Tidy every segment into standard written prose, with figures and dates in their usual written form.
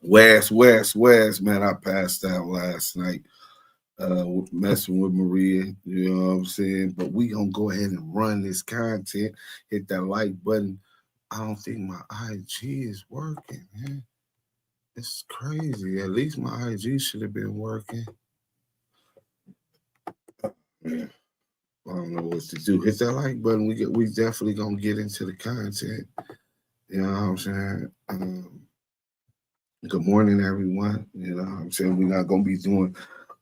West, man. I passed out last night messing with Maria, you know what I'm saying? But we gonna go ahead and run this content. Hit that like button. I don't think my IG is working, man. It's crazy. At least my IG should have been working. Yeah. I don't know what to do. Hit that like button. We definitely gonna get into the content. You know what I'm saying? Good morning, everyone. You know what I'm saying? We're not gonna be doing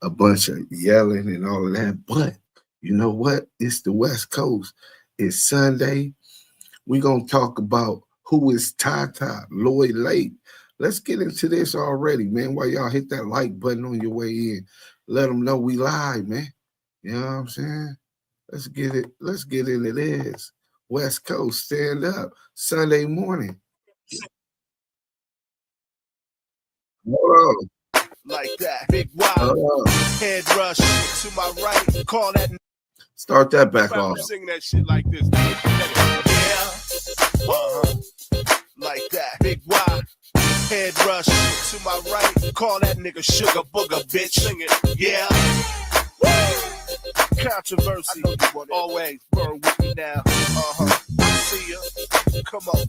a bunch of yelling and all of that, but you know what? It's the West Coast. It's Sunday. We're gonna talk about who is Tata Lloyd Lake. Let's get into this already, man. While y'all hit that like button on your way in, let them know we live, man. You know what I'm saying? Let's get it. Let's get into this. West Coast, stand up. Sunday morning. Hold on. Like that. Big wild. Head rush to my right. Call that. Start that back off. Sing that shit like this. Yeah. Like that. Big wild. Head rush to my right. Call that nigga sugar booger, bitch. Sing it. Yeah. Controversy. Always burn with me now. See ya. Come on.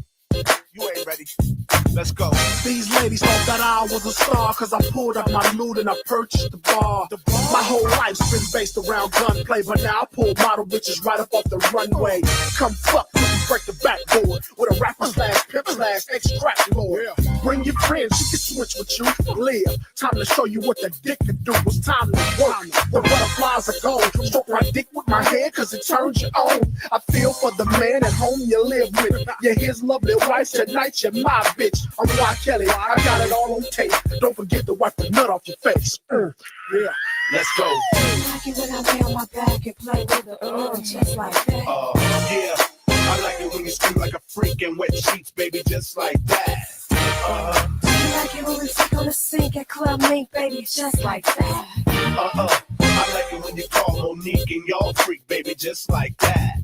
You ain't ready. Let's go. These ladies thought that I was a star, cause I pulled up my loot and I purchased the bar. My whole life's been based around gunplay, but now I pull model bitches right up off the runway. Come fuck till we break the backboard with a rapper slash pimp slash extract lord. Bring your friends, she can switch with you. Live. Time to show you what the dick can do. It's time to work. The butterflies are gone. Stroke my dick with my hand, cause it turns you on. I feel for the man at home you live with. You're his lovely wife, tonight you're my bitch. I'm Y. Kelly, I got it all on tape. Don't forget to wipe the nut off your face. Yeah, let's go. I like it when I lay on my back and play with the just like that. Yeah, I like it when you scream like a freak and wet sheets, baby, just like that. I like it when we sit on the sink at Club Mink, baby, just like that. I like it when you call Monique and y'all freak, baby, just like that.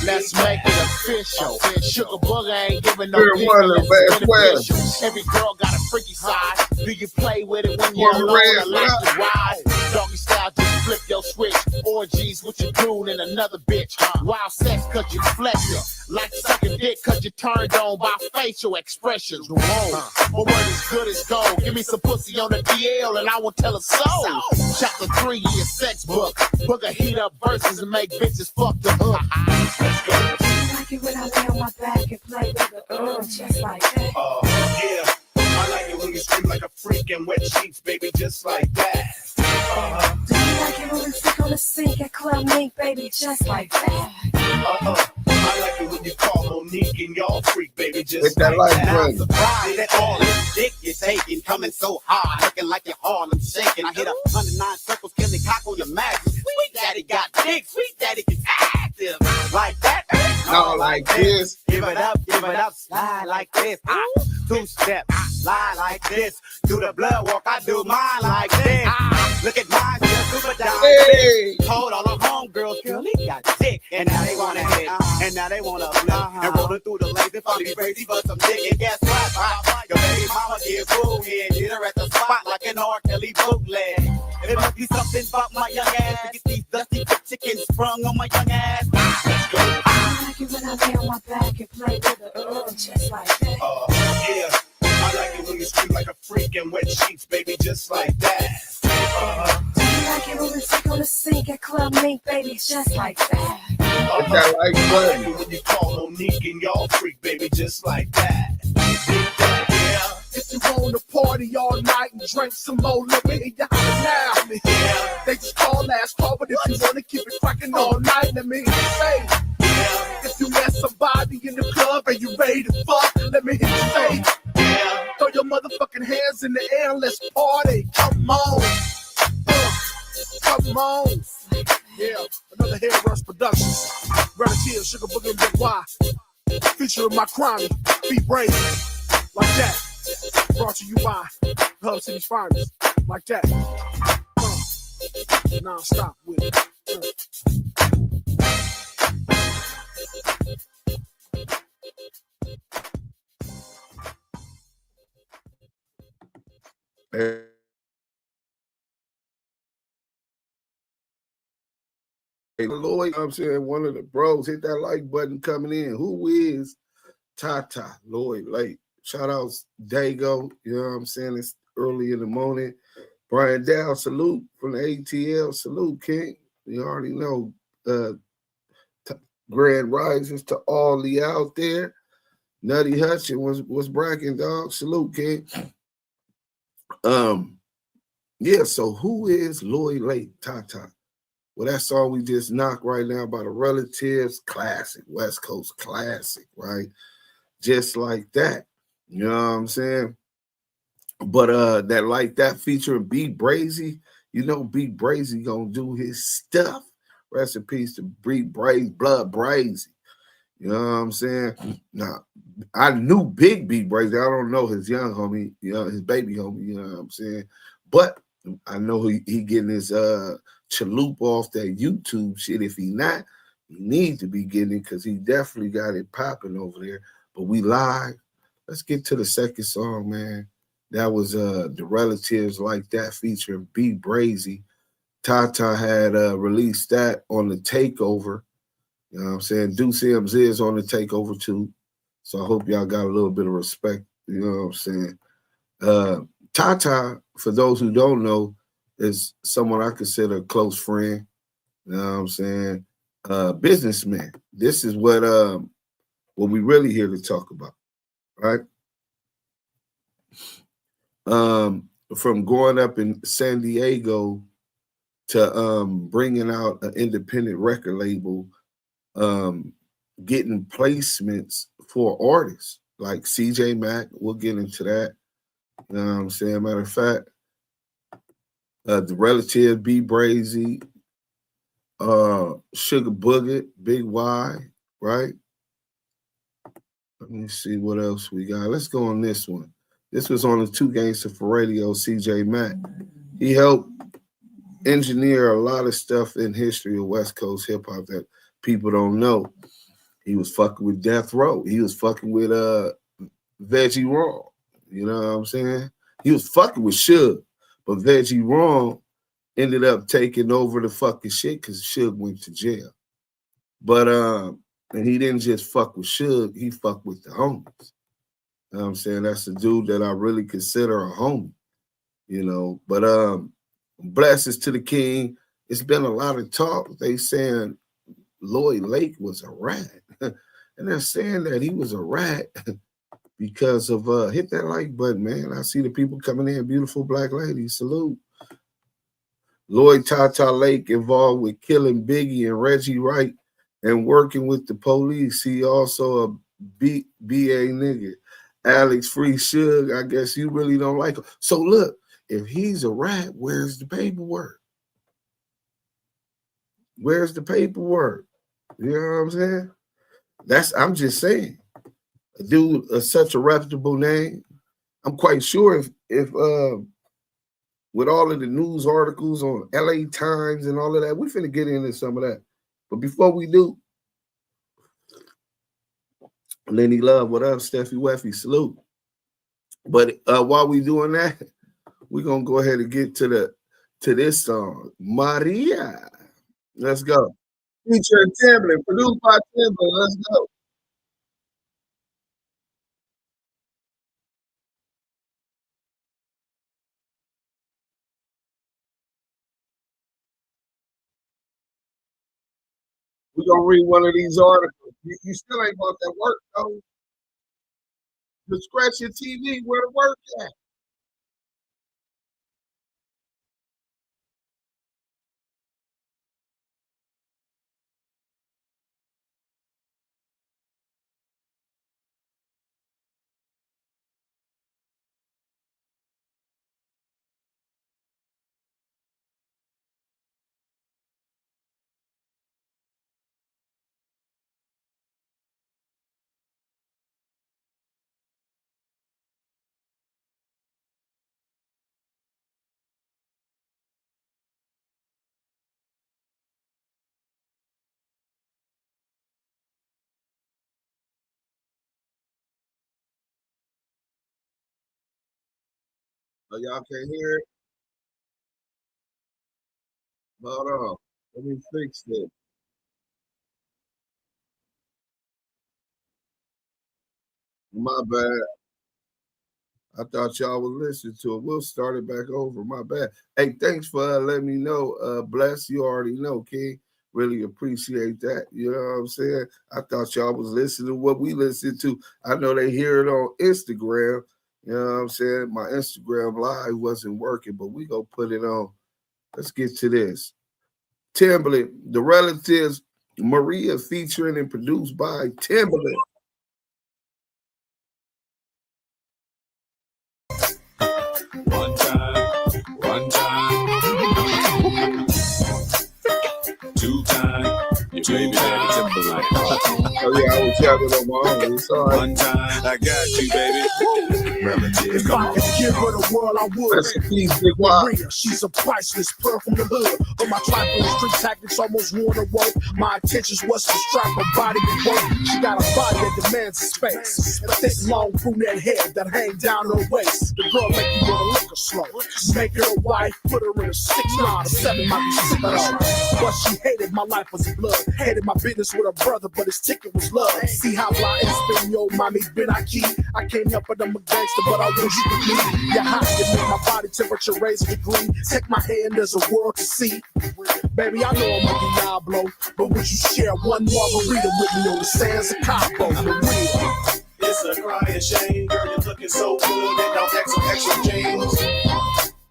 Let's make it official. Sugar Booger ain't giving no beneficial. Every girl got a freaky side. Do you play with it when you're alone or like to ride? Doggy style, just flip your switch. Orgies with your dude and another bitch. Wild sex cause you flexible. Like sucking dick cause you turned on by facial expressions. Whoa, my word is good as gold. Give me some pussy on the DL and I will tell a soul. Chapter 3 year sex book. Booger heat up verses and make bitches fuck the hook. I like it when I lay on my back and play with the just like that. Yeah, I like it when you scream like a freak and wet sheets, baby, just like that. Do you like it when we sit on the sink at Club Mink, baby, just like that? I like it when you call Monique and y'all freak, baby, just hit that like like that. button. Surprised that all this dick you're taking, coming so hard, looking like your Harlem shaking. I hit 109 circles, killing cock on your magnet. Sweet daddy got dick, sweet daddy gets active. Like that, No, like this. Give it up, slide like this. Two step, slide like this. Do the blood walk, I do mine like this. Look at mine, feel super down. Hey. Told all the homegirls, girl, he got dick. And now they wanna hit, and now they wanna flip. And rolling through the lanes, they probably crazy, but some dick. And guess what? Your baby mama get fooled here. Get her at the spot like an R. Kelly bootleg. It must be something about my young ass to get these dusty chickens sprung on my young ass. I like it when I lay on my back and play with the just like that. Yeah, I like it when you scream like a freak and wet sheets, baby, just like that. Do you like it when we sit on the sink at Club Mink, baby, just like that? Hit that like I like button. it when you call Monique and y'all freak, baby, just like that. Yeah. If you wanna party all night and drink some more, let me hear you holler now. Yeah. They just call last call, but if you wanna keep it cracking all night, let me hear you say. If you met somebody in the club and you ready to fuck, let me hear you say. Throw your motherfucking hands in the air and let's party. Come on. Come on. Yeah, another Head Rush Productions. Gratitude, Sugar Booger and Big Y. Featuring my crime, Be Brave. Like that. Brought to you by Hub City's Finest. Like that. Non-stop with it. Hey, Lloyd, I'm saying one of the bros, hit that like button coming in. Who is Tata Lloyd Lake? Shout outs Dago, you know what I'm saying? It's early in the morning. Brian Dow, salute from the ATL. Salute, King. You already know. Grand rises to all the out there. Nutty Hutchin was bragging, dog. Salute, King. Yeah, so who is Lloyd Lake, Tata? Well, that song we just knocked right now by the Relatives, classic, West Coast classic, right? Just like that. You know what I'm saying? But that like that featuring B Brazy, you know B Brazy gonna do his stuff. Rest in peace to Blood Brazy. You know what I'm saying? Now, I knew Big B Brazy. I don't know his young homie, you know, his baby homie, you know what I'm saying? But I know he getting his chalupa off that YouTube shit. If he not, he needs to be getting it because he definitely got it popping over there. But we live. Let's get to the second song, man. That was the Relatives Like That featuring B Brazy. Tata had released that on the Takeover. You know what I'm saying? Duse M is on the Takeover too. So I hope y'all got a little bit of respect. You know what I'm saying? Tata, for those who don't know, is someone I consider a close friend. You know what I'm saying? Businessman. This is what we really here to talk about, right? From growing up in San Diego to bringing out an independent record label, getting placements for artists like CJ Mack. We'll get into that. You know what I'm saying? Matter of fact, the Relative, B Brazy, Sugar Boogie, Big Y, right? Let me see what else we got. Let's go on this one. This was on the Two Gangster For Radio, CJ Mack. He helped engineer a lot of stuff in history of West Coast hip hop that people don't know. He was fucking with Death Row. He was fucking with Veggie Raw. You know what I'm saying? He was fucking with Suge, but Veggie Raw ended up taking over the fucking shit because Suge went to jail. But and he didn't just fuck with Suge, he fucked with the homies. You know what I'm saying? That's the dude that I really consider a homie. You know, but blessings to the king. It's been a lot of talk. They saying Lloyd Lake was a rat. And they're saying that he was a rat because of hit that like button, man. I see the people coming in, beautiful black ladies. Salute. Lloyd Tata Lake involved with killing Biggie and Reggie Wright and working with the police. He also a BA nigga. Alex Free Suge, I guess you really don't like him. So look, if he's a rat, where's the paperwork? Where's the paperwork? You know what I'm saying? I'm just saying. A dude such a reputable name. I'm quite sure if with all of the news articles on LA Times and all of that, we're finna get into some of that. But before we do, Lenny Love, what up? Steffi Weffy, salute. But while we doing that, we're gonna go ahead and get to this song, Maria. Let's go. Featuring Timbaland, produced by Timbaland. Let's go. We're gonna read one of these articles. You still ain't about that work, though. Just scratch your TV where the work at. Oh, y'all can't hear it? Hold on. Let me fix this. My bad. I thought y'all was listening to it. We'll start it back over. My bad. Hey, thanks for letting me know. Bless, you already know, King. Really appreciate that. You know what I'm saying? I thought y'all was listening to what we listen to. I know they hear it on Instagram. You know what I'm saying? My Instagram live wasn't working, but we gonna put it on. Let's get to this. Timberland, The Relatives, Maria featuring and produced by Timberland. One time, two time, your baby daddy Timberland. Oh yeah, I was shouting on my own. It's all right. One time, I got you, baby. Relatives, If come I on. could give her the world, I would. Rest in peace, Big Y. Maria, she's a priceless pearl from the hood. But my trifling street tactics almost worn her woke. My intentions was to strike her body with work. She got a body that demands space. A thick, long brunette hair that hang down her waist. The girl make you wanna look her slow. Make her a wife, put her in a 6, 9, or 7, might be sick of her. But she hated my life was blood. Hated my business with her brother, but his ticket was love. See how I Espanol, mommy, been aquí. I can't help it, I'm a gangster, but I wish you could be. You're hot, you make my body temperature raise a degree. Take my hand, there's a world to see. Baby, I know I'm a Diablo, but would you share one margarita with me on the sands of Cabo? For real. It's a crying shame, girl, you're looking so good and don't extra jeans.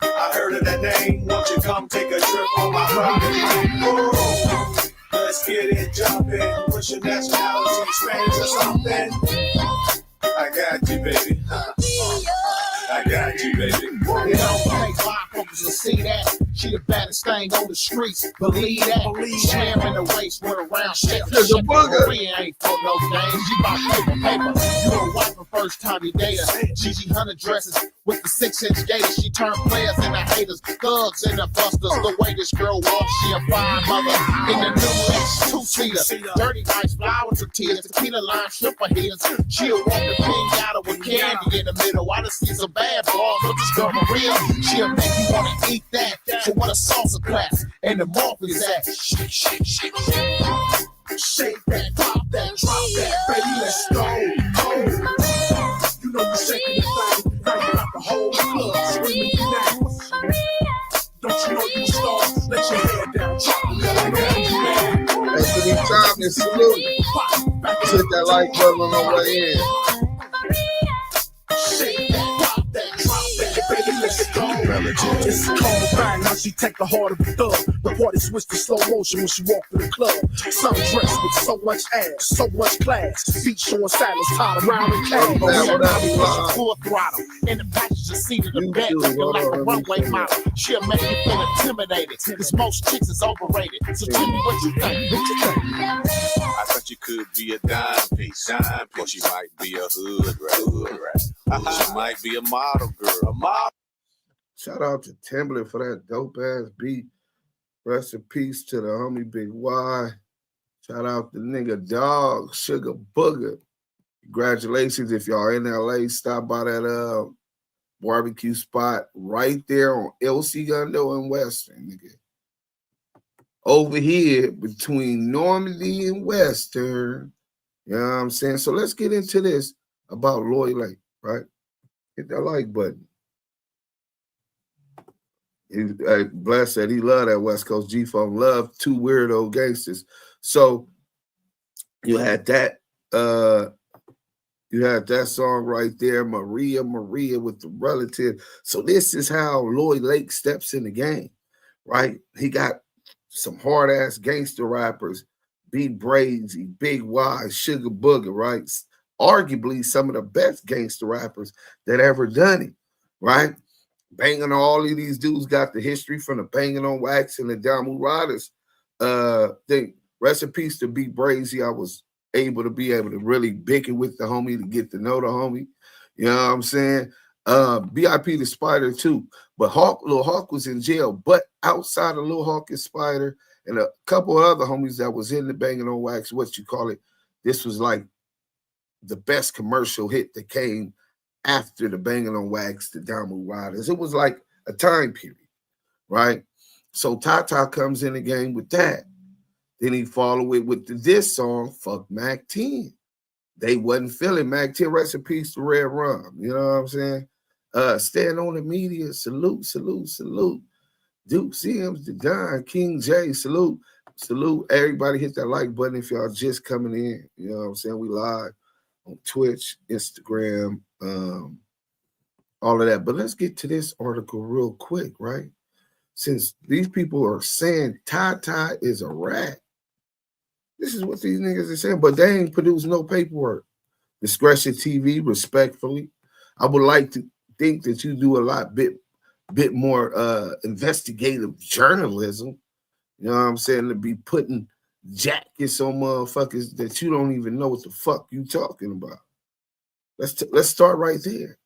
I heard of that name, won't you come take a trip on my private plane? Oh, let's get it jumping. What's your nationality, Spanish or something? I got you, baby. I got you, baby. It don't take five focus to see that. She the baddest thing on the streets. Believe that. Slam in the waist with a round shit. Maria ain't for no games. She bout paper. You a wife her first time you date her. Gigi Hunter dresses with the 6-inch gators. She turned players into haters. Thugs into busters. The way this girl walks, she a fine mother. In the new X2-seater. Dirty rice, flowers of tears. Tequila lime, stripper heels. She'll walk the pinata with candy in the middle. I done see some bad balls with this girl Maria. She'll make you wanna eat that. So what a salsa class and the mark is at. Shake, shake, shake, shake. Shake that, pop that, drop that, baby, let's go. You know you shaking the thing, now you got the whole club screaming you now. Don't you know you a star? Let your head down, drop it. Anthony Thomas, salute. Hit that like button on the way in. Shake that, pop that, drop that, baby, let's go. It's a cold bang, now she take the heart of a thug. The party switched to slow motion when she walked through the club. Some dressed with so much ass, so much class. Feet showing saddles tied around the cab. Full throttle in the passenger seat of the bed, looking like a runway model. She'll make you feel intimidated, cause most chicks is overrated. So tell me what you think. I thought you could be a dime piece. Or she might be a hood rat. She might be a model girl. A model. Shout out to Timberland for that dope ass beat. Rest in peace to the homie Big Y. Shout out to nigga Dogg, Sugar Booger. Congratulations. If y'all in LA, stop by that barbecue spot right there on El Segundo and Western, nigga. Over here between Normandy and Western. You know what I'm saying? So let's get into this about Lloyd Lake, right? Hit that like button. Bless said he loved that West Coast G-Funk. Love two weirdo gangsters. So you had that song right there, Maria with the relative. So this is how Lloyd Lake steps in the game, right? He got some hard ass gangster rappers, B Brazy, Big Y, Sugar Booger, right? Arguably some of the best gangster rappers that ever done it, right? Banging on all of these dudes got the history from the Banging on Wax and the DAMU Riders thing. Rest in peace to B Brazy. I was able to really bicker with the homie to get to know the homie. You know what I'm saying? BIP the Spider too. But Lil Hawk was in jail. But outside of Lil Hawk and Spider and a couple of other homies that was in the Banging on Wax, this was like the best commercial hit that came after the Banging on Wax, the DAMU Riders. It was like a time period, right? So Tata comes in the game with that. Then he followed it with this song, Fuck Mac 10. They wasn't feeling Mac 10. Rest in peace to Red Rum. You know what I'm saying? Stand on the media. Salute, salute, salute. Duke Sims, the Don, King J, salute. Salute. Everybody hit that like button if y'all just coming in. You know what I'm saying? We live on Twitch, Instagram, all of that. But let's get to this article real quick, right? Since these people are saying Tata is a rat, this is what these niggas are saying, but they ain't produced no paperwork. Discretion TV, respectfully, I would like to think that you do a lot bit more investigative journalism. You know what I'm saying? To be putting jackets on motherfuckers that you don't even know what the fuck you talking about. Let's start right there.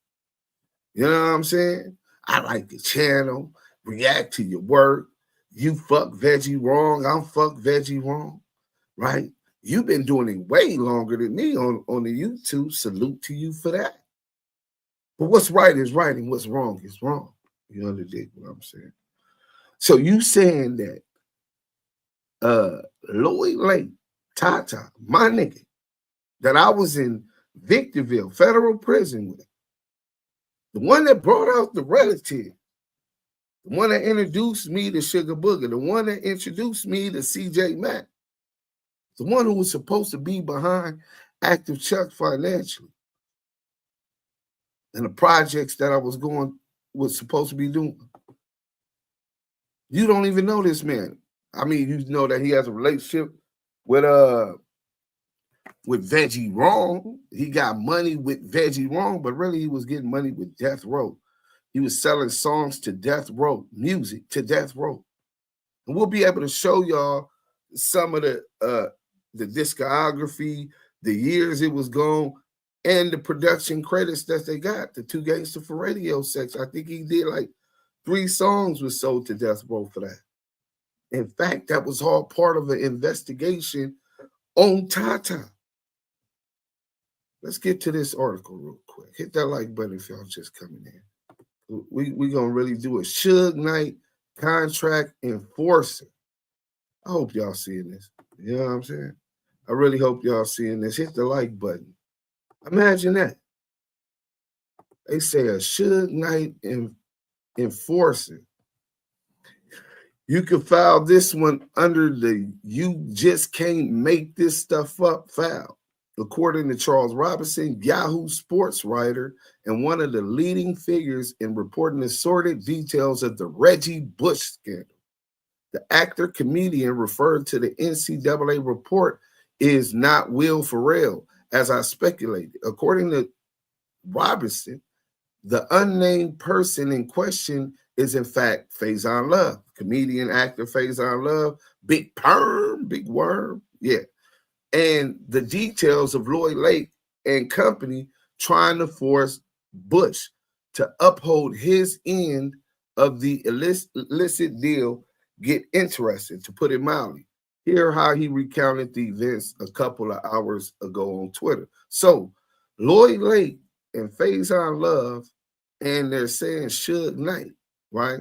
You know what I'm saying? I like the channel, react to your work. You fuck Veggie wrong, I'm fuck Veggie wrong, right? You've been doing it way longer than me on the YouTube. Salute to you for that. But what's right is right and what's wrong is wrong. You understand what I'm saying? So you saying that Lloyd Lake, Tata, my nigga, that I was in Victorvile federal prison with, the one that brought out the relative, the one that introduced me to Sugar Booger, the one that introduced me to CJ Mack, the one who was supposed to be behind Active Chuck financially, and the projects that I was supposed to be doing. You don't even know this man. I mean, you know that he has a relationship with Veggie Wrong. He got money with Veggie Wrong, but really he was getting money with Death Row. He was selling songs to Death Row, music to Death Row. And we'll be able to show y'all some of the discography, the years it was gone, and the production credits that they got, the 2 Gangster For Radio section. I think he did like 3 songs was sold to Death Row for that. In fact, that was all part of an investigation on Tata. Let's get to this article real quick. Hit that like button if y'all just coming in. We gonna really do a Suge Knight contract enforcer. I hope y'all seeing this. You know what I'm saying? I really hope y'all seeing this. Hit the like button. Imagine that. They say a Suge Knight enforcer. You can file this one under the "you just can't make this stuff up" file. According to Charles Robinson, Yahoo sports writer and one of the leading figures in reporting the sordid details of the Reggie Bush scandal. The actor-comedian referred to the NCAA report is not Will Ferrell, as I speculated. According to Robinson, the unnamed person in question is in fact Faison Love, comedian, actor Faison Love, big perm, big worm, yeah. And the details of Lloyd Lake and company trying to force Bush to uphold his end of the illicit deal get interesting, to put it mildly. Hear how he recounted the events a couple of hours ago on Twitter. So Lloyd Lake and Faison Love, and they're saying Suge Knight, right,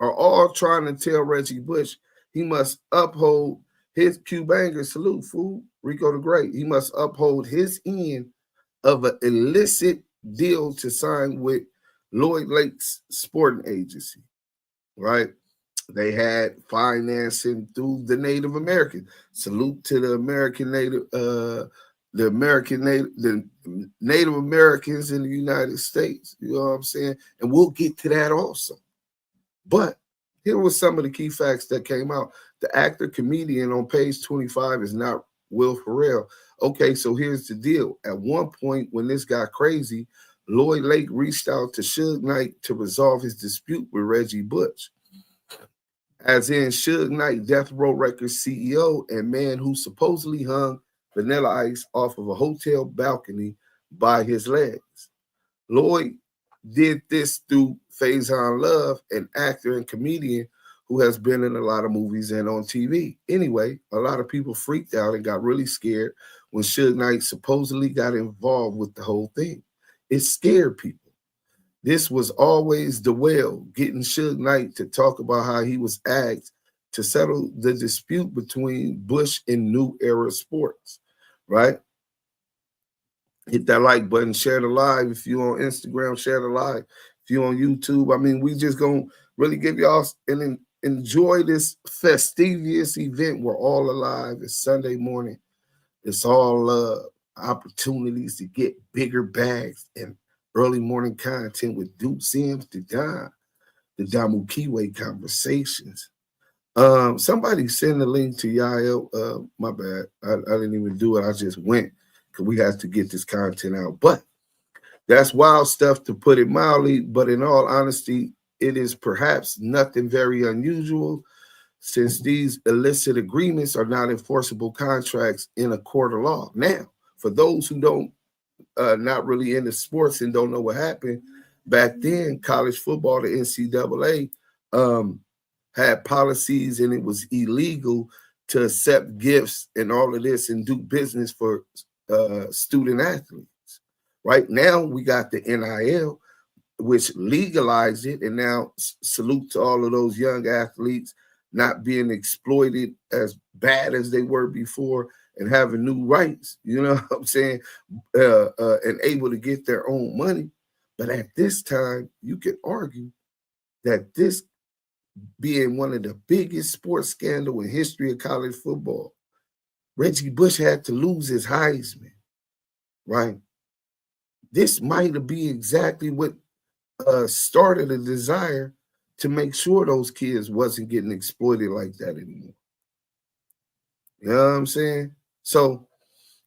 are all trying to tell Reggie Bush he must uphold his Q-banger, salute, fool, Rico the Great. He must uphold his end of an illicit deal to sign with Lloyd Lake's sporting agency, right? They had financing through the Native American. Salute to the Native Americans in the United States. You know what I'm saying? And we'll get to that also. But here was some of the key facts that came out. The actor comedian on page 25 is not Will Ferrell. Okay, so here's the deal. At one point when this got crazy, Lloyd Lake reached out to Suge Knight to resolve his dispute with Reggie Bush. As in Suge Knight, Death Row Records CEO and man who supposedly hung Vanilla Ice off of a hotel balcony by his legs. Lloyd did this through Faison Love, an actor and comedian who has been in a lot of movies and on TV. Anyway, a lot of people freaked out and got really scared when Suge Knight supposedly got involved with the whole thing. It scared people. This was always the well, getting Suge Knight to talk about how he was asked to settle the dispute between Bush and New Era Sports, right? Hit that like button, share the live. If you on Instagram, share the live. If you on YouTube, I mean, we just gonna really give y'all and enjoy this festivious event. We're all alive. It's Sunday morning. It's all opportunities to get bigger bags and early morning content with Duse M, the DAMU KIWE Conversations. Somebody send the link to Yael. My bad. I didn't even do it. I just went because we have to get this content out. But that's wild stuff, to put it mildly. But in all honesty, it is perhaps nothing very unusual, since these illicit agreements are not enforceable contracts in a court of law. Now, for those who don't, not really into sports and don't know what happened, back then, college football, the NCAA, had policies, and it was illegal to accept gifts and all of this and do business for student athletes. Right now, we got the NIL, which legalized it, and now salute to all of those young athletes not being exploited as bad as they were before and having new rights, you know what I'm saying, and able to get their own money. But at this time, you could argue that this being one of the biggest sports scandal in history of college football, Reggie Bush had to lose his Heisman, right? This might have been exactly what started a desire to make sure those kids wasn't getting exploited like that anymore. You know what I'm saying? So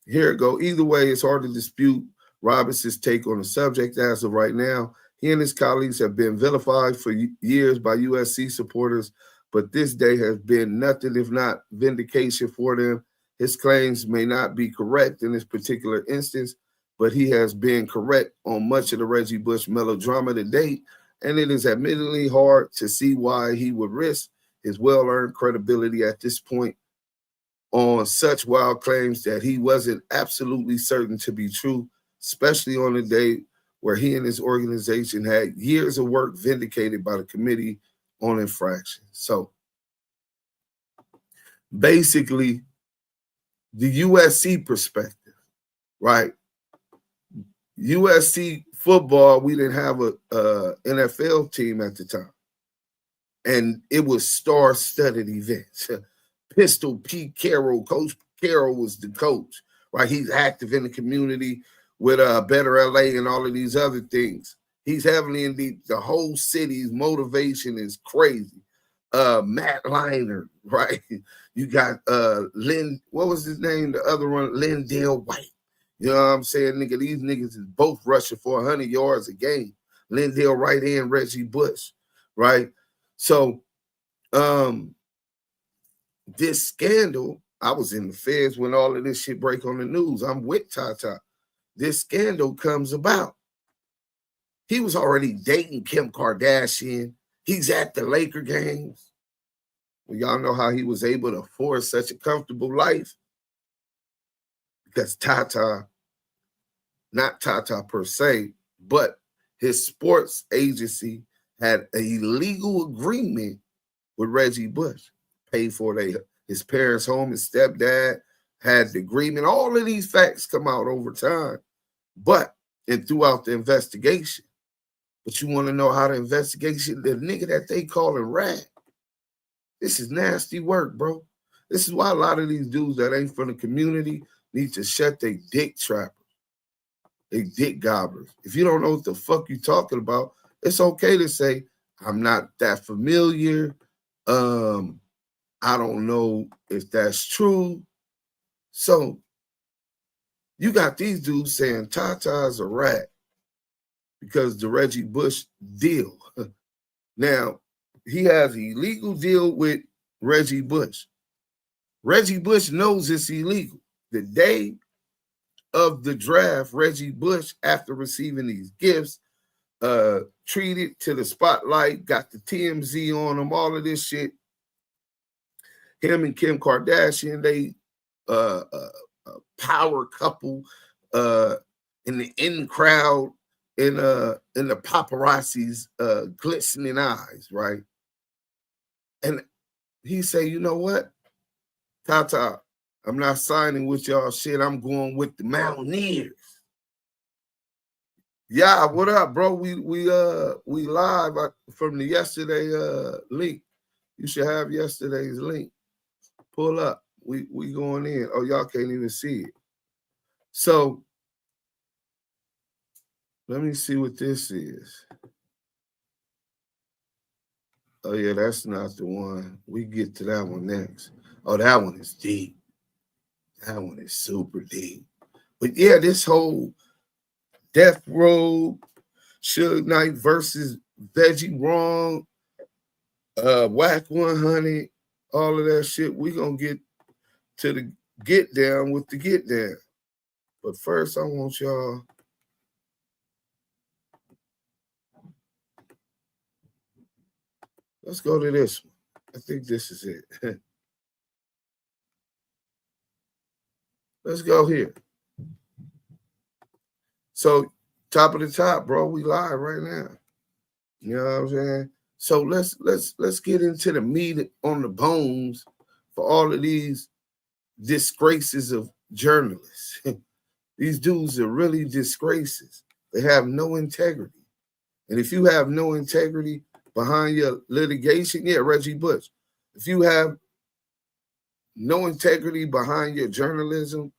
here it go. Either way, it's hard to dispute Robinson's take on the subject as of right now. He and his colleagues have been vilified for years by USC supporters, but this day has been nothing if not vindication for them. His claims may not be correct in this particular instance, but he has been correct on much of the Reggie Bush melodrama to date, and it is admittedly hard to see why he would risk his well-earned credibility at this point on such wild claims that he wasn't absolutely certain to be true, especially on the day where he and his organization had years of work vindicated by the Committee on Infractions. So basically, the USC perspective, right? USC football, we didn't have a NFL team at the time. And it was star-studded events. Pistol Pete Carroll, Coach Carroll was the coach, right? He's active in the community with Better LA and all of these other things. He's heavily in the whole city's motivation is crazy. Matt Leinart, right? You got what was his name? The other one, Lindell White. You know what I'm saying, nigga? These niggas is both rushing for 100 yards a game. Lindell Wright and Reggie Bush, right? So, this scandal, I was in the feds when all of this shit break on the news. I'm with Tata. This scandal comes about. He was already dating Kim Kardashian. He's at the Laker games. Well, y'all know how he was able to afford such a comfortable life? Because Tata, not Tata per se, but his sports agency had a legal agreement with Reggie Bush. Paid for his parents' home, his stepdad had the agreement. All of these facts come out over time, and throughout the investigation. But you want to know how the investigation, the nigga that they call a rat, this is nasty work, bro. This is why a lot of these dudes that ain't from the community need to shut their dick trappers, they dick gobblers. If you don't know what the fuck you talking about, it's okay to say, I'm not that familiar. I don't know if that's true. So you got these dudes saying Tata's a rat because the Reggie Bush deal. Now, he has an illegal deal with Reggie Bush. Reggie Bush knows it's illegal. The day of the draft, Reggie Bush, after receiving these gifts, treated to the spotlight, got the TMZ on him, all of this shit. Him and Kim Kardashian, they a power couple in the in crowd, in the paparazzi's glistening eyes, right? And he say, you know what, Tata, I'm not signing with y'all shit. I'm going with the Mountaineers. Yeah, what up, bro? We live from the yesterday link. You should have yesterday's link. Pull up. We going in. Oh, y'all can't even see it. So let me see what this is. Oh yeah, that's not the one. We get to that one next. Oh, that one is deep. That one is super deep. But yeah, this whole Death Row, Suge Knight versus Veggie Wrong, Whack 100, all of that shit. We gonna get to the get down with the get down. But first, I want y'all. Let's go to this one. I think this is it. Let's go here. So, top of the top, bro. We live right now. You know what I'm saying? So let's get into the meat on the bones for all of these disgraces of journalists. These dudes are really disgraces. They have no integrity. And if you have no integrity behind your litigation, yeah, Reggie Bush. If you have no integrity behind your journalism,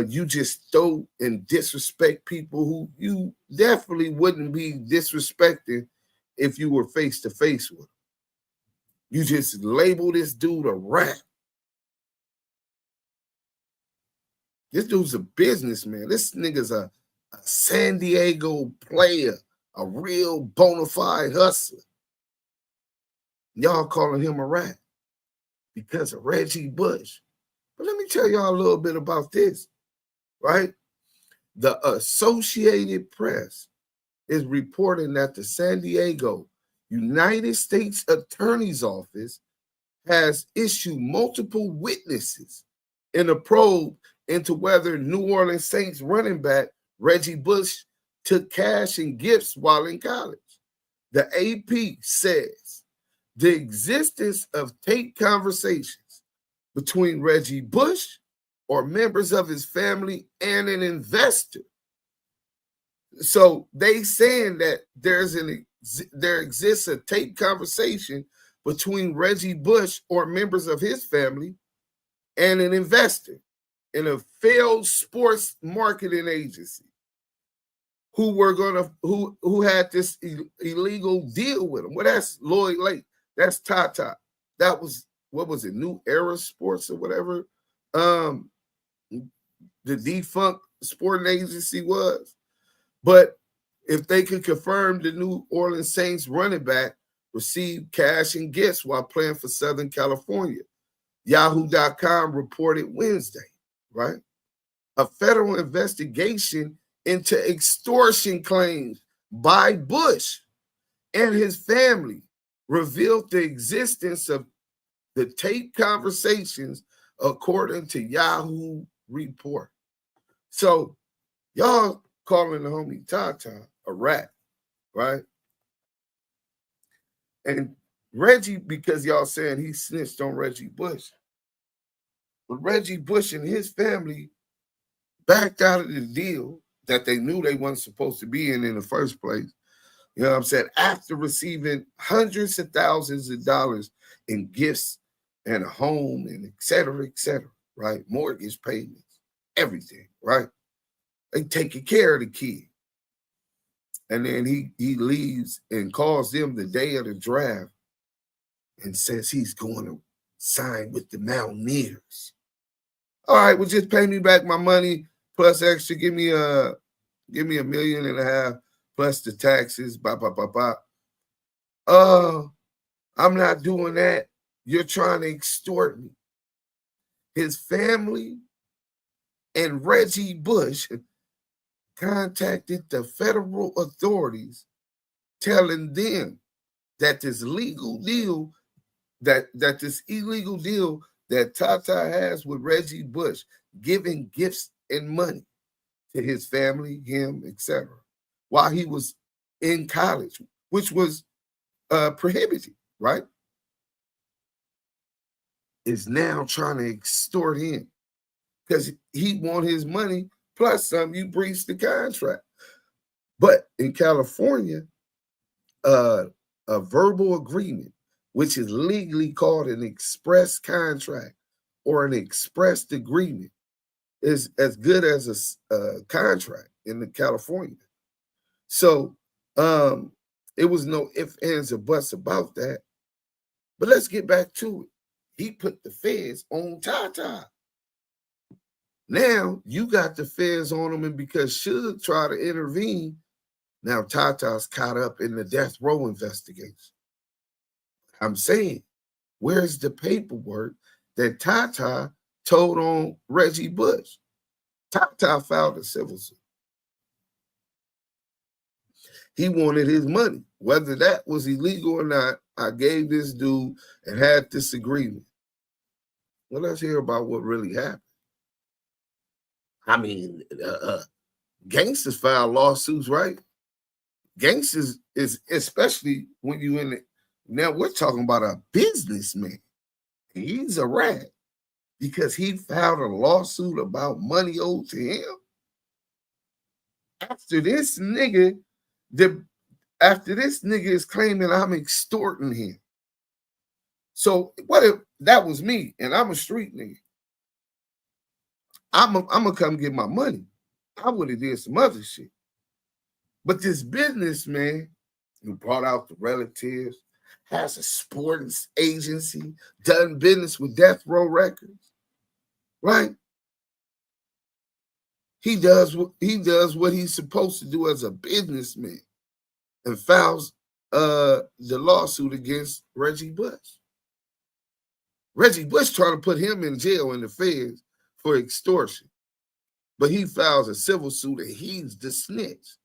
you just throw and disrespect people who you definitely wouldn't be disrespecting if you were face to face with them. You just label this dude a rat. This dude's a businessman. This nigga's a San Diego player, a real bona fide hustler. Y'all calling him a rat because of Reggie Bush. But let me tell y'all a little bit about this, right? The Associated Press is reporting that the San Diego United States Attorney's Office has issued multiple witnesses in a probe into whether New Orleans Saints running back Reggie Bush took cash and gifts while in college. The AP says the existence of tape conversations between Reggie Bush or members of his family and an investor. So they saying that there exists a tape conversation between Reggie Bush or members of his family and an investor in a failed sports marketing agency who had this illegal deal with him. Well, that's Lloyd Lake. That's Tata. That was, what was it, New Era Sports or whatever the defunct sporting agency was. But if they could confirm the New Orleans Saints running back received cash and gifts while playing for Southern California, Yahoo.com reported Wednesday, right? A federal investigation into extortion claims by Bush and his family revealed the existence of the tape conversations according to Yahoo report. So y'all calling the homie Tata a rat, right? And Reggie, because y'all saying he snitched on Reggie Bush, but Reggie Bush and his family backed out of the deal that they knew they weren't supposed to be in the first place. You know what I'm saying? After receiving hundreds of thousands of dollars in gifts and a home and et cetera, right? Mortgage payments, everything, right? They taking care of the kid. And then he leaves and calls them the day of the draft and says he's going to sign with the Mountaineers. All right, well, just pay me back my money plus extra. Give me $1.5 million plus the taxes. I'm not doing that. You're trying to extort me. His family and Reggie Bush contacted the federal authorities telling them that this legal deal that Tata has with Reggie Bush, giving gifts and money to his family, him, etc., while he was in college, which was prohibited, right? Is now trying to extort him because he want his money plus some. You breached the contract. But in California, a verbal agreement, which is legally called an express contract or an expressed agreement, is as good as a contract in the California. So it was no ifs, ands, or buts about that. But let's get back to it. He put the feds on Tata. Now you got the feds on him, and because Suge tried to intervene, now Tata's caught up in the death row investigation. I'm saying, where's the paperwork that Tata told on Reggie Bush? Tata filed a civil suit. He wanted his money. Whether that was illegal or not, I gave this dude and had this agreement. Well, let's hear about what really happened. I mean, gangsters file lawsuits, right? Gangsters is, especially when you in it. Now we're talking about a businessman. He's a rat because he filed a lawsuit about money owed to him. After this nigga is claiming I'm extorting him. So what if that was me and I'm a street nigga? I'm gonna come get my money. I would have did some other shit. But this businessman who brought out the relatives, has a sports agency, done business with Death Row Records, right? He does what he's supposed to do as a businessman and files the lawsuit against Reggie Bush. Reggie Bush trying to put him in jail in the feds for extortion, but he files a civil suit and he's the snitch.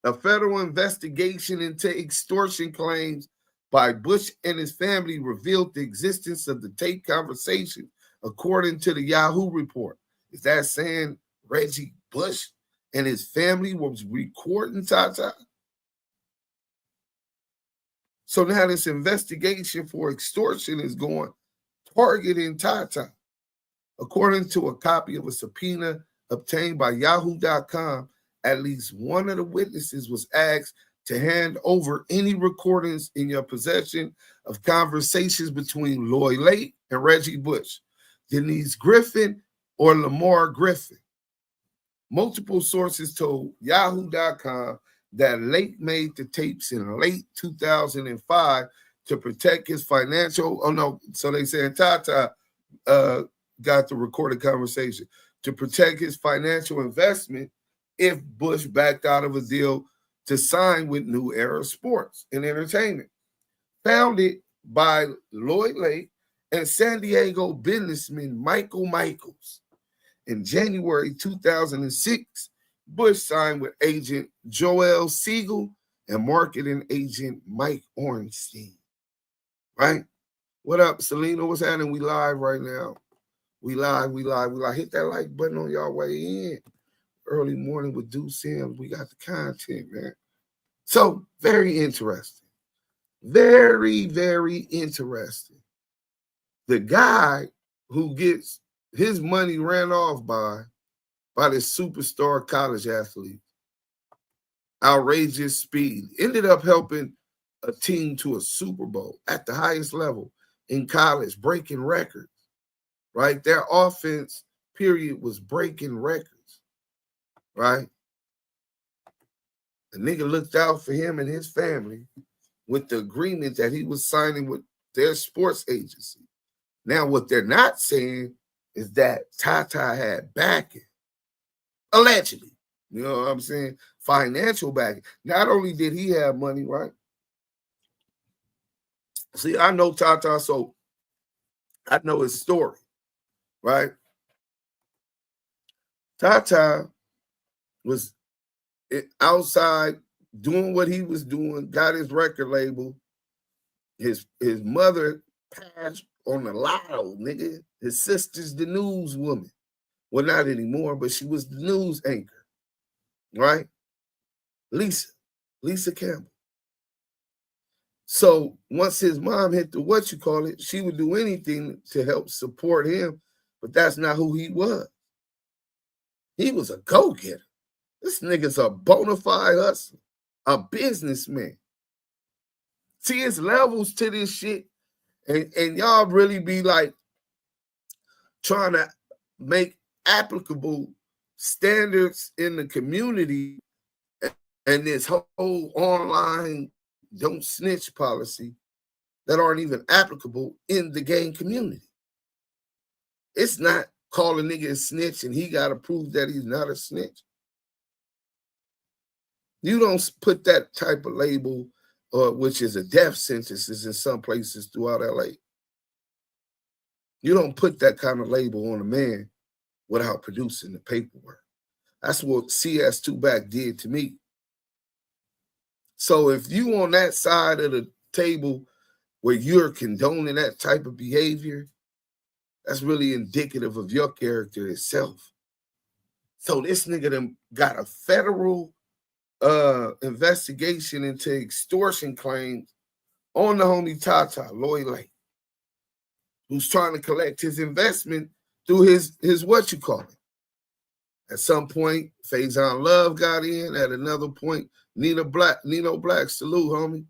A federal investigation into extortion claims by Bush and his family revealed the existence of the tape conversation, according to the Yahoo report. Is that saying Reggie Bush and his family was recording Tata? So now this investigation for extortion is going targeting Tata. According to a copy of a subpoena obtained by Yahoo.com, at least one of the witnesses was asked to hand over any recordings in your possession of conversations between Lloyd Lake and Reggie Bush, Denise Griffin, or Lamar Griffin. Multiple sources told Yahoo.com that Lake made the tapes in late 2005 to protect his financial. Oh no, so they said Tata got the recorded conversation to protect his financial investment if Bush backed out of a deal to sign with New Era Sports and Entertainment, founded by Lloyd Lake and San Diego businessman Michael Michaels. In January 2006, Bush signed with agent Joel Siegel and marketing agent Mike Ornstein. Right? What up, Selena? What's happening? We live right now. We live. Hit that like button on y'all way in. Early morning with Duse M. We got the content, man. So, very interesting. Very, very interesting. The guy who gets his money ran off by this superstar college athlete, outrageous speed, ended up helping a team to a Super Bowl at the highest level in college, breaking records, right? Their offense, period, was breaking records. Right? The nigga looked out for him and his family with the agreement that he was signing with their sports agency. Now, what they're not saying is that Tata had backing, allegedly. You know what I'm saying? Financial backing. Not only did he have money, right? See, I know Tata, so I know his story, right? Tata was outside doing what he was doing, got his record label. His mother passed on the lotto, nigga. His sister's the news woman. Well, not anymore, but she was the news anchor, right? Lisa Campbell. So once his mom hit the she would do anything to help support him, but that's not who he was. He was a go-getter. This nigga's a bona fide hustler, a businessman. See, it's levels to this shit, and y'all really be like trying to make applicable standards in the community and this whole online don't snitch policy that aren't even applicable in the gang community. It's not call a nigga a snitch and he got to prove that he's not a snitch. You don't put that type of label, which is a death sentence in some places throughout LA. You don't put that kind of label on a man without producing the paperwork. That's what CS2 back did to me. So if you on that side of the table where you're condoning that type of behavior, that's really indicative of your character itself. So this nigga done got a federal investigation into extortion claims on the homie Tata Lloyd Lake, who's trying to collect his investment through his At some point, Faison Love got in. At another point, Nino Black, salute, homie.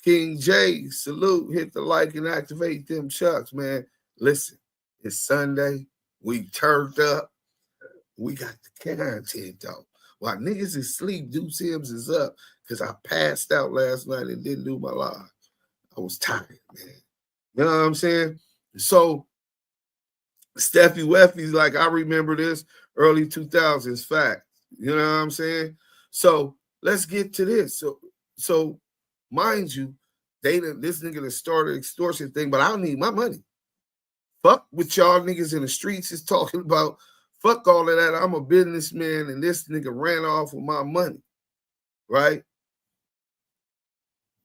King J, salute, hit the like and activate them chucks, man. Listen, it's Sunday. We turned up. We got the content, though. While niggas is asleep, Duse M is up because I passed out last night and didn't do my live. I was tired, man. You know what I'm saying? So, Steffi Weffy's like, I remember this early 2000s fact. You know what I'm saying? So, let's get to this. So mind you, this nigga that started extortion thing, but I don't need my money. Fuck what y'all niggas in the streets is talking about. Fuck all of that. I'm a businessman, and this nigga ran off with my money, right?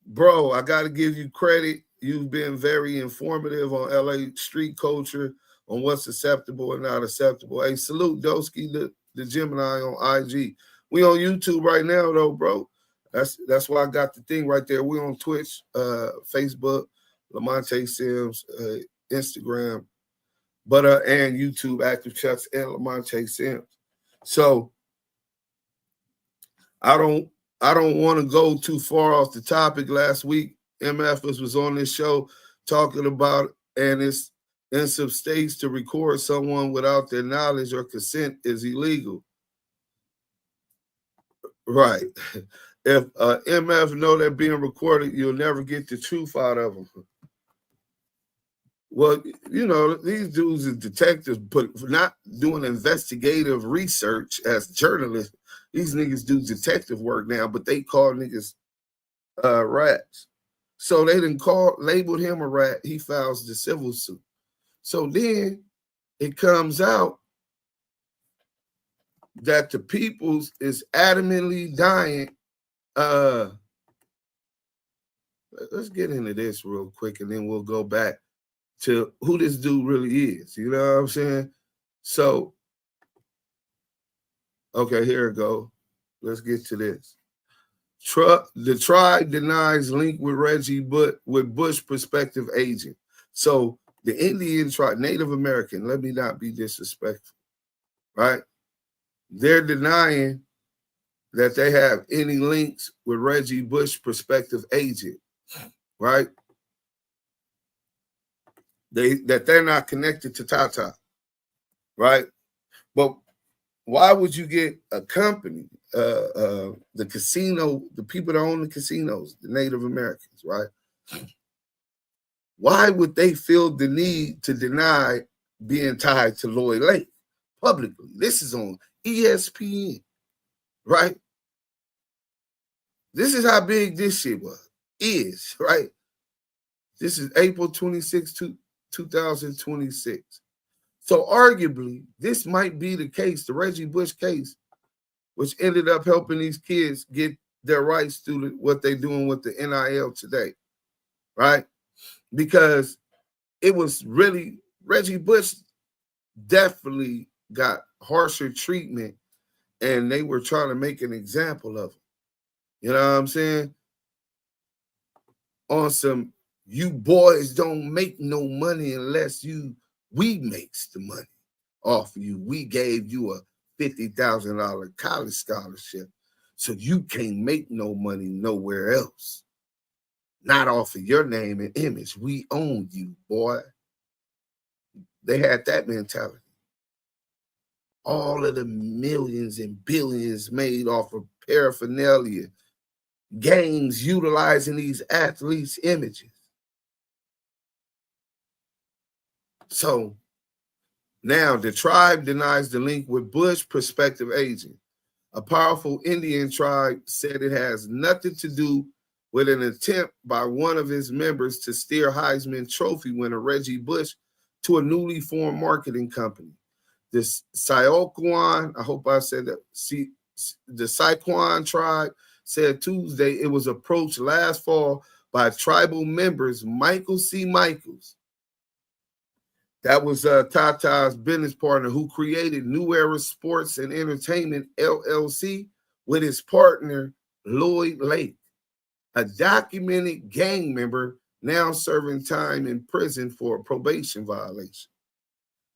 Bro, I got to give you credit. You've been very informative on LA street culture, on what's acceptable and not acceptable. Hey, salute Doski, the Gemini on IG. We on YouTube right now, though, bro. That's why I got the thing right there. We on Twitch, Facebook, Lamonte Sims, Instagram, but and YouTube, Active Chucks, and Lamonte Sims. So I don't want to go too far off the topic. Last week, MF was on this show talking about, and it's in some states to record someone without their knowledge or consent is illegal. Right. If MF know they're being recorded, you'll never get the truth out of them. Well, you know, these dudes are detectives, but for not doing investigative research as journalists, these niggas do detective work now, but they call niggas rats. So they didn't labeled him a rat. He files the civil suit. So then it comes out that the peoples is adamantly dying. Let's get into this real quick, and then we'll go back to who this dude really is. You know what I'm saying? So, okay, here we go. Let's get to this. The tribe denies link with Reggie Bush with Bush prospective agent. So the Indian tribe, Native American, let me not be disrespectful, right? They're denying that they have any links with Reggie Bush prospective agent, right? That they're not connected to Tata, right? But why would you get a company, the casino, the people that own the casinos, the Native Americans, right? Why would they feel the need to deny being tied to Lloyd Lake publicly? This is on ESPN, right? This is how big this shit is, right? This is April 26, 2026. So arguably, this might be the case, the Reggie Bush case, which ended up helping these kids get their rights through what they're doing with the NIL today, right? Because it was really, Reggie Bush definitely got harsher treatment, and they were trying to make an example of him. You know what I'm saying? On some, you boys don't make no money unless we makes the money off of you. We gave you a $50,000 college scholarship, so you can't make no money nowhere else. Not off of your name and image. We own you, boy. They had that mentality. All of the millions and billions made off of paraphernalia, games utilizing these athletes' images. So now the tribe denies the link with Bush prospective agent. A powerful Indian tribe said it has nothing to do with an attempt by one of his members to steer Heisman Trophy winner Reggie Bush to a newly formed marketing company. This Sayoquan, I hope I said that, the Sayoquan tribe said Tuesday it was approached last fall by tribal members Michael C. Michaels. That was Tata's business partner who created New Era Sports and Entertainment, LLC, with his partner, Lloyd Lake, a documented gang member now serving time in prison for a probation violation.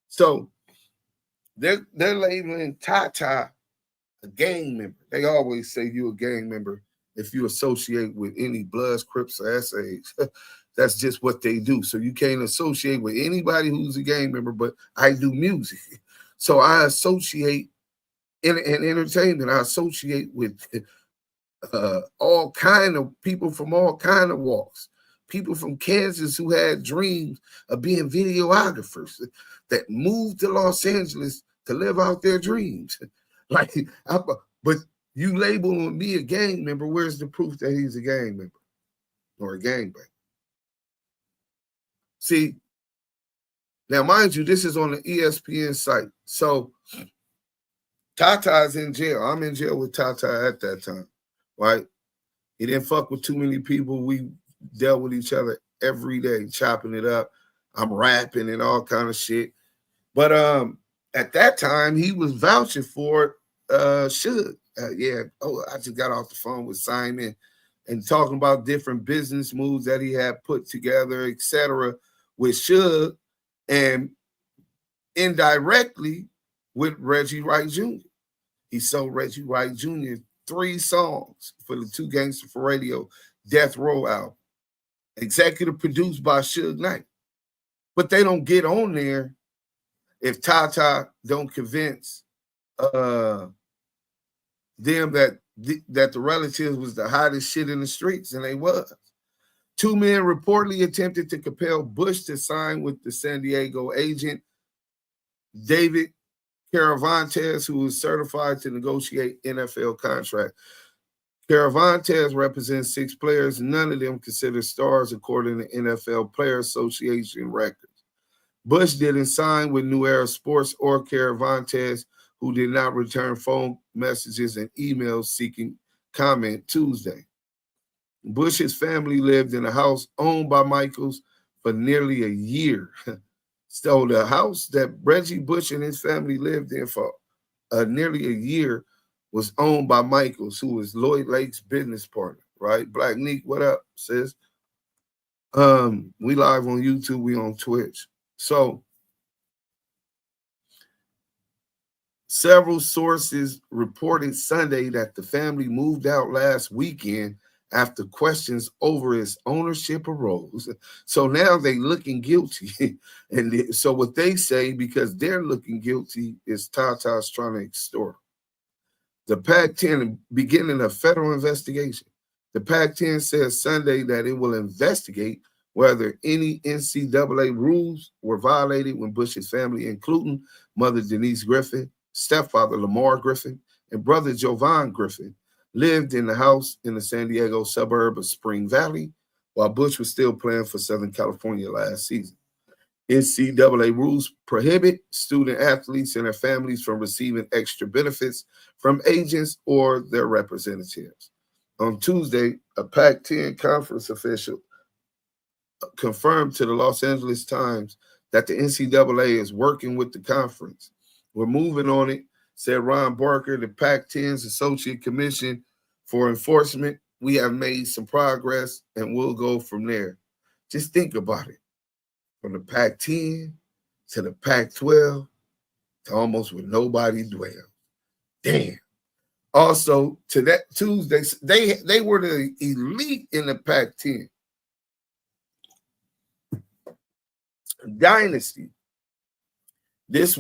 So they're labeling Tata a gang member. They always say you're a gang member if you associate with any Bloods, Crips, or SAs. That's just what they do. So you can't associate with anybody who's a gang member, but I do music. So I associate in entertainment. I associate with all kind of people from all kind of walks. People from Kansas who had dreams of being videographers that moved to Los Angeles to live out their dreams. But you label me a gang member. Where's the proof that he's a gang member or a gangbanger? See, now mind you, this is on the ESPN site. So Tata's in jail. I'm in jail with Tata at that time, right? He didn't fuck with too many people. We dealt with each other every day, chopping it up. I'm rapping and all kind of shit. But at that time, he was vouching for Suge. I just got off the phone with Simon and talking about different business moves that he had put together, etc., with Suge, and indirectly with Reggie Wright Jr. He sold Reggie Wright Jr. 3 songs for the 2 Gangster For Radio Death Row album, executive produced by Suge Knight. But they don't get on there if Tata don't convince them that the relatives was the hottest shit in the streets, and they was. 2 men reportedly attempted to compel Bush to sign with the San Diego agent, David Caravantes, who is certified to negotiate NFL contract. Caravantes represents 6 players, none of them considered stars according to NFL Player Association records. Bush didn't sign with New Era Sports or Caravantes, who did not return phone messages and emails seeking comment Tuesday. Bush's family lived in a house owned by Michaels for nearly a year. So the house that Reggie Bush and his family lived in for nearly a year was owned by Michaels, who was Lloyd Lake's business partner, right? Black Neek, what up, sis? We live on YouTube, we on Twitch. So several sources reported Sunday that the family moved out last weekend after questions over his ownership arose. So now they looking guilty. And so what they say, because they're looking guilty, is Tata's trying to extort. The Pac-10 beginning a federal investigation. The Pac-10 says Sunday that it will investigate whether any NCAA rules were violated when Bush's family, including mother Denise Griffin, stepfather Lamar Griffin, and brother Jovan Griffin, lived in the house in the San Diego suburb of Spring Valley while Bush was still playing for Southern California last season. NCAA rules prohibit student athletes and their families from receiving extra benefits from agents or their representatives. On Tuesday, a Pac-10 conference official confirmed to the Los Angeles Times that the NCAA is working with the conference. We're moving on it, said Ron Barker, the Pac-10's Associate Commission For enforcement, we have made some progress and we'll go from there. Just think about it. From the Pac-10 to the Pac-12 to almost where nobody dwells. Damn. Also, to that Tuesday, they were the elite in the Pac-10. Dynasty. This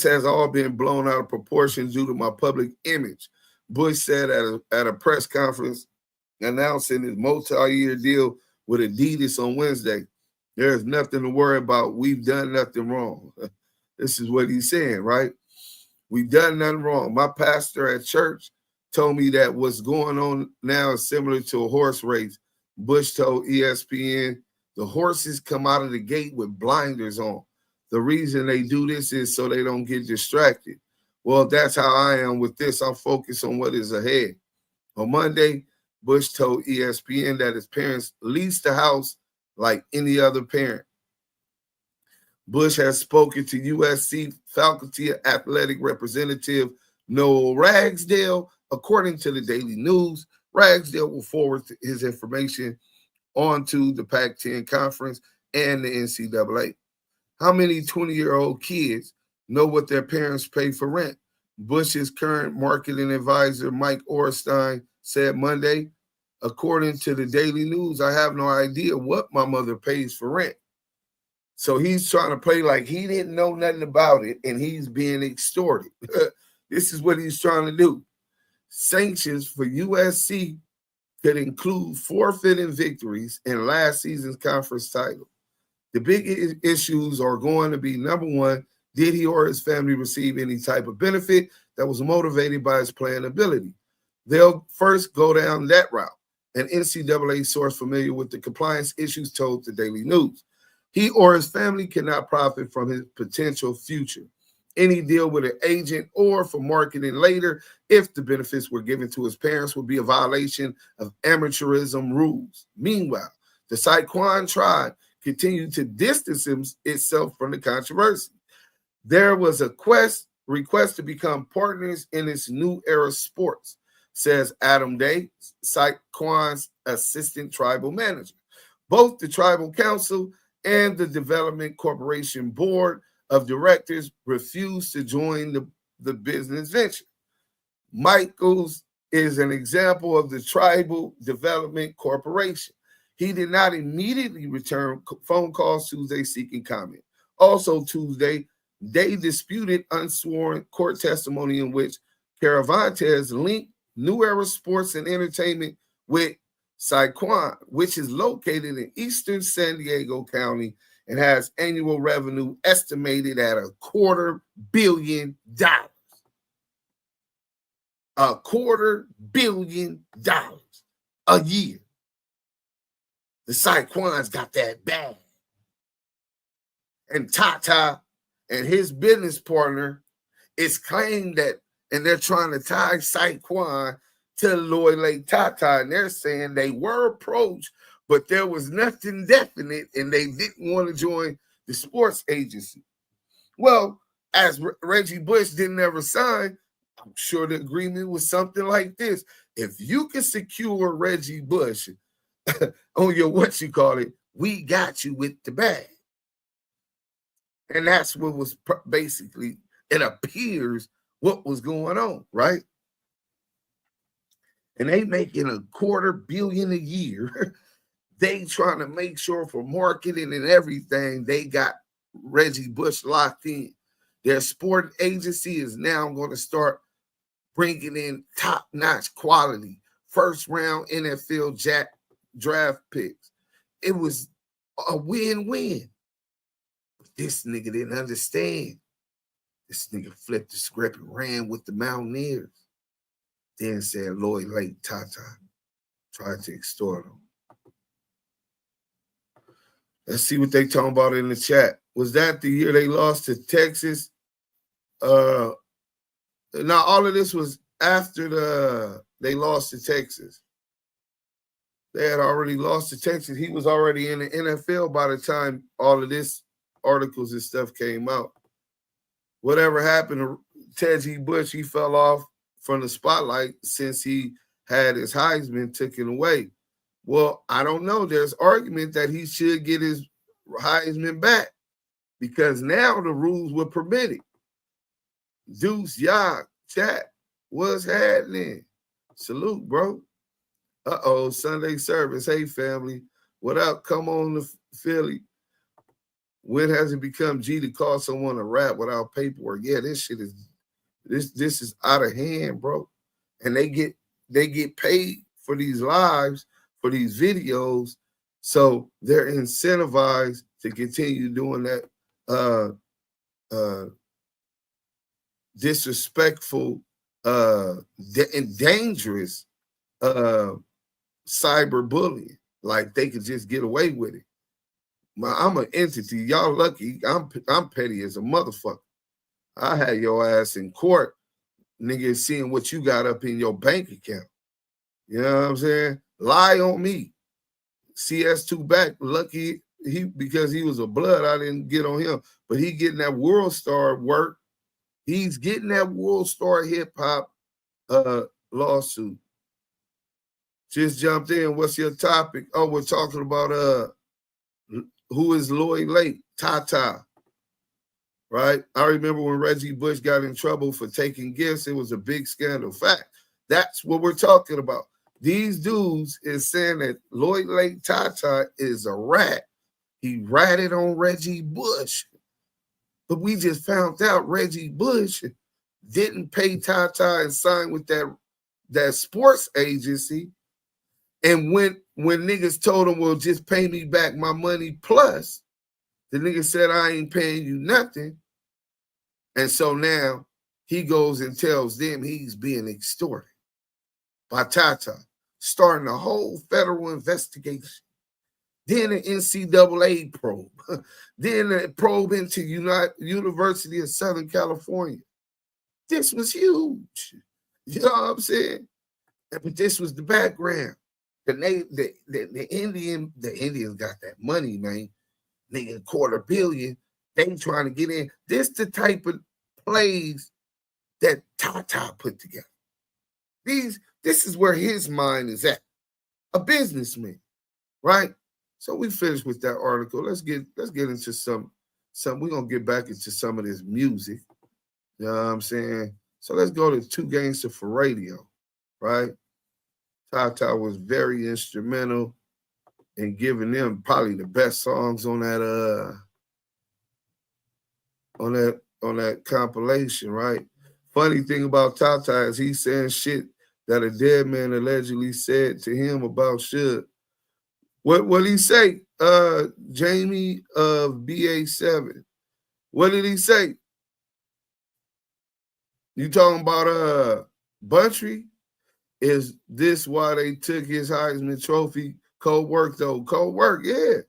has all been blown out of proportion due to my public image. Bush said at a press conference announcing his multi-year deal with Adidas on Wednesday. There's nothing to worry about. We've done nothing wrong. This is what he's saying, right? We've done nothing wrong. My pastor at church told me that what's going on now is similar to a horse race. Bush told ESPN, the horses come out of the gate with blinders on. The reason they do this is so they don't get distracted. Well, that's how I am with this. I'm focused on what is ahead. On Monday, Bush told ESPN that his parents leased the house like any other parent. Bush has spoken to USC faculty athletic representative Noel Ragsdale. According to the Daily News, Ragsdale will forward his information onto the Pac-10 conference and the NCAA. How many 20-year-old kids know what their parents pay for rent? Bush's current marketing advisor, Mike Orstein, said Monday, according to the Daily News, I have no idea what my mother pays for rent. So he's trying to play like he didn't know nothing about it and he's being extorted. This is what he's trying to do. Sanctions for USC could include forfeiting victories in last season's conference title. The big issues are going to be, number one, did he or his family receive any type of benefit that was motivated by his playing ability? They'll first go down that route. An NCAA source familiar with the compliance issues told the Daily News. He or his family cannot profit from his potential future. Any deal with an agent or for marketing later, if the benefits were given to his parents, would be a violation of amateurism rules. Meanwhile, the Saquon tribe continued to distance itself from the controversy. There was a request to become partners in this new era sports, says Adam Day, Saquon's assistant tribal manager. Both the tribal council and the Development Corporation Board of Directors refused to join the business venture. Michaels is an example of the Tribal Development Corporation. He did not immediately return phone calls Tuesday seeking comment. Also Tuesday, they disputed unsworn court testimony in which Caravantes linked New Era Sports and Entertainment with Saquon, which is located in eastern San Diego County and has annual revenue estimated at $250 million. $250 million a year. The Saquon's got that bag. And Tata and his business partner is claimed that, and they're trying to tie Saquon to Lloyd Lake Tata, and they're saying they were approached, but there was nothing definite, and they didn't want to join the sports agency. Well, as Reggie Bush didn't ever sign, I'm sure the agreement was something like this. If you can secure Reggie Bush on your we got you with the bag. And that's what was basically, it appears, what was going on, right? And they making $250 million a year. They trying to make sure for marketing and everything, they got Reggie Bush locked in. Their sport agency is now going to start bringing in top-notch quality, first-round NFL draft picks. It was a win-win. But this nigga didn't understand. This nigga flipped the script and ran with the Mountaineers. Then said Lloyd Lake Tata tried to extort him. Let's see what they talking about in the chat. Was that the year they lost to Texas? Now all of this was after they lost to Texas. They had already lost to Texas. He was already in the NFL by the time all of this articles and stuff came out. Whatever happened to Reggie Bush, he fell off from the spotlight since he had his Heisman taken away. Well, I don't know. There's argument that he should get his Heisman back because now the rules would permit it. Deuce, y'all, chat, what's happening? Salute, bro. Uh-oh, Sunday service. Hey, family. What up? Come on to Philly. When has it become G to call someone a rap without paperwork? Yeah, this shit is this is out of hand, bro. And they get paid for these lives, for these videos, so they're incentivized to continue doing that disrespectful and dangerous cyberbullying. Like they could just get away with it. I'm an entity. Y'all lucky. I'm petty as a motherfucker. I had your ass in court, nigga, seeing what you got up in your bank account. You know what I'm saying? Lie on me. CS2 back. Lucky because he was a blood, I didn't get on him. But he getting that World Star work. He's getting that World Star hip hop lawsuit. Just jumped in. What's your topic? Oh, we're talking about who is Lloyd Lake? Tata. Right? I remember when Reggie Bush got in trouble for taking gifts, it was a big scandal. Fact. That's what we're talking about. These dudes is saying that Lloyd Lake Tata is a rat. He ratted on Reggie Bush. But we just found out Reggie Bush didn't pay Tata and sign with that sports agency. And when niggas told him, well, just pay me back my money plus, the nigga said, I ain't paying you nothing. And so now he goes and tells them he's being extorted by Tata, starting a whole federal investigation. Then an NCAA probe. Then a probe into University of Southern California. This was huge. You know what I'm saying? But this was the background. The Indians got that money, man. Nigga, $250 million. They trying to get in. This the type of plays that Tata put together. This is where his mind is at. A businessman, right? So we finished with that article. Let's get into some. We're gonna get back into some of this music. You know what I'm saying? So let's go to Gangster For Radio, right? Tata was very instrumental in giving them probably the best songs on that compilation, right? Funny thing about Tata is he's saying shit that a dead man allegedly said to him about Suge. What did he say? Jamie of BA7. What did he say? You talking about Buntry? Is this why they took his Heisman Trophy? Cold work, though. Cold work, yeah.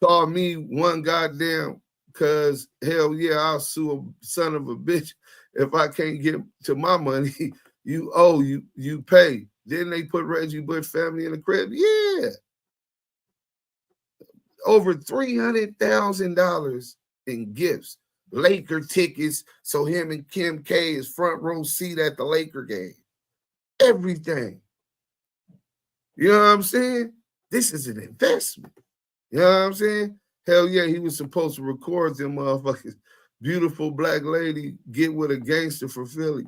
Call me one goddamn, because hell yeah, I'll sue a son of a bitch if I can't get to my money. You owe, you pay. Then they put Reggie Bush family in the crib. Yeah. Over $300,000 in gifts. Laker tickets, so him and Kim K is front row seat at the Laker game. Everything. You know what I'm saying? This is an investment. You know what I'm saying? Hell yeah, he was supposed to record them motherfuckers. Beautiful black lady, get with a gangster for Philly.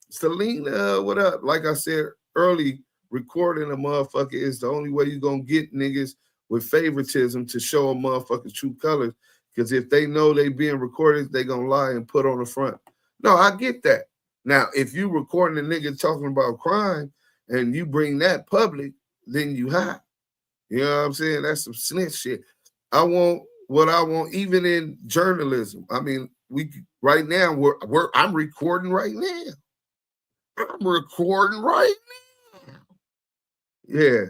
Selena, what up? Like I said early, recording a motherfucker is the only way you're going to get niggas with favoritism to show a motherfucker true colors. Because if they know they being recorded, they going to lie and put on the front. No, I get that. Now, if you recording a nigga talking about crime and you bring that public, then you hot. You know what I'm saying? That's some snitch shit. I want what I want, even in journalism. I mean, right now I'm recording right now. I'm recording right now. Yeah.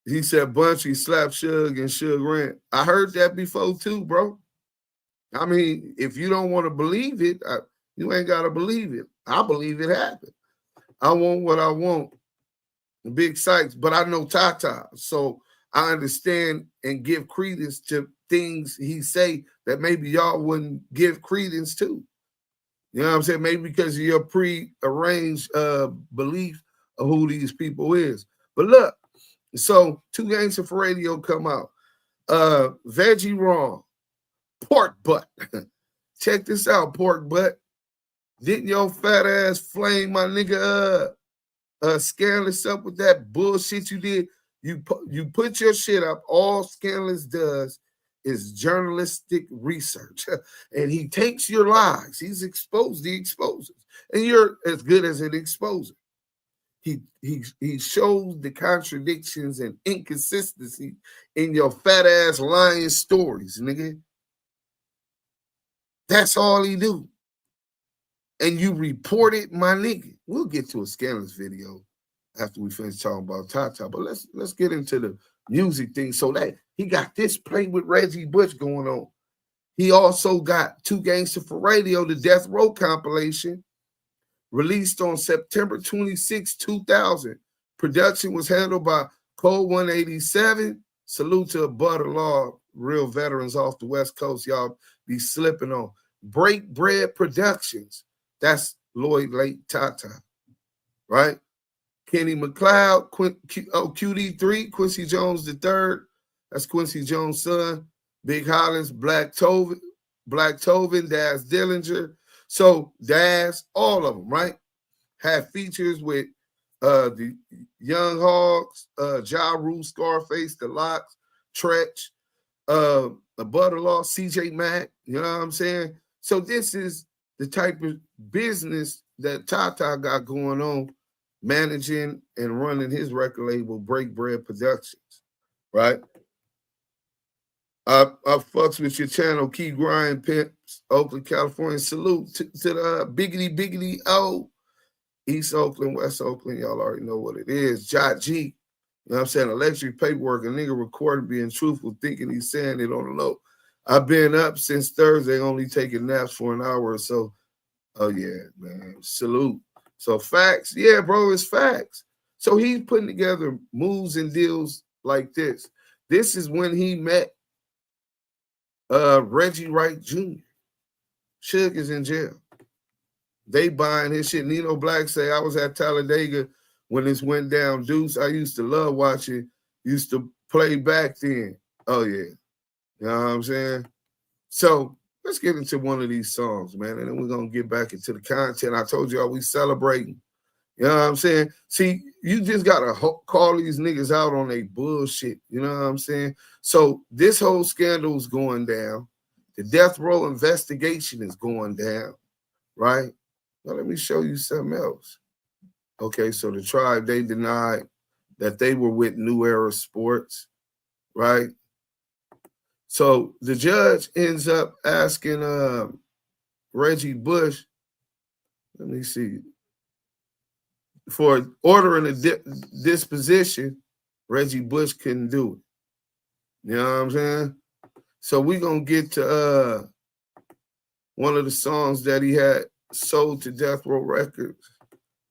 He said Bunchy slapped Suge and Suge ran. I heard that before too, bro. I mean, if you don't want to believe it, you ain't got to believe it. I believe it happened. I want what I want. Big sights, but I know Tata, so I understand and give credence to things he say that maybe y'all wouldn't give credence to. You know what I'm saying? Maybe because of your pre-arranged belief of who these people is. But look, so two Gangster for Radio come out. Veggie Wrong, Pork Butt. Check this out, Pork Butt. Didn't your fat ass flame my nigga Scandalous up with that bullshit you did? You put your shit up. All Scandalous does is journalistic research. And he takes your lies. He's exposed the exposers. And you're as good as an exposer. He shows the contradictions and inconsistency in your fat ass lying stories, nigga. That's all he do. And you report it, my nigga. We'll get to a Scandalous video after we finish talking about Tata, but let's get into the music thing. So that he got this play with Reggie Bush going on. He also got two Gangster for Radio, the Death Row compilation, released on September 26, 2000. Production was handled by Code 187. Salute to Butter Law, real veterans off the West Coast. Y'all be slipping on. BreakBread Productions. That's Lloyd Lake Tata, right? Kenny McLeod, QD3, Quincy Jones III. That's Quincy Jones' son. Big Hollins, Black Tovin, Daz Dillinger. So Daz, all of them, right? Had features with the Young Hogs, Ja Rule, Scarface, The Locks, Tretch, the Butterlaw, CJ Mack, you know what I'm saying? So this is the type of business that Tata got going on, managing and running his record label, BreakBread Productions, right? I fucks with your channel, Key Grind Pimps, Oakland, California. Salute to the Biggity O, East Oakland, West Oakland. Y'all already know what it is. Jot G, you know what I'm saying? Electric paperwork, a nigga recorded being truthful, thinking he's saying it on the low. I've been up since Thursday, only taking naps for an hour or so. Oh, yeah, man. Salute. So facts. Yeah, bro, it's facts. So he's putting together moves and deals like this. This is when he met Reggie Wright Jr. Suge is in jail. They buying his shit. Nino Black say, I was at Talladega when this went down. Deuce, I used to love watching. Used to play back then. Oh, yeah. You know what I'm saying? So let's get into one of these songs, man, and then we're going to get back into the content. I told y'all we celebrating. You know what I'm saying? See, you just got to call these niggas out on their bullshit. You know what I'm saying? So this whole scandal is going down. The death row investigation is going down, right? Now let me show you something else. Okay, so the tribe, they denied that they were with New Era Sports, right? So the judge ends up asking Reggie Bush, let me see, for ordering a disposition. Reggie Bush couldn't do it. You know what I'm saying? So we're going to get to one of the songs that he had sold to Death Row Records.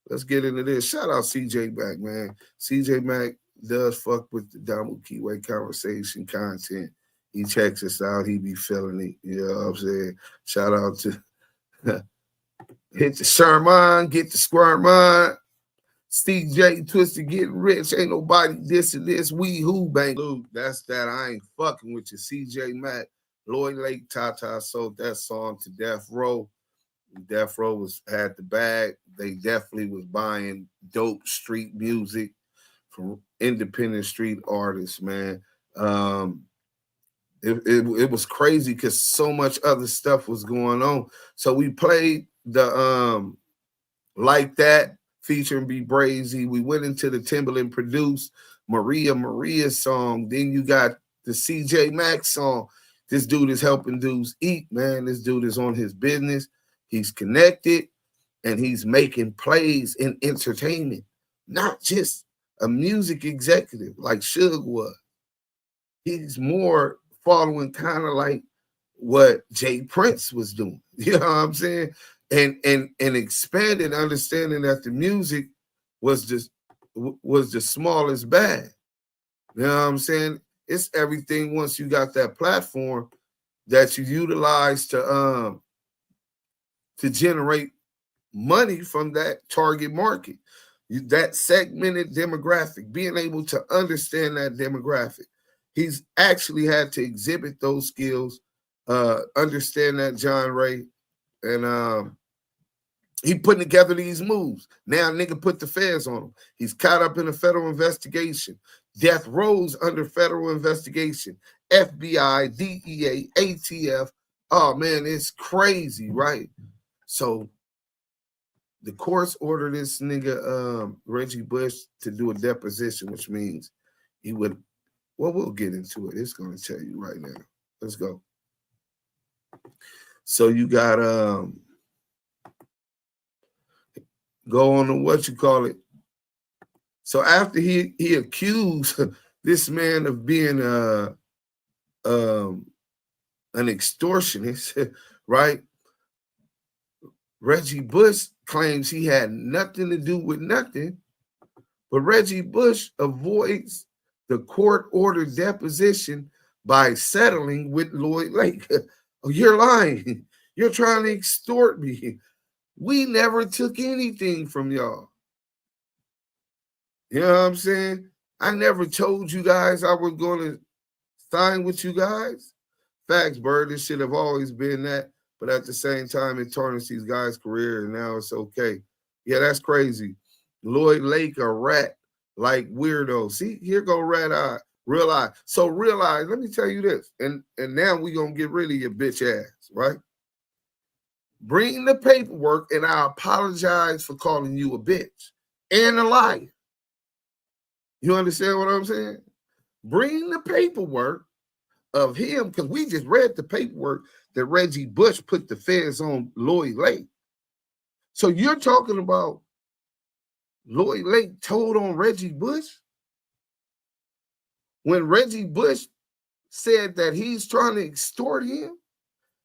Let's get into this. Shout out CJ Mack, man. CJ Mack does fuck with the DAMU KIWE Conversation content. He checks us out. He be feeling it. You know what I'm saying? Shout out to Hit the Sherman, Get the Square Mind. Steve J, Twisted, Getting Rich. Ain't nobody dissing this. We who bang. Luke, that's that. I ain't fucking with you. CJ Mack, Lloyd Lake, Tata sold that song to Death Row. Death Row had the bag. They definitely was buying dope street music from independent street artists, man. It was crazy because so much other stuff was going on. So we played the Like That featuring B Brazy. We went into the Timberland produced Maria song. Then you got the CJ Mack song. This dude is helping dudes eat, man. This dude is on his business. He's connected and he's making plays in entertainment, not just a music executive like Suge was. He's more following kind of like what Jay Prince was doing. You know what I'm saying? And expanded understanding that the music was the smallest bag. You know what I'm saying? It's everything once you got that platform that you utilize to generate money from that target market. that segmented demographic, being able to understand that demographic. He's actually had to exhibit those skills, understand that genre, and he putting together these moves. Now nigga put the feds on him. He's caught up in a federal investigation. Death Row's under federal investigation. FBI, DEA, ATF. Oh man, it's crazy, right? So the courts ordered this nigga Reggie Bush to do a deposition, which means he would. Well, we'll get into it. It's going to tell you right now. Let's go. So you got go on to what you call it. So after he accused this man of being an extortionist, right? Reggie Bush claims he had nothing to do with nothing, but Reggie Bush avoids the court-ordered deposition by settling with Lloyd Lake. Oh, you're lying. You're trying to extort me. We never took anything from y'all. You know what I'm saying? I never told you guys I was going to sign with you guys. Facts, Bird. This should have always been that. But at the same time, it tarnished these guys' career, and now it's okay. Yeah, that's crazy. Lloyd Lake, a rat, like weirdo. See, here go rat eye, real eye. So realize, let me tell you this, and now we're going to get rid of your bitch ass, right? Bring the paperwork, and I apologize for calling you a bitch and a liar. You understand what I'm saying? Bring the paperwork of him, because we just read the paperwork that Reggie Bush put the feds on Lloyd Lake. So you're talking about Lloyd Lake told on Reggie Bush? When Reggie Bush said that he's trying to extort him,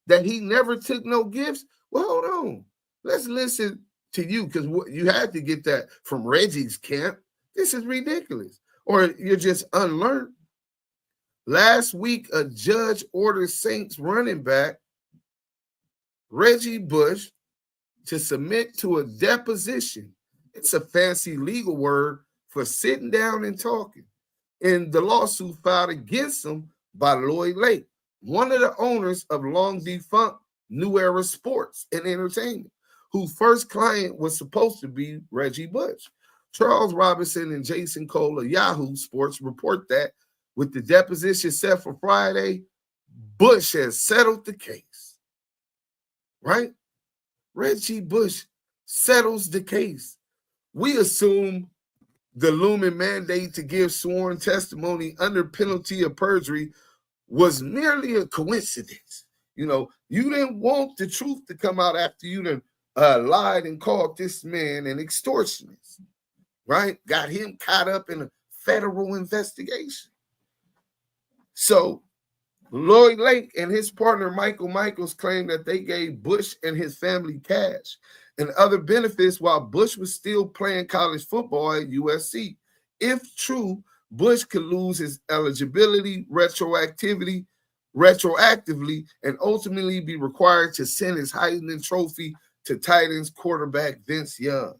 that he never took no gifts? Well, hold on. Let's listen to you, because you had to get that from Reggie's camp. This is ridiculous. Or you're just unlearned. Last week, a judge ordered Saints running back Reggie Bush to submit to a deposition. It's a fancy legal word for sitting down and talking. In the lawsuit filed against him by Lloyd Lake, one of the owners of long defunct New Era Sports and Entertainment, whose first client was supposed to be Reggie Bush. Charles Robinson and Jason Cole of Yahoo Sports report that with the deposition set for Friday, Bush has settled the case. Right? Reggie Bush settles the case. We assume the looming mandate to give sworn testimony under penalty of perjury was merely a coincidence. You know, you didn't want the truth to come out after you done lied and called this man an extortionist, right? Got him caught up in a federal investigation. So Lloyd Lake and his partner Michael Michaels claimed that they gave Bush and his family cash and other benefits while Bush was still playing college football at USC. If true, Bush could lose his eligibility retroactively, and ultimately be required to send his Heisman Trophy to Titans quarterback Vince Young.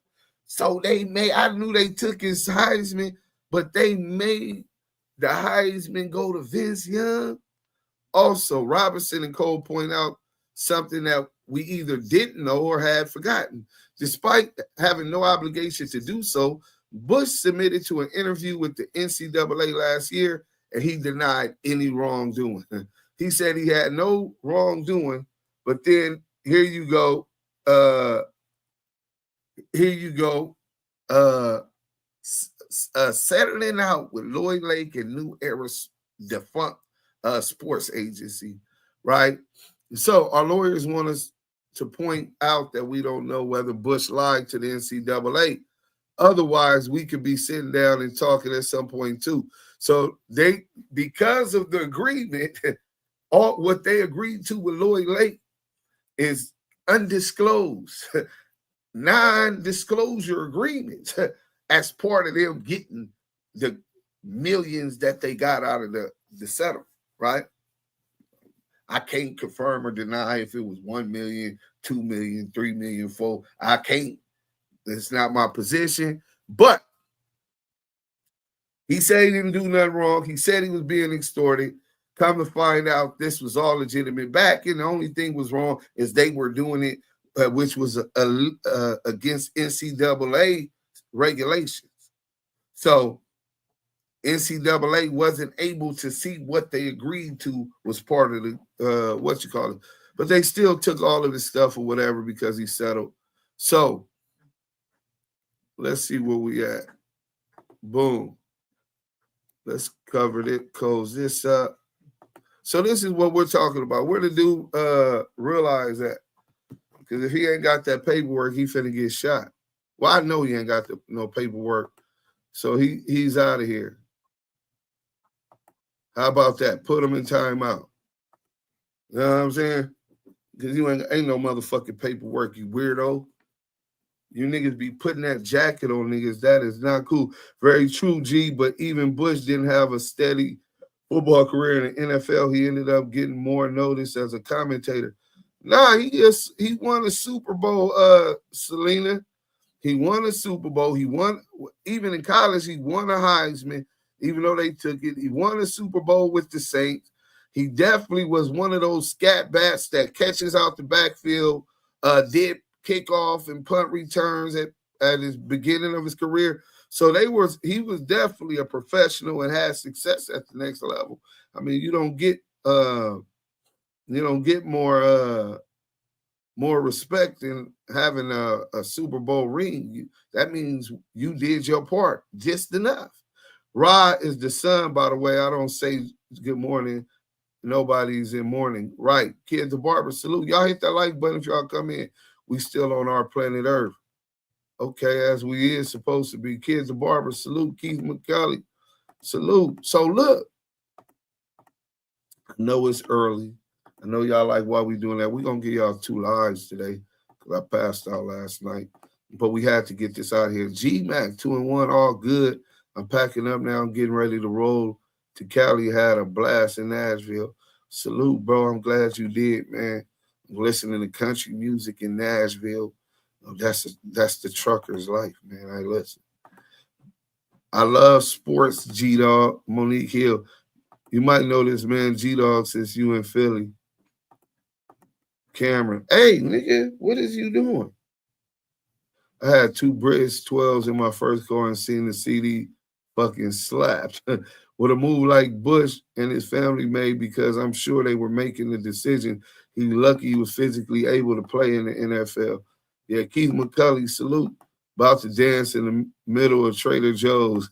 So I knew they took his Heisman, but they made the Heisman go to Vince Young. Also, Robinson and Cole point out something that we either didn't know or had forgotten. Despite having no obligation to do so, Bush submitted to an interview with the NCAA last year, and he denied any wrongdoing. He said he had no wrongdoing, but then here you go, settling out with Lloyd Lake and New Era defunct sports agency, right? So our lawyers want us to point out that we don't know whether Bush lied to the NCAA. Otherwise, we could be sitting down and talking at some point too. So because of the agreement, all what they agreed to with Lloyd Lake is undisclosed, non-disclosure agreements as part of them getting the millions that they got out of the settlement, right? I can't confirm or deny if it was 1 million, 2 million, 3 million, 4. I can't. It's not my position. But he said he didn't do nothing wrong. He said he was being extorted. Come to find out, this was all legitimate. Back and the only thing was wrong is they were doing it, which was against NCAA regulations. So NCAA wasn't able to see what they agreed to was part of the but they still took all of his stuff or whatever because he settled. So let's see where we at. Boom. Let's cover it, close this up. So this is what we're talking about. Where the dude realize that? Because if he ain't got that paperwork, he finna get shot. Well, I know he ain't got no paperwork. So he's out of here. How about that? Put him in timeout. You know what I'm saying? Because you ain't no motherfucking paperwork, you weirdo. You niggas be putting that jacket on niggas. That is not cool. Very true, G, but even Bush didn't have a steady football career in the NFL. He ended up getting more notice as a commentator. Nah, he won a Super Bowl, Selena. He won a Super Bowl. He won, even in college, he won a Heisman, even though they took it. He won a Super Bowl with the Saints. He definitely was one of those scat bats that catches out the backfield, did kickoff and punt returns at his beginning of his career. So he was definitely a professional and had success at the next level. I mean, you don't get more respect than having a Super Bowl ring. That means you did your part just enough. Ra is the son, by the way. I don't say good morning. Nobody's in mourning. Right. Kids of Barber, salute. Y'all hit that like button if y'all come in. We still on our planet Earth. Okay, as we is supposed to be. Kids of Barber, salute. Keith McCully, salute. So look, I know it's early. I know y'all like why we doing that. We're going to give y'all 2 lives today because I passed out last night. But we had to get this out here. G-Mac, 2-1, all good. I'm packing up now. I'm getting ready to roll to Cali. Had a blast in Nashville. Salute, bro. I'm glad you did, man. I'm listening to country music in Nashville. That's the trucker's life, man. I listen. I love sports, G-Dog. Monique Hill. You might know this man, G-Dog, since you in Philly. Cameron. Hey, nigga, what is you doing? I had 2 British 12s in my first car and seen the CD fucking slapped. With a move like Bush and his family made, because I'm sure they were making the decision. He lucky he was physically able to play in the NFL. Yeah, Keith McCully, salute. About to dance in the middle of Trader Joe's.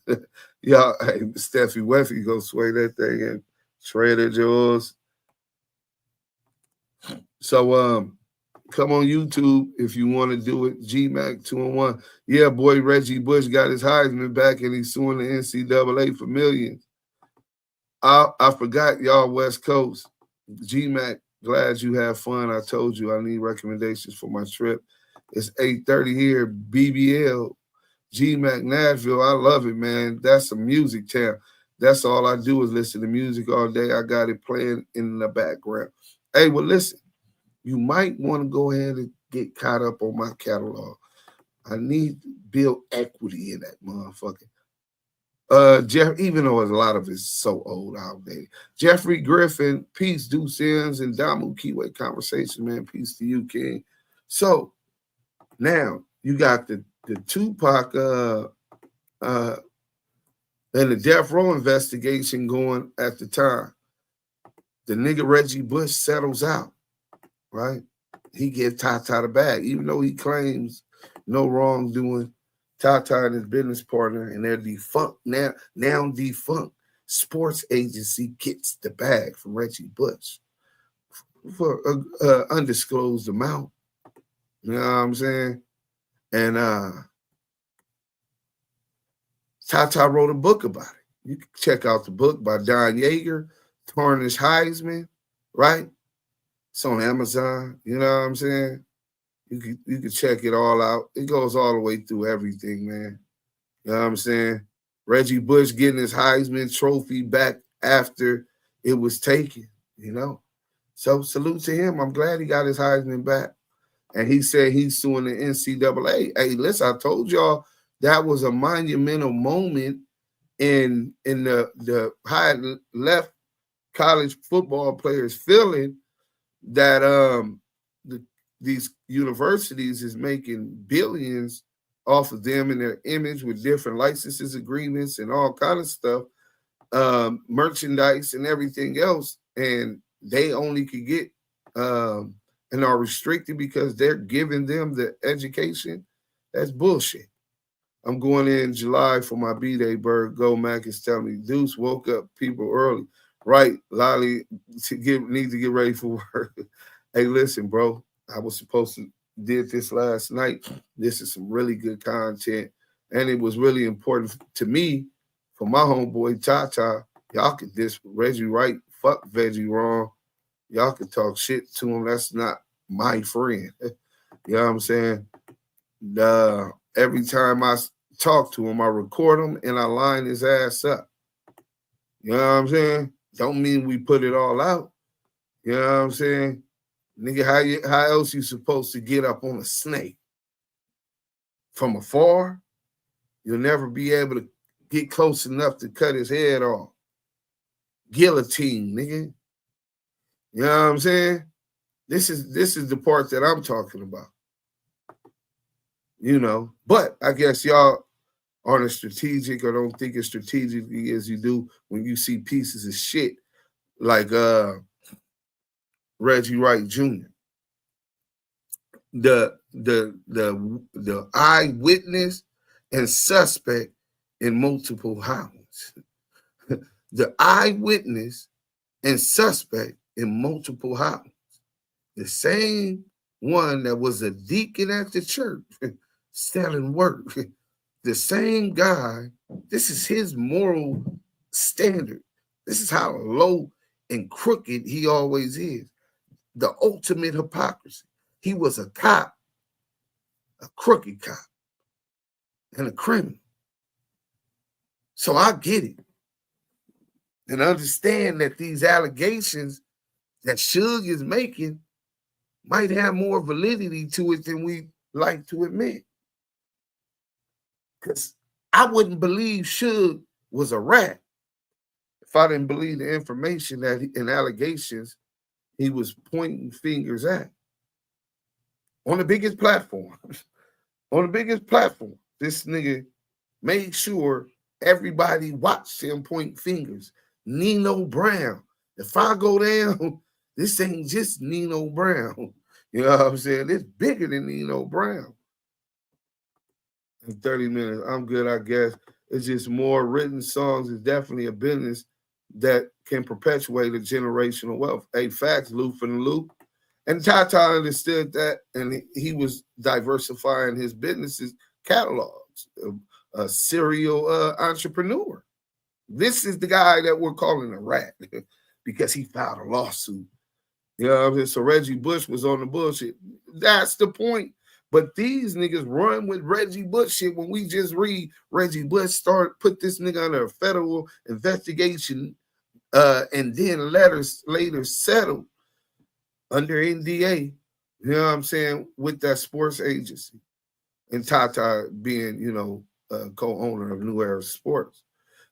Y'all, hey, Steffi Weffy go sway that thing in Trader Joe's. So come on YouTube if you want to do it. G-Mac 2-1. Yeah, boy, Reggie Bush got his Heisman back and he's suing the NCAA for millions. I forgot y'all West Coast. G-Mac, glad you have fun. I told you I need recommendations for my trip. It's 8:30 here, BBL, G-Mac, Nashville. I love it, man. That's a music town. That's all I do is listen to music all day. I got it playing in the background. Hey, well, listen, you might want to go ahead and get caught up on my catalog. I need to build equity in that motherfucker. Jeff, even though a lot of it's so old, outdated. Jeffrey Griffin, peace, Duse M and DAMU KIWE Conversations, man. Peace to you, King. So now you got the Tupac and the death row investigation going at the time. The nigga Reggie Bush settles out, right? He gives Tata the bag, even though he claims no wrongdoing. Tata and his business partner and their defunct, now defunct sports agency gets the bag from Reggie Bush for an undisclosed amount. You know what I'm saying? And Tata wrote a book about it. You can check out the book by Don Yeager, Tarnished Heisman, right? It's on Amazon. You know what I'm saying? You can check it all out. It goes all the way through everything, man. You know what I'm saying? Reggie Bush getting his Heisman trophy back after it was taken, you know? So salute to him. I'm glad he got his Heisman back. And he said he's suing the NCAA. Hey, listen, I told y'all that was a monumental moment in the high left college football players feeling that these universities is making billions off of them and their image with different licenses agreements and all kind of stuff, merchandise and everything else, and they only could get and are restricted because they're giving them the education. That's bullshit. I'm going in July for my B-Day. Bird Go Mac is telling me Deuce woke up people early. Right, Lolly need to get ready for work. Hey, listen, bro. I was supposed to did this last night. This is some really good content, and it was really important to me for my homeboy Tata. Y'all could diss Reggie right, fuck Veggie wrong. Y'all could talk shit to him. That's not my friend. You know what I'm saying? Every time I talk to him, I record him and I line his ass up. You know what I'm saying? Don't mean we put it all out. You know what I'm saying? Nigga, how else you supposed to get up on a snake? From afar? You'll never be able to get close enough to cut his head off. Guillotine, nigga. You know what I'm saying? This is the part that I'm talking about. You know, but I guess y'all aren't as strategic or don't think as strategically as you do when you see pieces of shit like Reggie Wright Jr. The eyewitness and suspect in multiple hounds. The eyewitness and suspect in multiple hounds. The same one that was a deacon at the church selling work. The same guy, this is his moral standard. This is how low and crooked he always is. The ultimate hypocrisy. He was a cop, a crooked cop, and a criminal. So I get it. And understand that these allegations that Suge is making might have more validity to it than we like to admit. Because I wouldn't believe Suge was a rat if I didn't believe the information that and allegations he was pointing fingers at. On the biggest platform. On the biggest platform. This nigga made sure everybody watched him point fingers. Nino Brown. If I go down, this ain't just Nino Brown. You know what I'm saying? It's bigger than Nino Brown. In 30 minutes, I'm good, I guess. It's just more written songs. It's definitely a business that can perpetuate a generational wealth. Hey, facts, Loop from the Loop. And Tata understood that, and he was diversifying his businesses catalogs. A serial entrepreneur. This is the guy that we're calling a rat because he filed a lawsuit. You know what I'm saying? So Reggie Bush was on the bullshit. That's the point. But these niggas run with Reggie Bush shit when we just read Reggie Bush put this nigga under a federal investigation and then later settled under NDA, you know what I'm saying, with that sports agency. And Tata being, you know, co-owner of New Era Sports.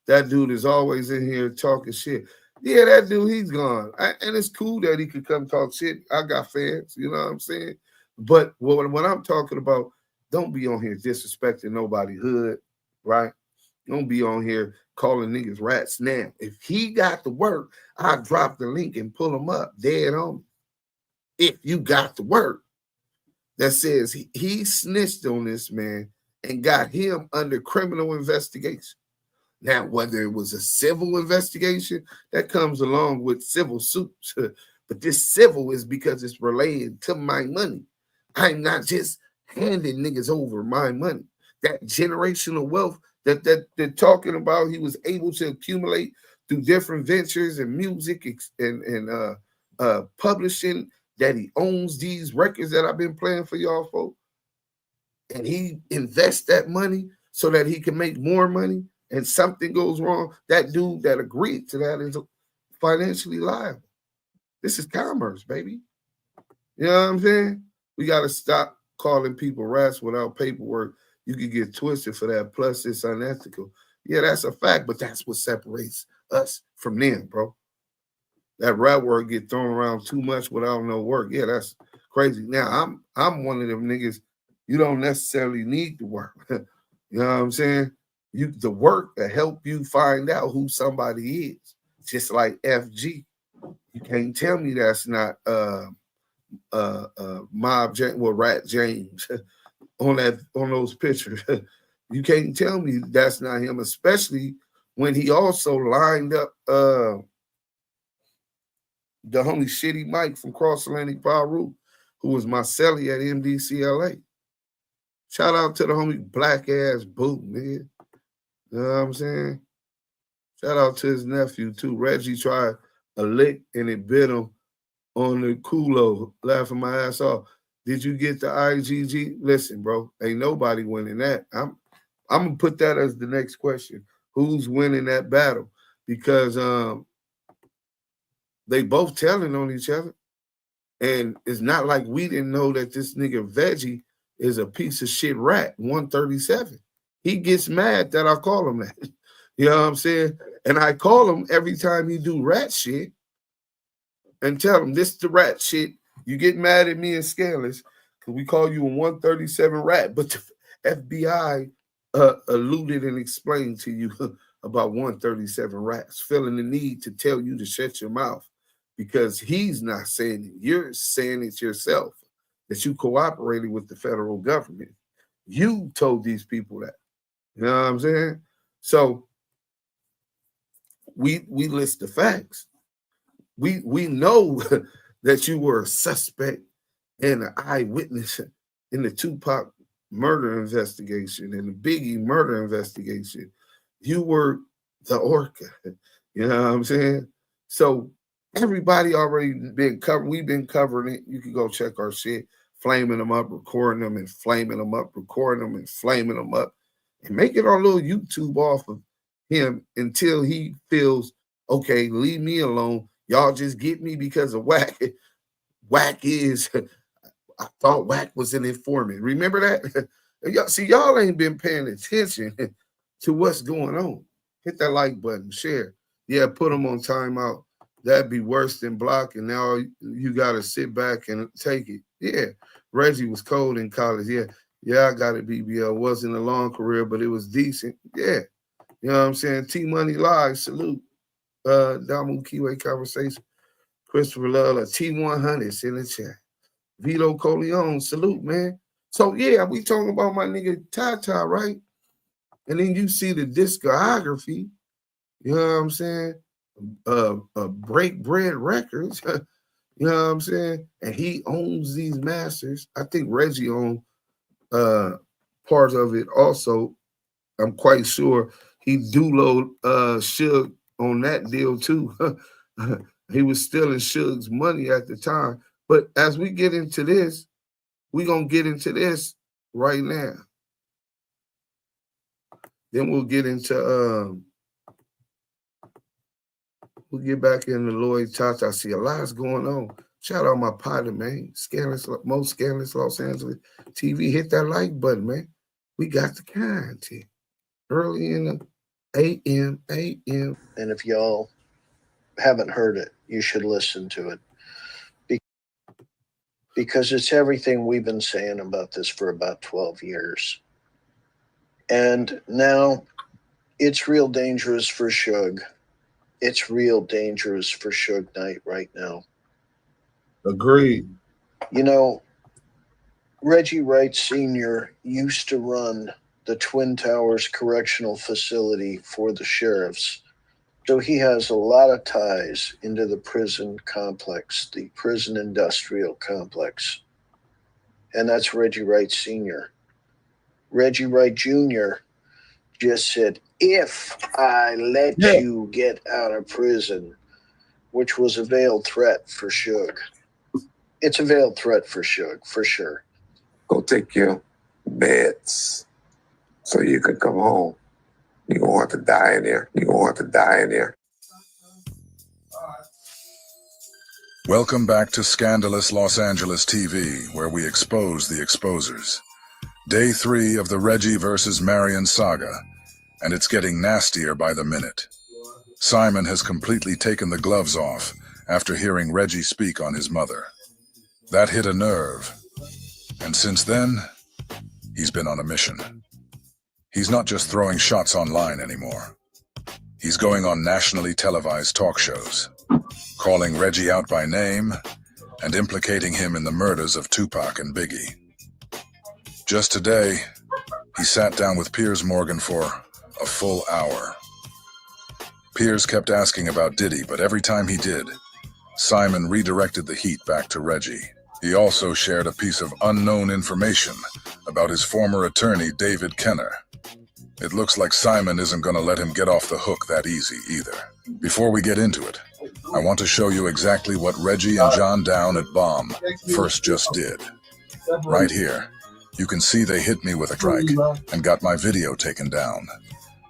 That dude is always in here talking shit. Yeah, that dude, he's gone. And it's cool that he could come talk shit. I got fans, you know what I'm saying? But what I'm talking about, don't be on here disrespecting nobody hood, right? Don't be on here calling niggas rats now. If he got the work, I'll drop the link and pull him up dead on me. If you got the work that says he snitched on this man and got him under criminal investigation. Now, whether it was a civil investigation, that comes along with civil suits. But this civil is because it's related to my money. I'm not just handing niggas over my money. That generational wealth that they're talking about, he was able to accumulate through different ventures and music and publishing, that he owns these records that I've been playing for y'all folks. And he invests that money so that he can make more money, and something goes wrong, that dude that agreed to that is financially liable. This is commerce, baby. You know what I'm saying? We got to stop calling people rats without paperwork. you could get twisted for that. Plus, it's unethical. Yeah, that's a fact, but that's what separates us from them, bro. That rap work get thrown around too much without no work. Yeah, that's crazy. Now, I'm one of them niggas, you don't necessarily need to work. You know what I'm saying? The work to help you find out who somebody is. Just like FG. You can't tell me that's not Mob James, well, Rat James on those pictures. You can't tell me that's not him, especially when he also lined up the homie Shitty Mike from Cross Atlantic Peru, who was my celly at MDCLA. Shout out to the homie Black Ass Boot, nigga. You know what I'm saying? Shout out to his nephew, too. Reggie tried a lick and it bit him on the culo, laughing my ass off. Did you get the IGG? Listen, bro, ain't nobody winning that. I'm going to put that as the next question. Who's winning that battle? Because they both telling on each other. And it's not like we didn't know that this nigga Veggie is a piece of shit rat, 137. He gets mad that I call him that. You know what I'm saying? And I call him every time he do rat shit and tell him, this the rat shit. You get mad at me and Scandalous because we call you a 137 rat. But the FBI alluded and explained to you about 137 rats, feeling the need to tell you to shut your mouth. Because he's not saying it. You're saying it yourself, that you cooperated with the federal government. You told these people that. You know what I'm saying? So we list the facts. We know that you were a suspect and an eyewitness in the Tupac murder investigation and the Biggie murder investigation. You were the orca. You know what I'm saying? So everybody already been covered. We've been covering it. You can go check our shit, flaming them up, recording them, and flaming them up, recording them, and flaming them up, and make it our little YouTube off of him until he feels, okay, leave me alone. Y'all just get me because of Whack. Whack is, I thought Whack was an informant. Remember that? See, y'all ain't been paying attention to what's going on. Hit that like button, share. Yeah, put them on timeout. That'd be worse than blocking. Now you got to sit back and take it. Yeah, Reggie was cold in college. Yeah, I got it, BBL. Wasn't a long career, but it was decent. Yeah, you know what I'm saying? T-Money Live, salute. DAMU KIWE Conversation. Christopher Love, T100's in the chat. Vito Corleone, salute, man. So, yeah, we talking about my nigga Tata, right? And then you see the discography, you know what I'm saying? BreakBread Records, you know what I'm saying? And he owns these masters. I think Reggie owns part of it also. I'm quite sure he duloed Suge on that deal too. He was stealing Suge's money at the time. But as we get into this, we're going to get into this right now. Then we'll get into, we'll get back into Lloyd Tata. I see a lot's going on. Shout out my partner, man. Most Scandalous Los Angeles TV. Hit that like button, man. We got the content. Early in the AM. And if y'all haven't heard it, you should listen to it. Because it's everything we've been saying about this for about 12 years. And now it's real dangerous for Suge. It's real dangerous for Suge Knight right now. Agreed. You know, Reggie Wright Sr. used to run the Twin Towers Correctional Facility for the sheriffs. So he has a lot of ties into the prison complex, the prison industrial complex. And that's Reggie Wright Sr. Reggie Wright Jr. just said, if I let you get out of prison, which was a veiled threat for Suge. It's a veiled threat for Suge, for sure. Go take your meds so you can come home. You're going to have to die in there. You're going to have to die in there. Welcome back to Scandalous Los Angeles TV, where we expose the exposers. Day 3 of the Reggie versus Marion saga, and it's getting nastier by the minute. Simon has completely taken the gloves off after hearing Reggie speak on his mother. That hit a nerve, and since then, he's been on a mission. He's not just throwing shots online anymore. He's going on nationally televised talk shows, calling Reggie out by name and implicating him in the murders of Tupac and Biggie. Just today, he sat down with Piers Morgan for a full hour. Piers kept asking about Diddy, but every time he did, Simon redirected the heat back to Reggie. He also shared a piece of unknown information about his former attorney, David Kenner. It looks like Simon isn't going to let him get off the hook that easy either. Before we get into it, I want to show you exactly what Reggie and John down at BAMU first just did. Right here, you can see they hit me with a strike and got my video taken down.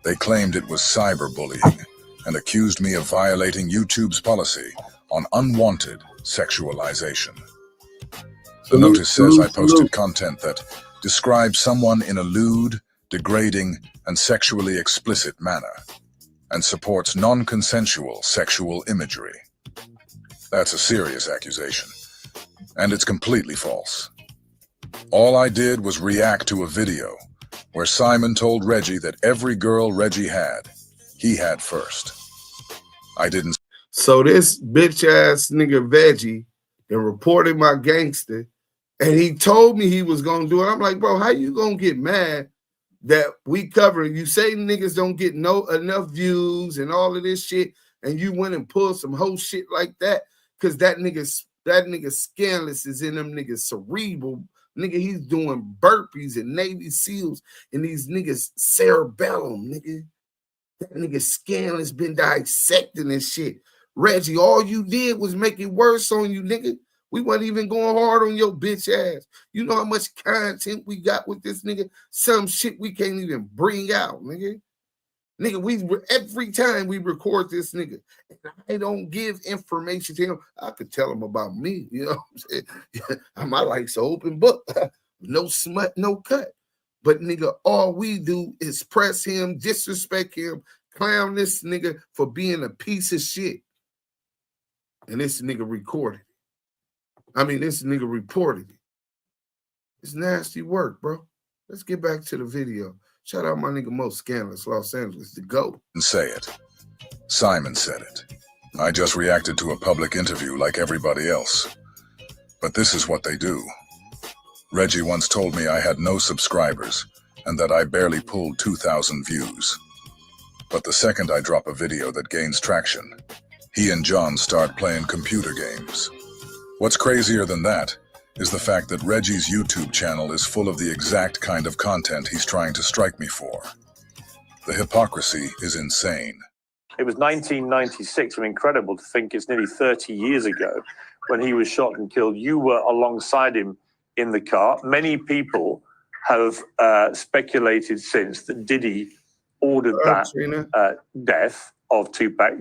They claimed it was cyberbullying and accused me of violating YouTube's policy on unwanted sexualization. The notice says I posted content that describes someone in a lewd, degrading, and sexually explicit manner, and supports non-consensual sexual imagery. That's a serious accusation, and it's completely false. All I did was react to a video where Simon told Reggie that every girl Reggie had, he had first. I didn't. So this bitch ass nigga Veggie and reported my gangster, and he told me he was gonna do it. I'm like, bro, how you gonna get mad that we cover it? You say niggas don't get enough views and all of this shit, and you went and pulled some whole shit like that because that nigga Scandalous is in them niggas cerebral. Nigga, he's doing burpees and Navy SEALs and these niggas cerebellum, nigga. That nigga Scandalous been dissecting this shit. Reggie, all you did was make it worse on you, nigga. We wasn't even going hard on your bitch ass. You know how much content we got with this nigga? Some shit we can't even bring out, nigga. Nigga, every time we record this nigga, and I don't give information to him, I could tell him about me, you know what I'm saying? My life's an open book. No smut, no cut. But nigga, all we do is press him, disrespect him, clown this nigga for being a piece of shit. And this nigga recorded it. I mean, this nigga reported it. It's nasty work, bro. Let's get back to the video. Shout out my nigga Most Scandalous, Los Angeles, the GOAT. Say it. Simon said it. I just reacted to a public interview like everybody else. But this is what they do. Reggie once told me I had no subscribers and that I barely pulled 2,000 views. But the second I drop a video that gains traction, he and John start playing computer games. What's crazier than that is the fact that Reggie's YouTube channel is full of the exact kind of content he's trying to strike me for. The hypocrisy is insane. It was 1996, incredible to think it's nearly 30 years ago when he was shot and killed. You were alongside him in the car. Many people have speculated since that Diddy ordered that death of Tupac.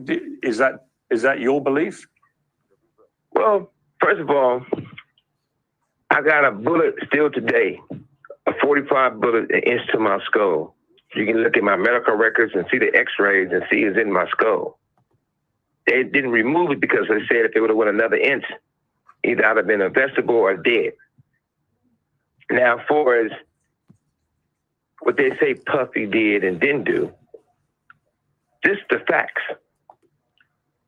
Is that your belief? Well, first of all, I got a bullet still today, a 45 bullet an inch to my skull. You can look at my medical records and see the x-rays and see it's in my skull. They didn't remove it because they said if it would have went another inch, either I'd have been investable or dead. Now, for as what they say Puffy did and didn't do, this is the facts.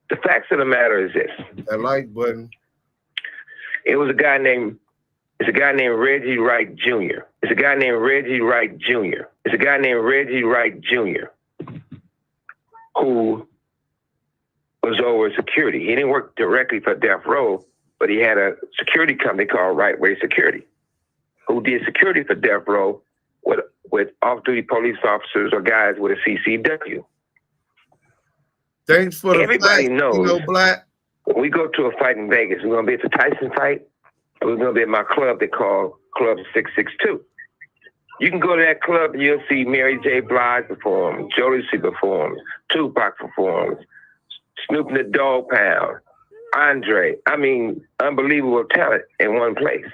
The facts of the matter is this. That like button. It was a guy named Reggie Wright Jr. It's a guy named Reggie Wright Jr. It's a guy named Reggie Wright Jr. who was over security. He didn't work directly for Death Row, but he had a security company called Right Way Security, who did security for Death Row with off-duty police officers or guys with a CCW. Thanks for the Everybody fight, knows. You know, Black. When we go to a fight in Vegas, we're going to be at the Tyson fight, or we're going to be at my club they call Club 662. You can go to that club and you'll see Mary J. Blige perform, Jodeci performs, Tupac performs, Snoop and the Dogg Pound, Andre. I mean, unbelievable talent in one place.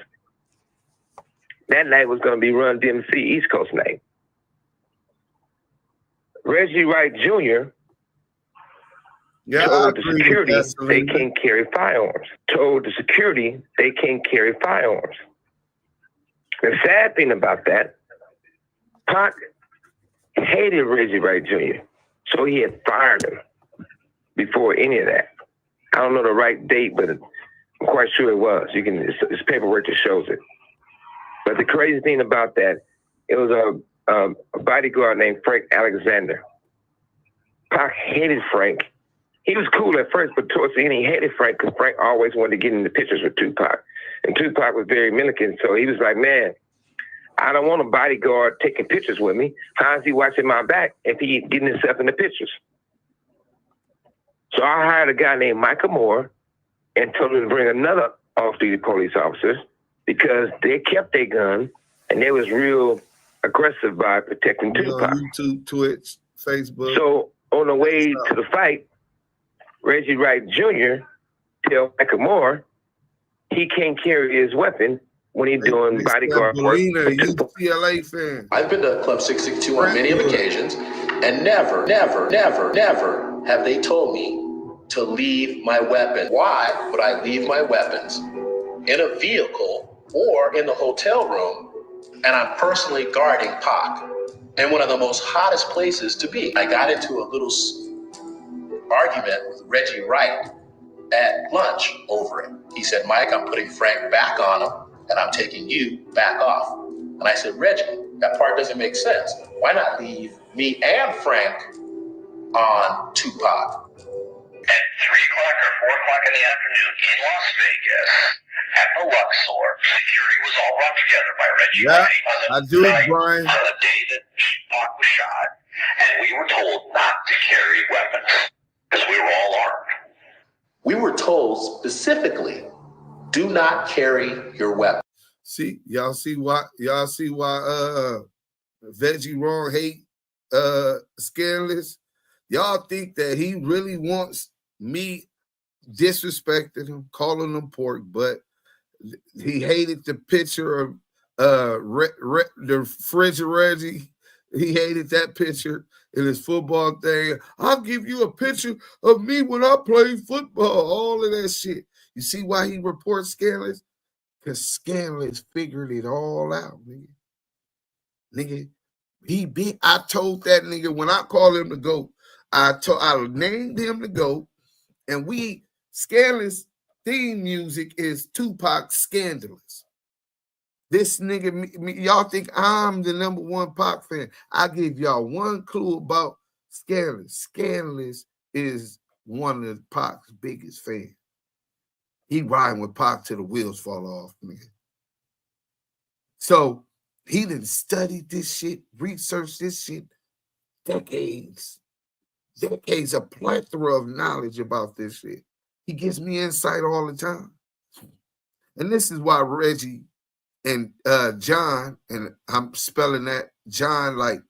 that night was going to be Run DMC East Coast night. Reggie Wright Jr. told the security they can't carry firearms. Told the security they can't carry firearms. The sad thing about that, Pac hated Reggie Wright Jr., so he had fired him before any of that. I don't know the right date, but I'm quite sure it was. It's paperwork that shows it. But the crazy thing about that, it was a bodyguard named Frank Alexander. Pac hated Frank. He was cool at first, but towards the end, he hated Frank because Frank always wanted to get in the pictures with Tupac. And Tupac was very Dominican, so he was like, man, I don't want a bodyguard taking pictures with me. How is he watching my back if he getting himself in the pictures? So I hired a guy named Michael Moore and told him to bring another off-duty police officer because they kept their gun and they was real aggressive by protecting Tupac. YouTube, Twitch, Facebook. So on the way to the fight, Reggie Wright Jr. tell Michael Moore he can't carry his weapon when he's doing bodyguard work. UCLA fan. I've been to Club 662 on many occasions, and never have they told me to leave my weapon. Why would I leave my weapons in a vehicle or in the hotel room, and I'm personally guarding Pac in one of the most hottest places to be? I got into a little argument with Reggie Wright at lunch over it. He said, Mike, I'm putting Frank back on him, and I'm taking you back off. And I said, Reggie, that part doesn't make sense. Why not leave me and Frank on Tupac? At 3 o'clock or 4 o'clock in the afternoon in Las Vegas, at the Luxor, security was all brought together by Reggie Wright on the day that Pac was shot, and we were told not to carry weapons because we were all armed. We were told specifically, do not carry your weapon. See, y'all see why Veggie Wrong hate Scandalous? Y'all think that he really wants me disrespecting him, calling him pork, but he hated the picture of the Fridge Reggie. He hated that picture in his football thing. I'll give you a picture of me when I played football. All of that shit. You see why he reports Scandalous? Because Scandalous figured it all out, nigga. Nigga, I told that nigga when I called him the GOAT, I named him the GOAT, and Scandalous theme music is Tupac Scandalous. This nigga, y'all think I'm the #1 Pac fan. I give y'all one clue about Scandalous. Scandalous is one of Pac's biggest fans. He riding with Pac till the wheels fall off, nigga. So he didn't study this shit, research this shit, decades, a plethora of knowledge about this shit. He gives me insight all the time. And this is why Reggie and John, and I'm spelling that John like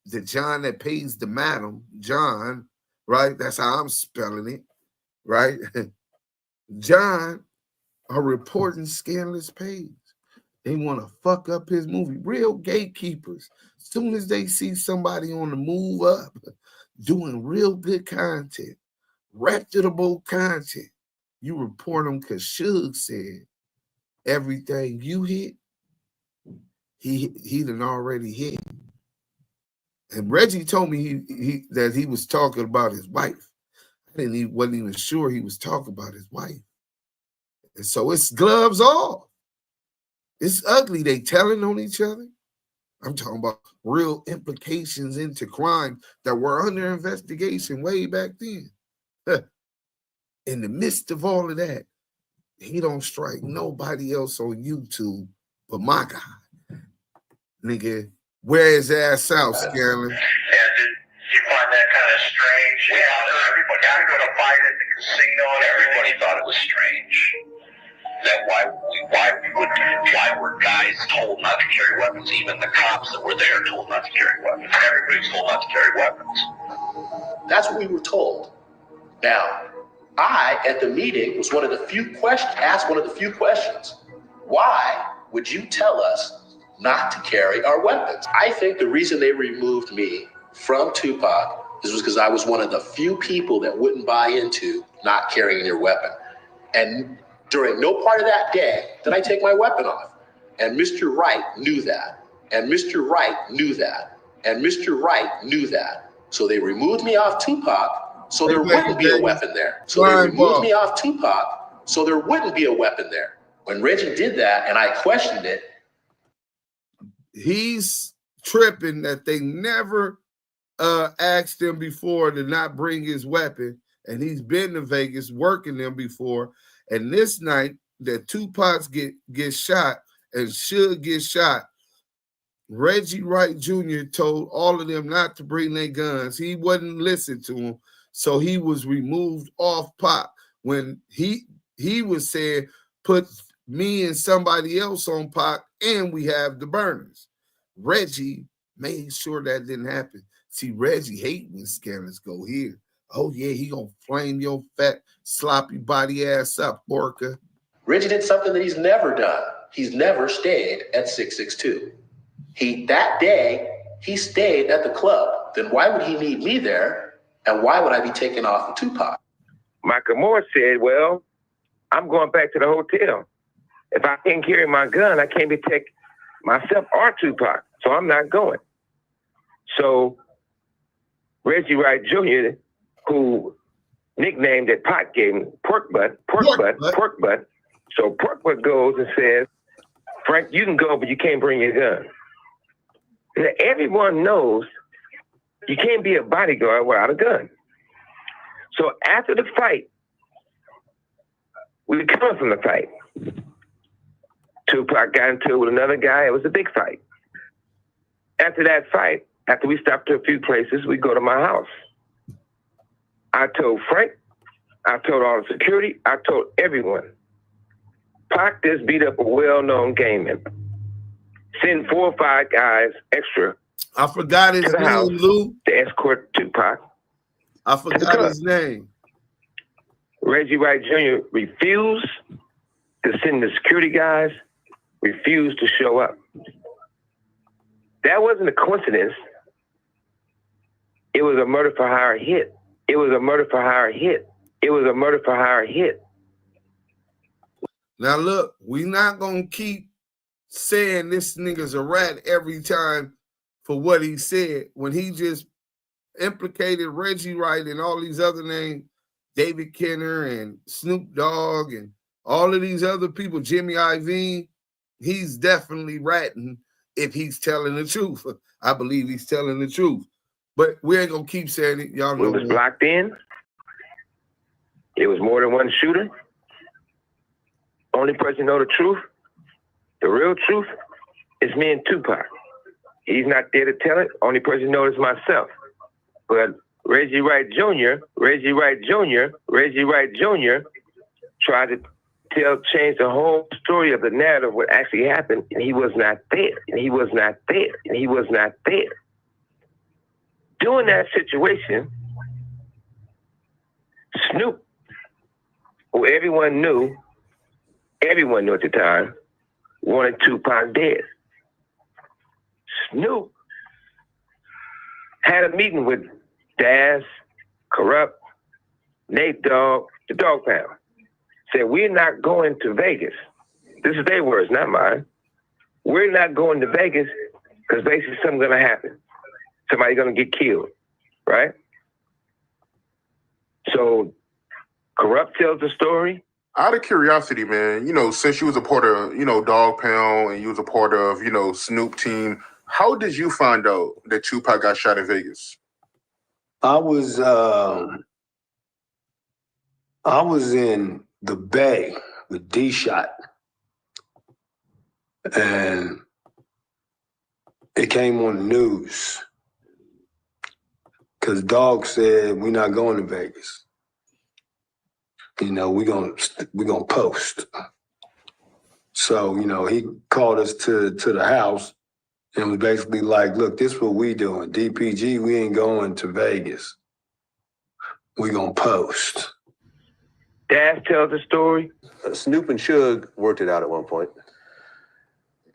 the John that pays the madam, John, right? That's how I'm spelling it, right? John are reporting Scandalous page. They want to fuck up his movie. Real gatekeepers. As soon as they see somebody on the move up, doing real good content, reputable content, you report them because Suge said everything you hit, he done already hit. And Reggie told me that he was talking about his wife. Wasn't even sure he was talking about his wife. And so it's gloves off. It's ugly. They telling on each other. I'm talking about real implications into crime that were under investigation way back then. In the midst of all of that, he don't strike nobody else on YouTube but my guy. Nigga, wear his ass out, Scandalous. Yeah, did you find that kind of strange? Yeah, everybody got to go to fight at the casino and everybody thought it was strange. That why were guys told not to carry weapons? Even the cops that were there told not to carry weapons. Everybody was told not to carry weapons. That's what we were told. Now, I, at the meeting, was asked one of the few questions. Why would you tell us not to carry our weapons? I think the reason they removed me from Tupac is because I was one of the few people that wouldn't buy into not carrying your weapon. And during no part of that day did I take my weapon off. And Mr. Wright knew that. And Mr. Wright knew that. And Mr. Wright knew that. So they removed me off Tupac so there wouldn't be a weapon there. So they removed me off Tupac so there wouldn't be a weapon there. When Reggie did that and I questioned it. He's tripping that they never asked him before to not bring his weapon. And he's been to Vegas working them before. And this night that Tupac's get shot and Suge get shot, Reggie Wright Jr. told all of them not to bring their guns. He wouldn't listen to them. So he was removed off Pac when he was saying, put me and somebody else on Pac and we have the burners. Reggie made sure that didn't happen. See, Reggie hate when scandals go here. Oh, yeah, he gonna flame your fat, sloppy body ass up, Orca. Reggie did something that he's never done. He's never stayed at 662. That day, he stayed at the club. Then why would he need me there? And why would I be taken off of Tupac? Michael Moore said, well, I'm going back to the hotel. If I can't carry my gun, I can't protect myself or Tupac. So I'm not going. So Reggie Wright Jr., who nicknamed that Pac gave him Pork Butt. So Pork Butt goes and says, Frank, you can go, but you can't bring your gun. Now, everyone knows you can't be a bodyguard without a gun. So after the fight, we come from the fight. Tupac got into it with another guy. It was a big fight. After that fight, after we stopped to a few places, we go to my house. I told Frank, I told all the security, I told everyone, Pac just beat up a well-known gang member. Send 4 or 5 guys extra. I forgot his name, Lou. To escort Tupac. I forgot his name. Reggie Wright Jr. refused to send the security guys, refused to show up. That wasn't a coincidence. It was a murder for hire hit. It was a murder for hire hit. It was a murder for hire hit. Now look, we not gonna keep saying this nigga's a rat every time for what he said when he just implicated Reggie Wright and all these other names, David Kenner and Snoop Dogg and all of these other people, Jimmy Iovine. He's definitely ratting if he's telling the truth. I believe he's telling the truth. But we ain't gonna keep saying it. Y'all know it was blocked in. It was more than one shooter. Only person know the truth, the real truth, is me and Tupac. He's not there to tell it. Only person knows is myself. But Reggie Wright Jr. tried to change the whole story of the narrative, what actually happened, and he was not there. During that situation, Snoop, who everyone knew at the time, wanted Tupac dead. Snoop had a meeting with Daz, Corrupt, Nate Dogg, the Dog Pound. Said, we're not going to Vegas. This is their words, not mine. We're not going to Vegas because basically something's going to happen. Somebody's going to get killed, right? So Corrupt tells the story. Out of curiosity, man, since you was a part of, Dog Pound and you was a part of, Snoop team, how did you find out that Tupac got shot in Vegas? I was in the Bay with D-Shot, and it came on the news because Dogg said, we're not going to Vegas. We're gonna post. So, he called us to the house and was basically like, look, this is what we doing. DPG, we ain't going to Vegas. We gonna post. Daz tells the story. Snoop and Suge worked it out at one point.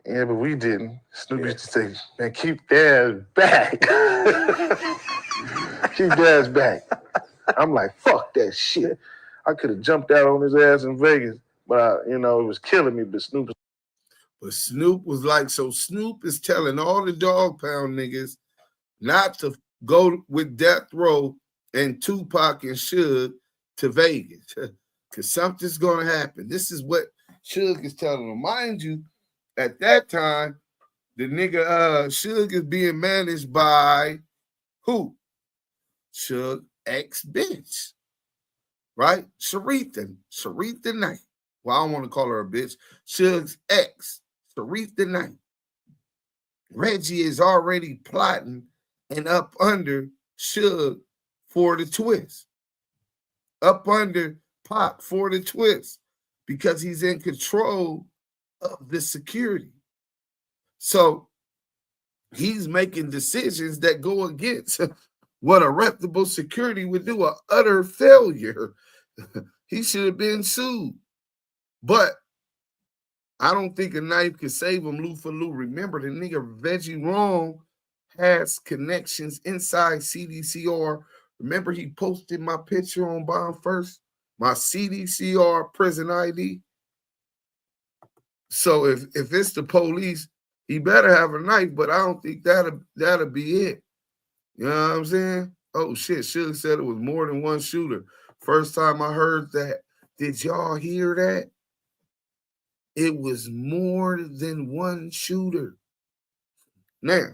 Yeah, but we didn't. Snoop used to say, man, keep Daz back. Keep Daz back. I'm like, fuck that shit. I could have jumped out on his ass in Vegas, but, it was killing me. But Snoop was like, so Snoop is telling all the Dog Pound niggas not to go with Death Row and Tupac and Suge to Vegas because something's going to happen. This is what Suge is telling them. Mind you, at that time, the nigga Suge is being managed by who? Suge ex-bitch, right? Sharitha Knight. Well, I don't want to call her a bitch. Suge's ex, Sharitha Knight. Reggie is already plotting and up under Suge for the twist. Up under Pac for the twist because he's in control of the security. So he's making decisions that go against what a reputable security would do, an utter failure. He should have been sued. But I don't think a knife could save him, Lou for Lou. Remember, the nigga Reggie Wrong has connections inside CDCR. Remember, he posted my picture on Bond First, my CDCR prison ID. So if it's the police, he better have a knife, but I don't think that'll be it. You know what I'm saying? Oh, shit, Suge said it was more than one shooter. First time I heard that. Did y'all hear that? It was more than one shooter. Now,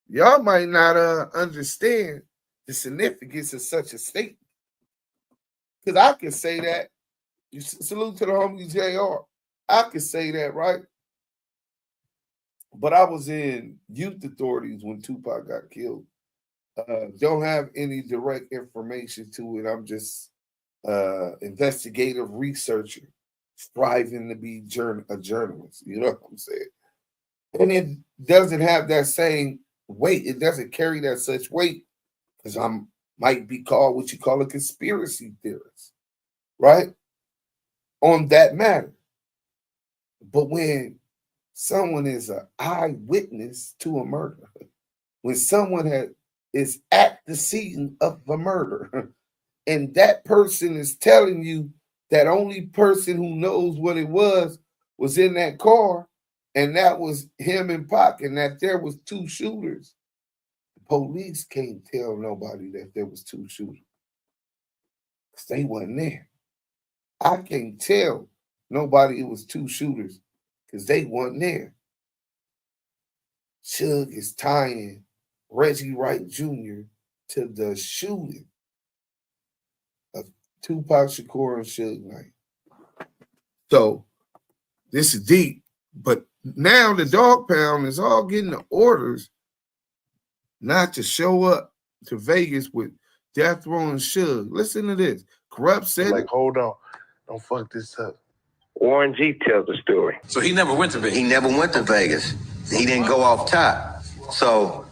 y'all might not understand the significance of such a statement. Because I can say that. You salute to the homie JR. I can say that, right? But I was in youth authorities when Tupac got killed. Don't have any direct information to it. I'm just investigative researcher, striving to be a journalist. You know what I'm saying? And it doesn't have that same weight. It doesn't carry that such weight because I might be called what you call a conspiracy theorist, right? On that matter. But when someone is an eyewitness to a murder, when someone is at the scene of the murder, and that person is telling you that only person who knows what it was in that car, and that was him and Pac, and that there was two shooters. The police can't tell nobody that there was two shooters because they wasn't there. I can't tell nobody it was two shooters because they wasn't there. Suge is tying Reggie Wright Jr. to the shooting of Tupac Shakur and Suge Knight. So this is deep, but now the Dog Pound is all getting the orders not to show up to Vegas with Death Row and Suge. Listen to this. Corrupt said, like, hold on, don't fuck this up. Warren G tells the story. So he never went to Vegas? He never went to Vegas. He didn't go off top. So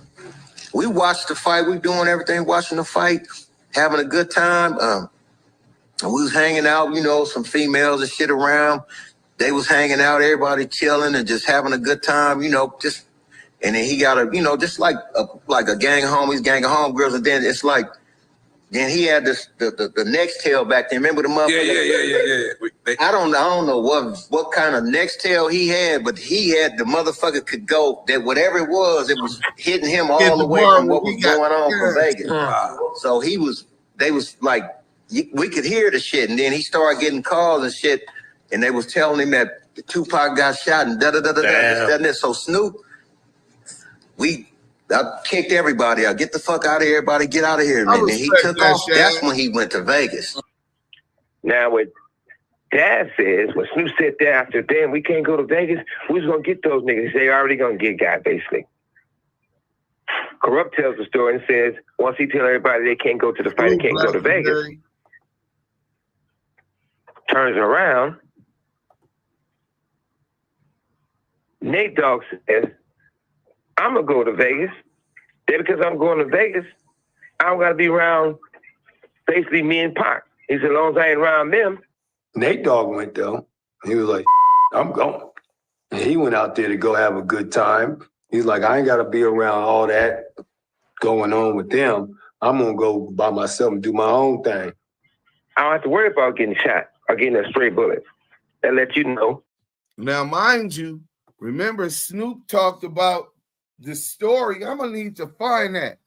we watched the fight. We doing everything, watching the fight, having a good time. We was hanging out, some females and shit around. They was hanging out, everybody chilling and just having a good time, just. And then he got just like a gang of homies, gang of homegirls. And then it's like, then he had the next tail back there. Remember the motherfucker? Yeah. I don't know what kind of next tail he had, but he had the motherfucker could go that whatever it was hitting him all the way from what was going on from Vegas. So they was like, we could hear the shit, and then he started getting calls and shit, and they was telling him that Tupac got shot and da-da-da-da-da. So Snoop, I kicked everybody out. Get the fuck out of here, everybody. Get out of here. And then he took off. That's when he went to Vegas. Now, what Dad says, when Snoop said that after, damn, we can't go to Vegas, who's going to get those niggas? They already going to get got, basically. Corrupt tells the story and says, once he tell everybody they can't go to the fight, they can't go to Vegas, turns around, Nate Dogg says, I'm going to go to Vegas. Then because I'm going to Vegas, I don't got to be around basically me and Pac. He said, as long as I ain't around them. Nate Dogg went, though. He was like, I'm going. And he went out there to go have a good time. He's like, I ain't got to be around all that going on with them. I'm going to go by myself and do my own thing. I don't have to worry about getting shot or getting a stray bullet. That lets you know. Now, mind you, remember Snoop talked about the story. I'm going to need to find that.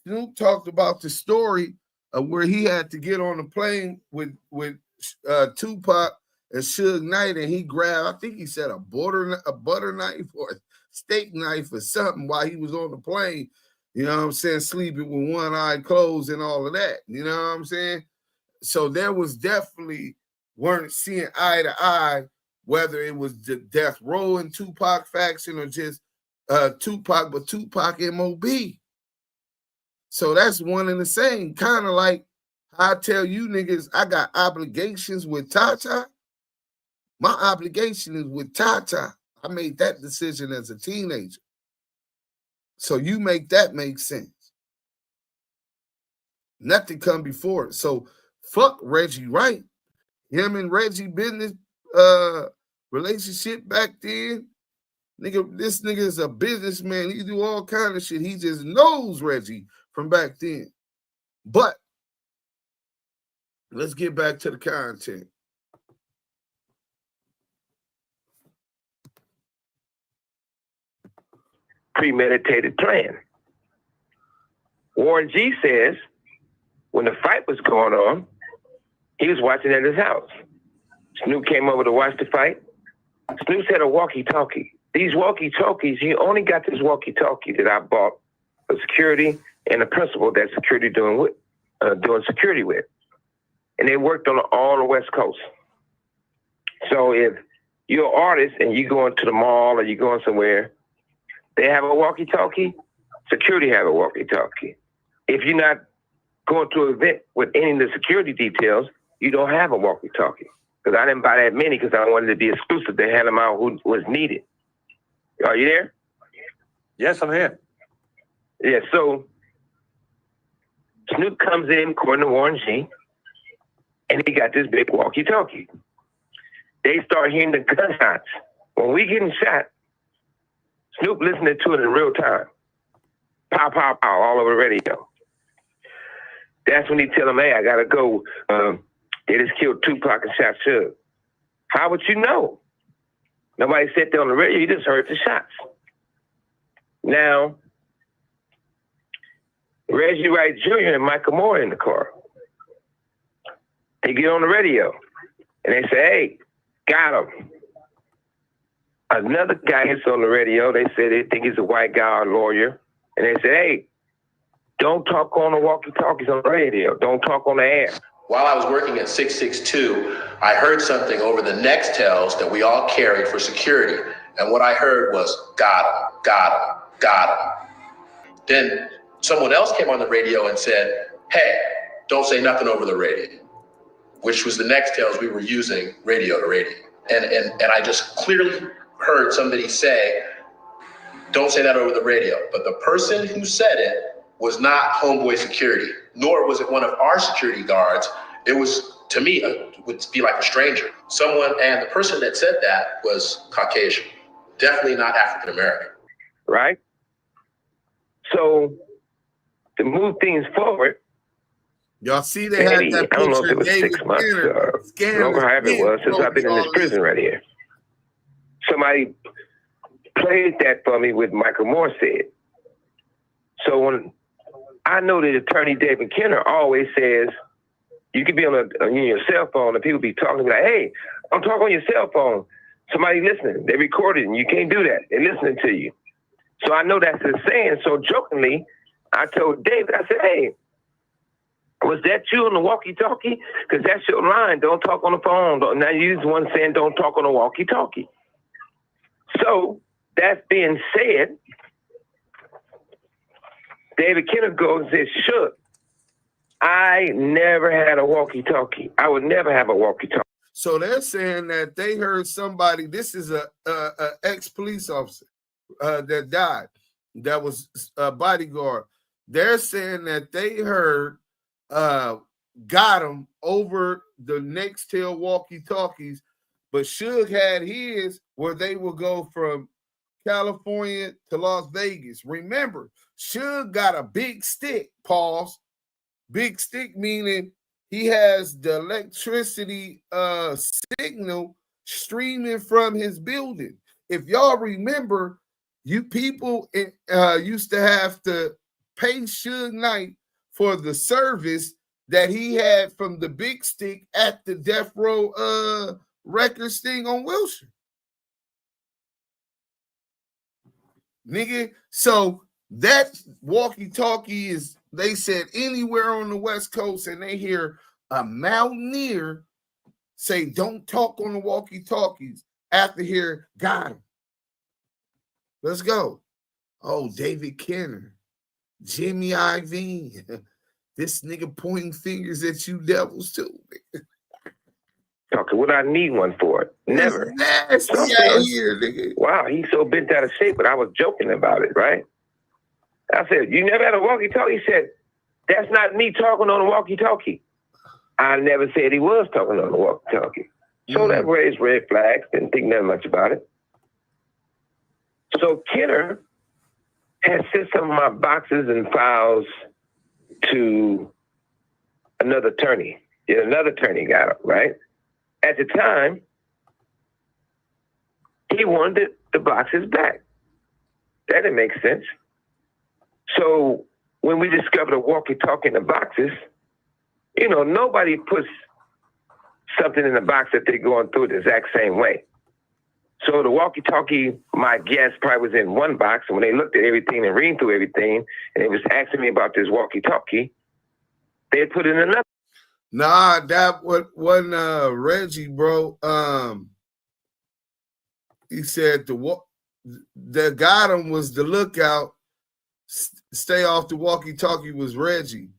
Snoop talked about the story of where he had to get on the plane with Tupac and Suge Knight, and he grabbed, I think he said a butter knife or a steak knife or something while he was on the plane, you know what I'm saying, sleeping with one eye closed and all of that, you know what I'm saying? So there was definitely, weren't seeing eye to eye, whether it was the Death Row and Tupac faction or just Tupac, but Tupac MOB. So that's one and the same, kind of like I tell you niggas, I got obligations with Tata. My obligation is with Tata. I made that decision as a teenager. So you make that make sense. Nothing come before it. So fuck Reggie Wright. Him and Reggie business relationship back then. Nigga, this nigga is a businessman. He do all kind of shit. He just knows Reggie from back then. But let's get back to the content. Premeditated plan. Warren G says when the fight was going on, he was watching at his house. Snoop came over to watch the fight. Snoop had a walkie-talkie. These walkie-talkies, you only got this walkie-talkie that I bought for security and the principal that security doing security with. And they worked on all the West Coast. So if you're an artist and you're going to the mall or you're going somewhere, they have a walkie-talkie, security have a walkie-talkie. If you're not going to an event with any of the security details, you don't have a walkie-talkie. Because I didn't buy that many because I wanted to be exclusive. They had them out who was needed. Are you there? Yes, I'm here. Yeah, so Snoop comes in, according to Warren G, and he got this big walkie-talkie. They start hearing the gunshots. When we getting shot, Snoop listening to it in real time. Pow, pow, pow, all over the radio. That's when he tell him, hey, I gotta go. They just killed Tupac and shot Suge. How would you know? Nobody sat there on the radio, you just heard the shots. Now, Reggie Wright Jr. and Michael Moore in the car. They get on the radio and they say, hey, got him. Another guy gets on the radio. They say they think he's a white guy or lawyer. And they say, hey, don't talk on the walkie-talkies on the radio. Don't talk on the air. While I was working at 662, I heard something over the Nextels that we all carried for security. And what I heard was, got him, got him, got him. Then someone else came on the radio and said, hey, don't say nothing over the radio, which was the Nextels we were using radio to radio. And I just clearly heard somebody say, don't say that over the radio. But the person who said it was not homeboy security, nor was it one of our security guards. It was, to me, would be like a stranger. Someone, and the person that said that was Caucasian, definitely not African-American. Right? So to move things forward, y'all see they had that picture. I don't know if it was David 6 months or however it was since I've been in this prison right here. Somebody played that for me with Michael Moore said. So when I know that attorney David Kenner always says, you could be on your cell phone and people be talking like, hey, I'm talking on your cell phone. Somebody listening. They recorded and you can't do that. They're listening to you. So I know that's his saying. So jokingly, I told David, I said, hey, was that you on the walkie-talkie? Because that's your line. Don't talk on the phone. Now you're the one saying don't talk on the walkie-talkie. So that being said, David Kenner goes and says, Suge, I never had a walkie-talkie. I would never have a walkie-talkie. So they're saying that they heard somebody, this is a ex-police officer that died, that was a bodyguard. They're saying that they heard got him over the Nextel walkie-talkies But Suge had his where they would go from California to Las Vegas. Remember, Suge got a big stick, pause. Big stick meaning he has the electricity signal streaming from his building. If y'all remember, you people used to have to pay Suge Knight for the service that he had from the big stick at the Death Row Records thing on Wilshire. Nigga, so that walkie-talkie is, they said, anywhere on the West Coast, and they hear a mountaineer say, don't talk on the walkie-talkies. After here, got him. Let's go. Oh, David Kenner, Jimmy Iovine. This nigga pointing fingers at you devils too. Talking, would I need one for it? Never. Nasty out here, nigga. Wow, he's so bent out of shape, but I was joking about it, right? I said, you never had a walkie-talkie? He said, that's not me talking on a walkie-talkie. I never said he was talking on the walkie-talkie. So that raised red flags, didn't think nothing much about it. So Kenner had sent some of my boxes and files to another attorney. Yeah, another attorney got it, right? At the time, he wanted the boxes back. That didn't make sense. So when we discovered a walkie-talkie in the boxes, you know, nobody puts something in the box that they're going through the exact same way. So the walkie-talkie, my guess, probably was in one box. And when they looked at everything and reading through everything, and they was asking me about this walkie-talkie, they put it in another. Nah, that wasn't Reggie, bro. He said the got him was the lookout. Stay off the walkie-talkie was Reggie.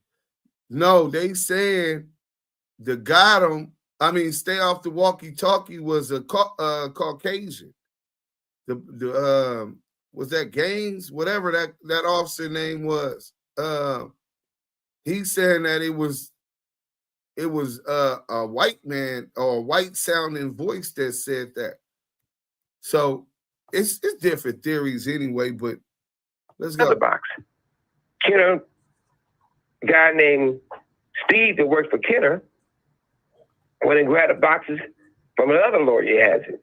No, they saying the got him. I mean, stay off the walkie-talkie was a Caucasian. The was that Gaines, whatever that officer name was. He's saying that it was a white man or a white sounding voice that said that. So it's different theories anyway, but let's go. Another box. Kenner, a guy named Steve that works for Kenner, went and grabbed the boxes from another lawyer he has it.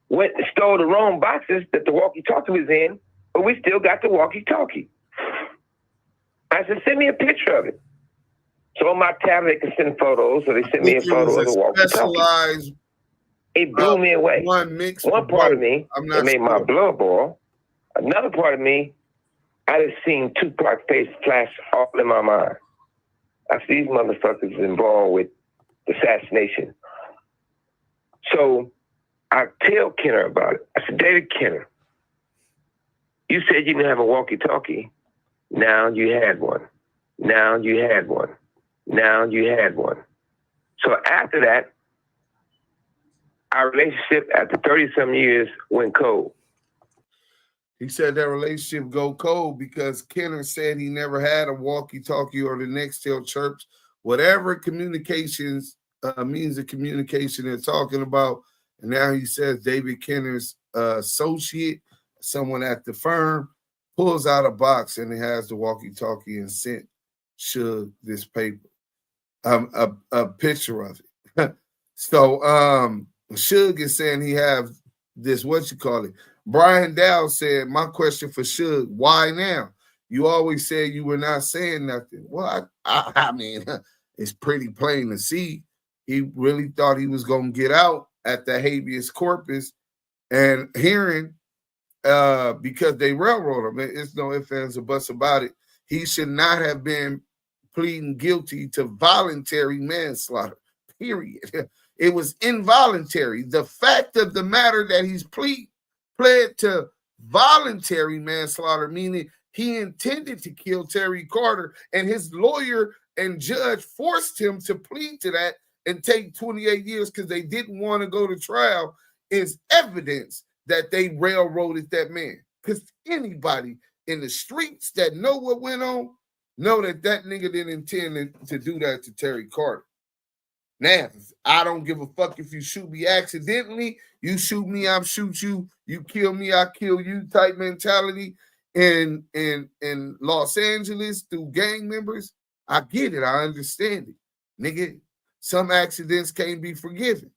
Went and stole the wrong boxes that the walkie-talkie was in, but we still got the walkie-talkie. I said, send me a picture of it. So on my tablet, they can send photos, so they sent me a photo of the walkie-talkie. It blew me away. One part of me, it made my blood boil. Another part of me, I just seen Tupac face flash all in my mind. I see these motherfuckers involved with assassination. So I tell Kenner about it. I said, David Kenner, you said you didn't have a walkie-talkie. Now you had one. Now you had one. Now you had one. So after that, our relationship after 30-some years went cold. He said that relationship go cold because Kenner said he never had a walkie-talkie or the Nextel chirps, whatever communications, means of communication they're talking about. And now he says David Kenner's associate, someone at the firm, pulls out a box and it has the walkie-talkie and sent Suge this paper, a picture of it. So Suge is saying he have this, what you call it. Brian Dow said, my question for Suge, why now? You always said you were not saying nothing. Well, I mean, it's pretty plain to see. He really thought he was going to get out at the habeas corpus and hearing because they railroad him. It's no ifs, ands, or buts about it. He should not have been pleading guilty to voluntary manslaughter, period. It was involuntary. The fact of the matter that he's pled to voluntary manslaughter, meaning he intended to kill Terry Carter, and his lawyer and judge forced him to plead to that and take 28 years because they didn't want to go to trial, is evidence that they railroaded that man. Because anybody in the streets that know what went on know that that nigga didn't intend to do that to Terry Carter. Now, I don't give a fuck if you shoot me accidentally. You shoot me, I'm shoot you. You kill me, I kill you type mentality in Los Angeles through gang members. I get it. I understand it. Nigga, some accidents can't be forgiven.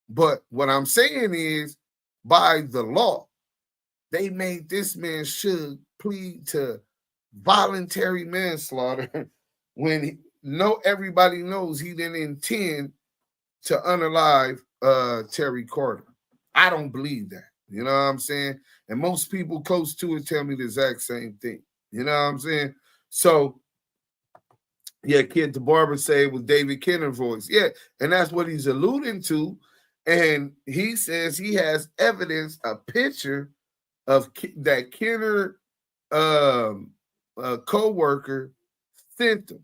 But what I'm saying is, by the law, they made this man Suge plead to voluntary manslaughter when everybody knows he didn't intend to unalive Terry Carter. I don't believe that. You know what I'm saying? And most people close to it tell me the exact same thing. You know what I'm saying? So, yeah, Kid the Barber say it was David Kenner's voice. Yeah, and that's what he's alluding to. And he says he has evidence, a picture of that Kenner co-worker sent him,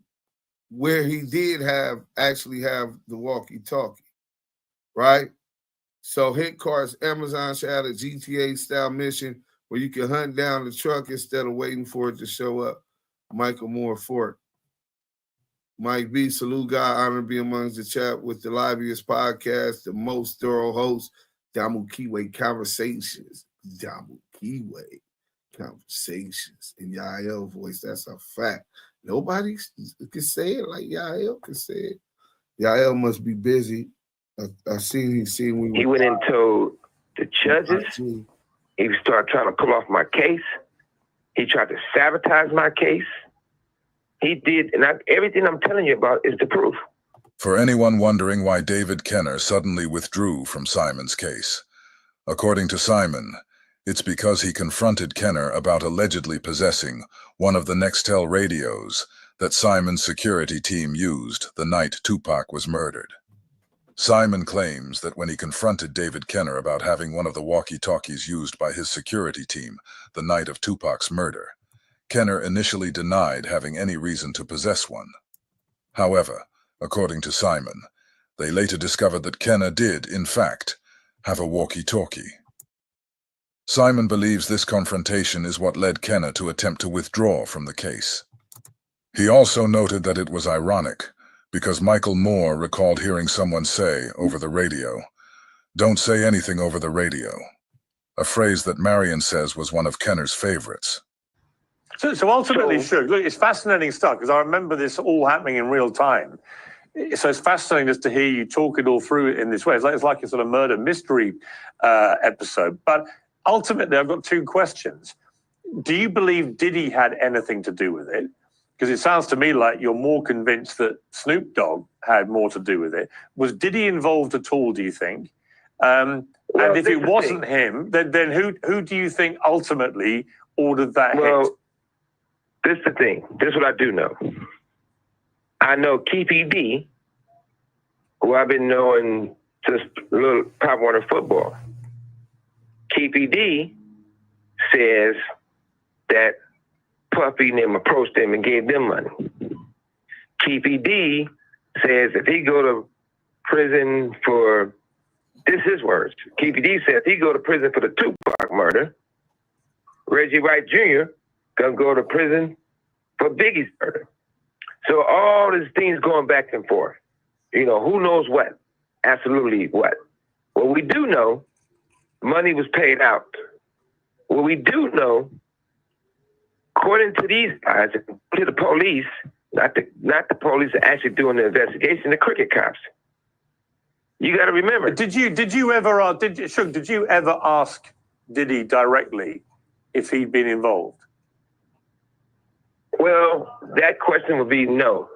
where he did actually have the walkie-talkie, right? So Hit Car's Amazon should have a GTA-style mission where you can hunt down the truck instead of waiting for it to show up. Michael Moore Fort. Mike B, salute God, honor to be amongst the chat with the liveliest podcast, the most thorough host, DAMU KIWE Conversations. DAMU KIWE Conversations. In Yael voice, that's a fact. Nobody can say it like Yael can say it. Yael must be busy. I seen he went and told the judges. He started trying to pull off my case. He tried to sabotage my case. He did, and everything I'm telling you about is the proof. For anyone wondering why David Kenner suddenly withdrew from Simon's case, according to Simon, it's because he confronted Kenner about allegedly possessing one of the Nextel radios that Simon's security team used the night Tupac was murdered. Simon claims that when he confronted David Kenner about having one of the walkie-talkies used by his security team the night of Tupac's murder, Kenner initially denied having any reason to possess one. However, according to Simon, they later discovered that Kenner did, in fact, have a walkie-talkie. Simon believes this confrontation is what led Kenner to attempt to withdraw from the case. He also noted that it was ironic because Michael Moore recalled hearing someone say over the radio, "Don't say anything over the radio," a phrase that Marion says was one of Kenner's favorites. So ultimately, Suge, look, it's fascinating stuff because I remember this all happening in real time. So it's fascinating just to hear you talk it all through in this way. It's like a sort of murder mystery episode. But ultimately, I've got two questions. Do you believe Diddy had anything to do with it? Because it sounds to me like you're more convinced that Snoop Dogg had more to do with it. Was Diddy involved at all, do you think? And if it wasn't him, then who do you think ultimately ordered that hit? This is the thing. This is what I do know. I know Keefy D, who I've been knowing since little Pop Warner football. Keefy D says that Puffy and them approached him and gave them money. Keefy D says if he go to prison for, this is his words, Keefy D said if he go to prison for the Tupac murder, Reggie Wright Jr. gonna go to prison for Biggie's murder. So all these things going back and forth. You know, who knows what? Absolutely what? What we do know, money was paid out. What we do know, according to these guys, to the police, not the police are actually doing the investigation, the cricket cops. You got to remember. Did you ever ask Diddy directly if he'd been involved? Well, that question would be no.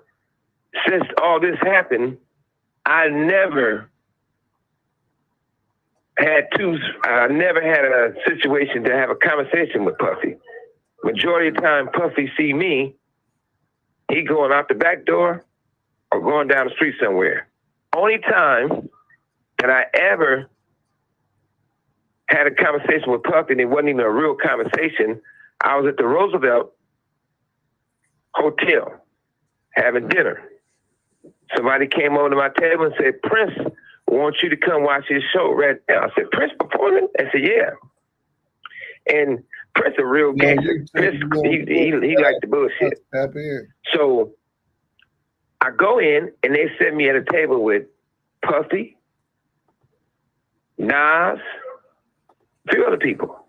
Since all this happened, I never had a situation to have a conversation with Puffy. Majority of the time, Puffy see me, he going out the back door or going down the street somewhere. Only time that I ever had a conversation with Puffy, and it wasn't even a real conversation, I was at the Roosevelt Hotel having dinner. Somebody came over to my table and said, "Prince wants you to come watch his show right now." I said, "Prince performing?" I said, "Yeah." And Prince a real gangster. Prince, he liked the bullshit. So I go in and they set me at a table with Puffy, Nas, a few other people.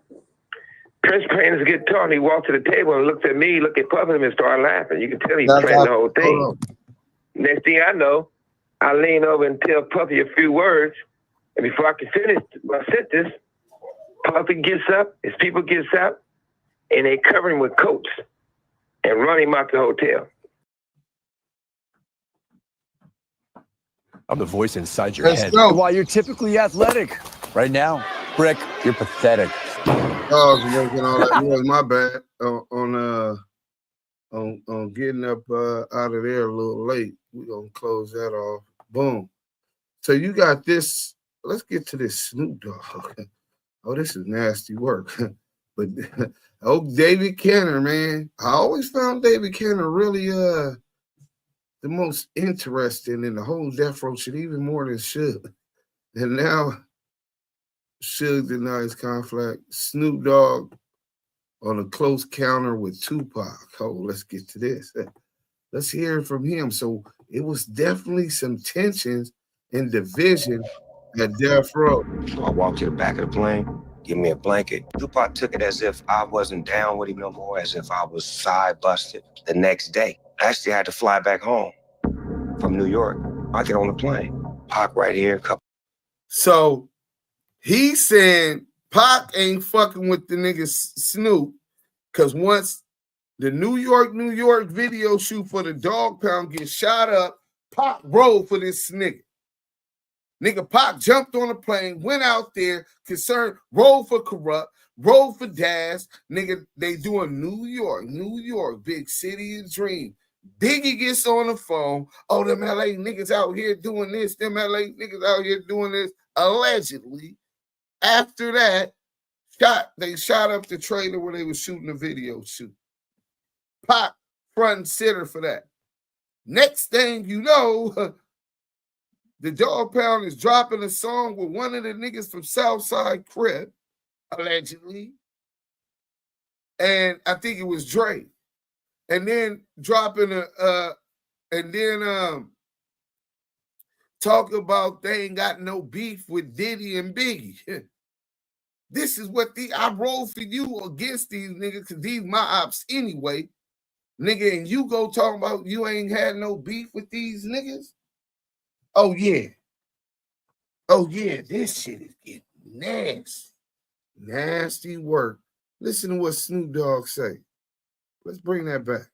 Prince playing his guitar, and he walked to the table and looked at me, looked at Puffy, and started laughing. You can tell he was playing the whole thing. Next thing I know, I lean over and tell Puffy a few words, and before I can finish my sentence, Puffy gets up, his people gets up, and they cover him with coats and run him out the hotel. I'm the voice inside your Let's head. go. Why you're typically athletic. Right now, Brick, you're pathetic. Oh, making all that noise. My bad on getting up out of there a little late. We're gonna close that off. Boom. So you got this. Let's get to this Snoop Dogg. Oh, this is nasty work. But David Kenner, man. I always found David Kenner really the most interesting in the whole Death Row shit, even more than Suge. And now Suge denies conflict. Snoop Dogg on a close counter with Tupac. Oh, let's get to this. Let's hear it from him. So it was definitely some tensions and division at Death Row. So I walked to the back of the plane, give me a blanket. Tupac took it as if I wasn't down with him no more, as if I was side busted the next day. Actually, I had to fly back home from New York. I get on the plane. Pac right here, So he's saying Pac ain't fucking with the nigga Snoop, because once the New York video shoot for the Dog Pound gets shot up, Pac rolled for this nigga. Nigga Pac jumped on a plane, went out there, concerned, rolled for Corrupt, rolled for Daz. Nigga, they doing New York, big city of dream. Biggie gets on the phone. Oh, them LA niggas out here doing this. Them LA niggas out here doing this. Allegedly. After that, they shot up the trailer where they were shooting the video shoot. Pac front and center for that. Next thing you know, the Dog Pound is dropping a song with one of the niggas from Southside Crib, allegedly. And I think it was Dre. And then dropping talk about they ain't got no beef with Diddy and Biggie. This is what I roll for you against these niggas, because these my ops anyway. Nigga, and you go talking about you ain't had no beef with these niggas? Oh, yeah. Oh, yeah, this shit is getting nasty. Nasty work. Listen to what Snoop Dogg say. Let's bring that back.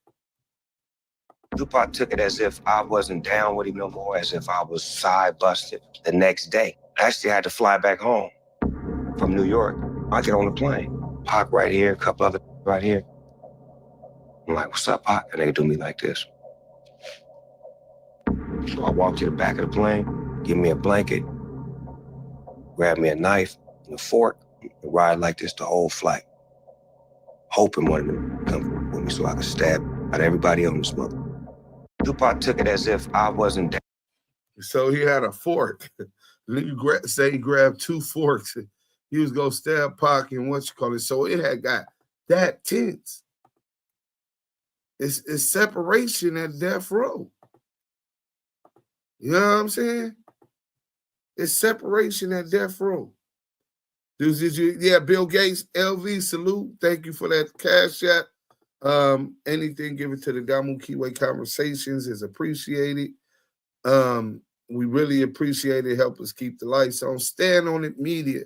Tupac took it as if I wasn't down with him no more, as if I was side busted the next day. Actually, I had to fly back home from New York. I get on the plane. Pac right here, a couple other right here. I'm like, what's up, Pac? And they do me like this. So I walk to the back of the plane, give me a blanket, grab me a knife and a fork, and ride like this the whole flight. Hoping one of them come with me so I could stab out everybody on this mother. Tupac took it as if I wasn't down. So he had a fork. Say he grabbed two forks. He was going to stab Pac and So it had got that tense. It's separation at Death Row. You know what I'm saying? It's separation at Death Row. Bill Gates, LV, salute. Thank you for that cash app. Anything given to the DAMU KIWE Conversations is appreciated. We really appreciate it. Help us keep the lights on. Stand on it media,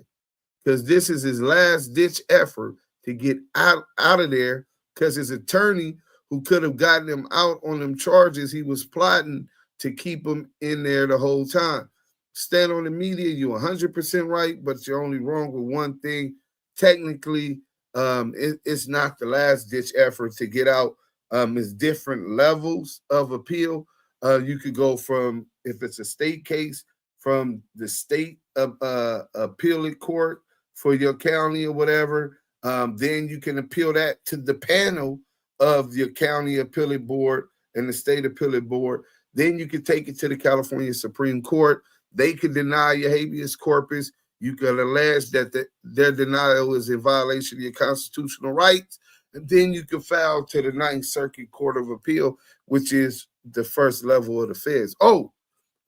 because this is his last ditch effort to get out of there, because his attorney, who could have gotten him out on them charges, he was plotting to keep him in there the whole time. Stand on the media. You're 100% right, but you're only wrong with one thing. Technically, it's not the last ditch effort to get out. It's different levels of appeal. You could go from, if it's a state case, from the state appellate court for your county or whatever. Then you can appeal that to the panel of your county appellate board and the state appellate board. Then you can take it to the California Supreme Court. They could deny your habeas corpus. You can allege that their denial is in violation of your constitutional rights. And then you can file to the Ninth Circuit Court of Appeal, which is the first level of the feds. Oh,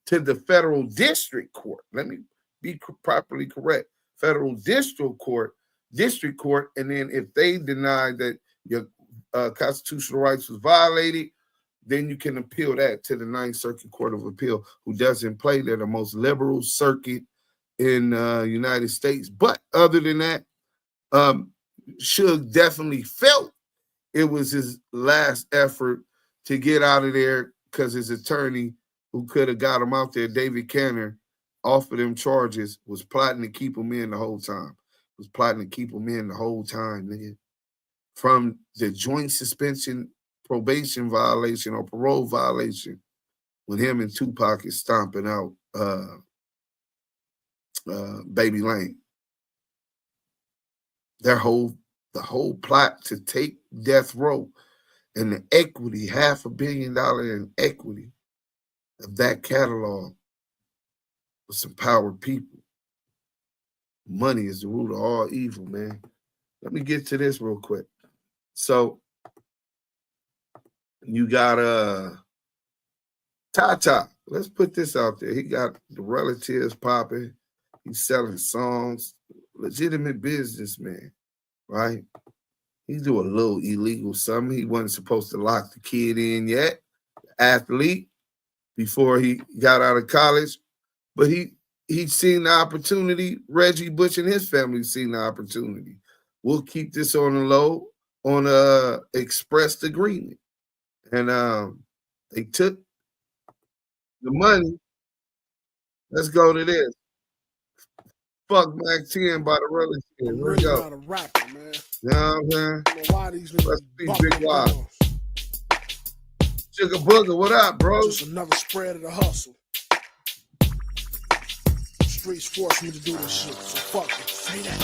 to the federal district court. Let me be properly correct. Federal district court, and then if they deny that your constitutional rights was violated, then you can appeal that to the Ninth Circuit Court of Appeal, who doesn't play. They're the most liberal circuit in United States. But other than that, Suge definitely felt it was his last effort to get out of there, because his attorney, who could have got him out there, David Canner, offered him charges, was plotting to keep him in the whole time. Nigga. From the joint suspension, probation violation, or parole violation, when him and Tupac is stomping out Baby Lane. The whole plot to take death row and the equity, $500 million in equity of that catalog with some powered people. Money is the root of all evil, man. Let me get to this real quick. So you got Tata. Let's put this out there. He got the relatives popping. He's selling songs. Legitimate businessman, right? He do a little illegal something. He wasn't supposed to lock the kid in yet, athlete, before he got out of college. But he'd seen the opportunity. Reggie Bush and his family seen the opportunity. We'll keep this on the low, on a expressed agreement. And they took the money. Let's go to this. Fuck Mac 10 by the relative. Here we go. Not a rapper, man. You know what I'm saying? Why these niggas Let's be Big Wild. Sugar Booger, what up, bro? Just another spread of the hustle. Streets forced me to do this shit, so fuck it. Say that.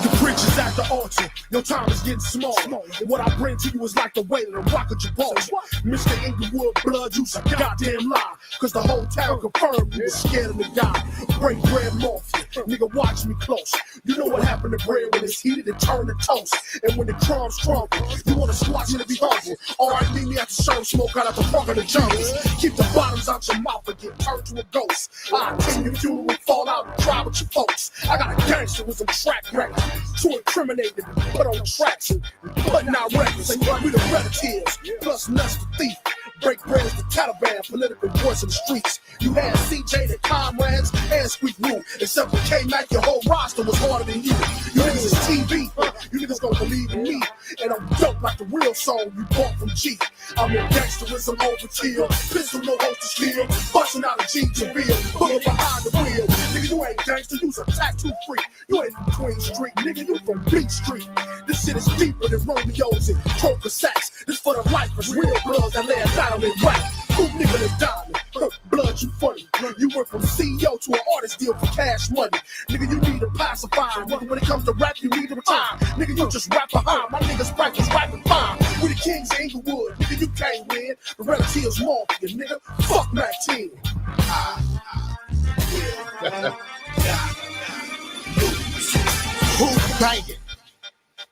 The preacher's at the altar. Your time is getting small. And what I bring to you is like the weight of the rock of Gibraltar. Mr. Inglewood, blood, you's a goddamn lie. Cause the whole town confirmed you was scared of the guy. BreakBread Mafia, nigga, watch me close. You know what happened to bread when it's heated, it turned to toast. And when the crumbs crumble, you wanna squash it and be humble. Alright, meet me at the serve smoke out at the park of the jungles. Keep the bottoms out your mouth and get turned to a ghost. I tell you, you will fall out and cry with your folks. I got a gangsterism track record to incriminate and put on tracks and putting out records. We the relatives, plus nuts the thief. BreakBread is the Taliban, political voice in the streets. You had CJ, the comrades, and Squeak Woo. Except for K-Mac, your whole roster was harder than you. You niggas is TV, you niggas don't believe in me. And I'm dope like the real song you bought from G. I'm in gangsterism overkill, pistol no holster steel, busting out a G to Bill, pulling behind the wheel. Nigga, you ain't gangster, you's a tattoo freak. You ain't from Queen Street, nigga, you from Beach Street. This shit is deeper than Romeo's and Coca Sacks. This for the lifers, real bloods that lay a battle in rap. Who nigga is diamond? Blood, you funny. You went from CEO to an artist deal for cash money. Nigga, you need a pacifier. When it comes to rap, you need to retire. Nigga, you just rap behind. My niggas practice rapping fine. We the kings of Inglewood. Nigga, you can't win. The relatives mafia, nigga. Fuck Mac 10. Who banging?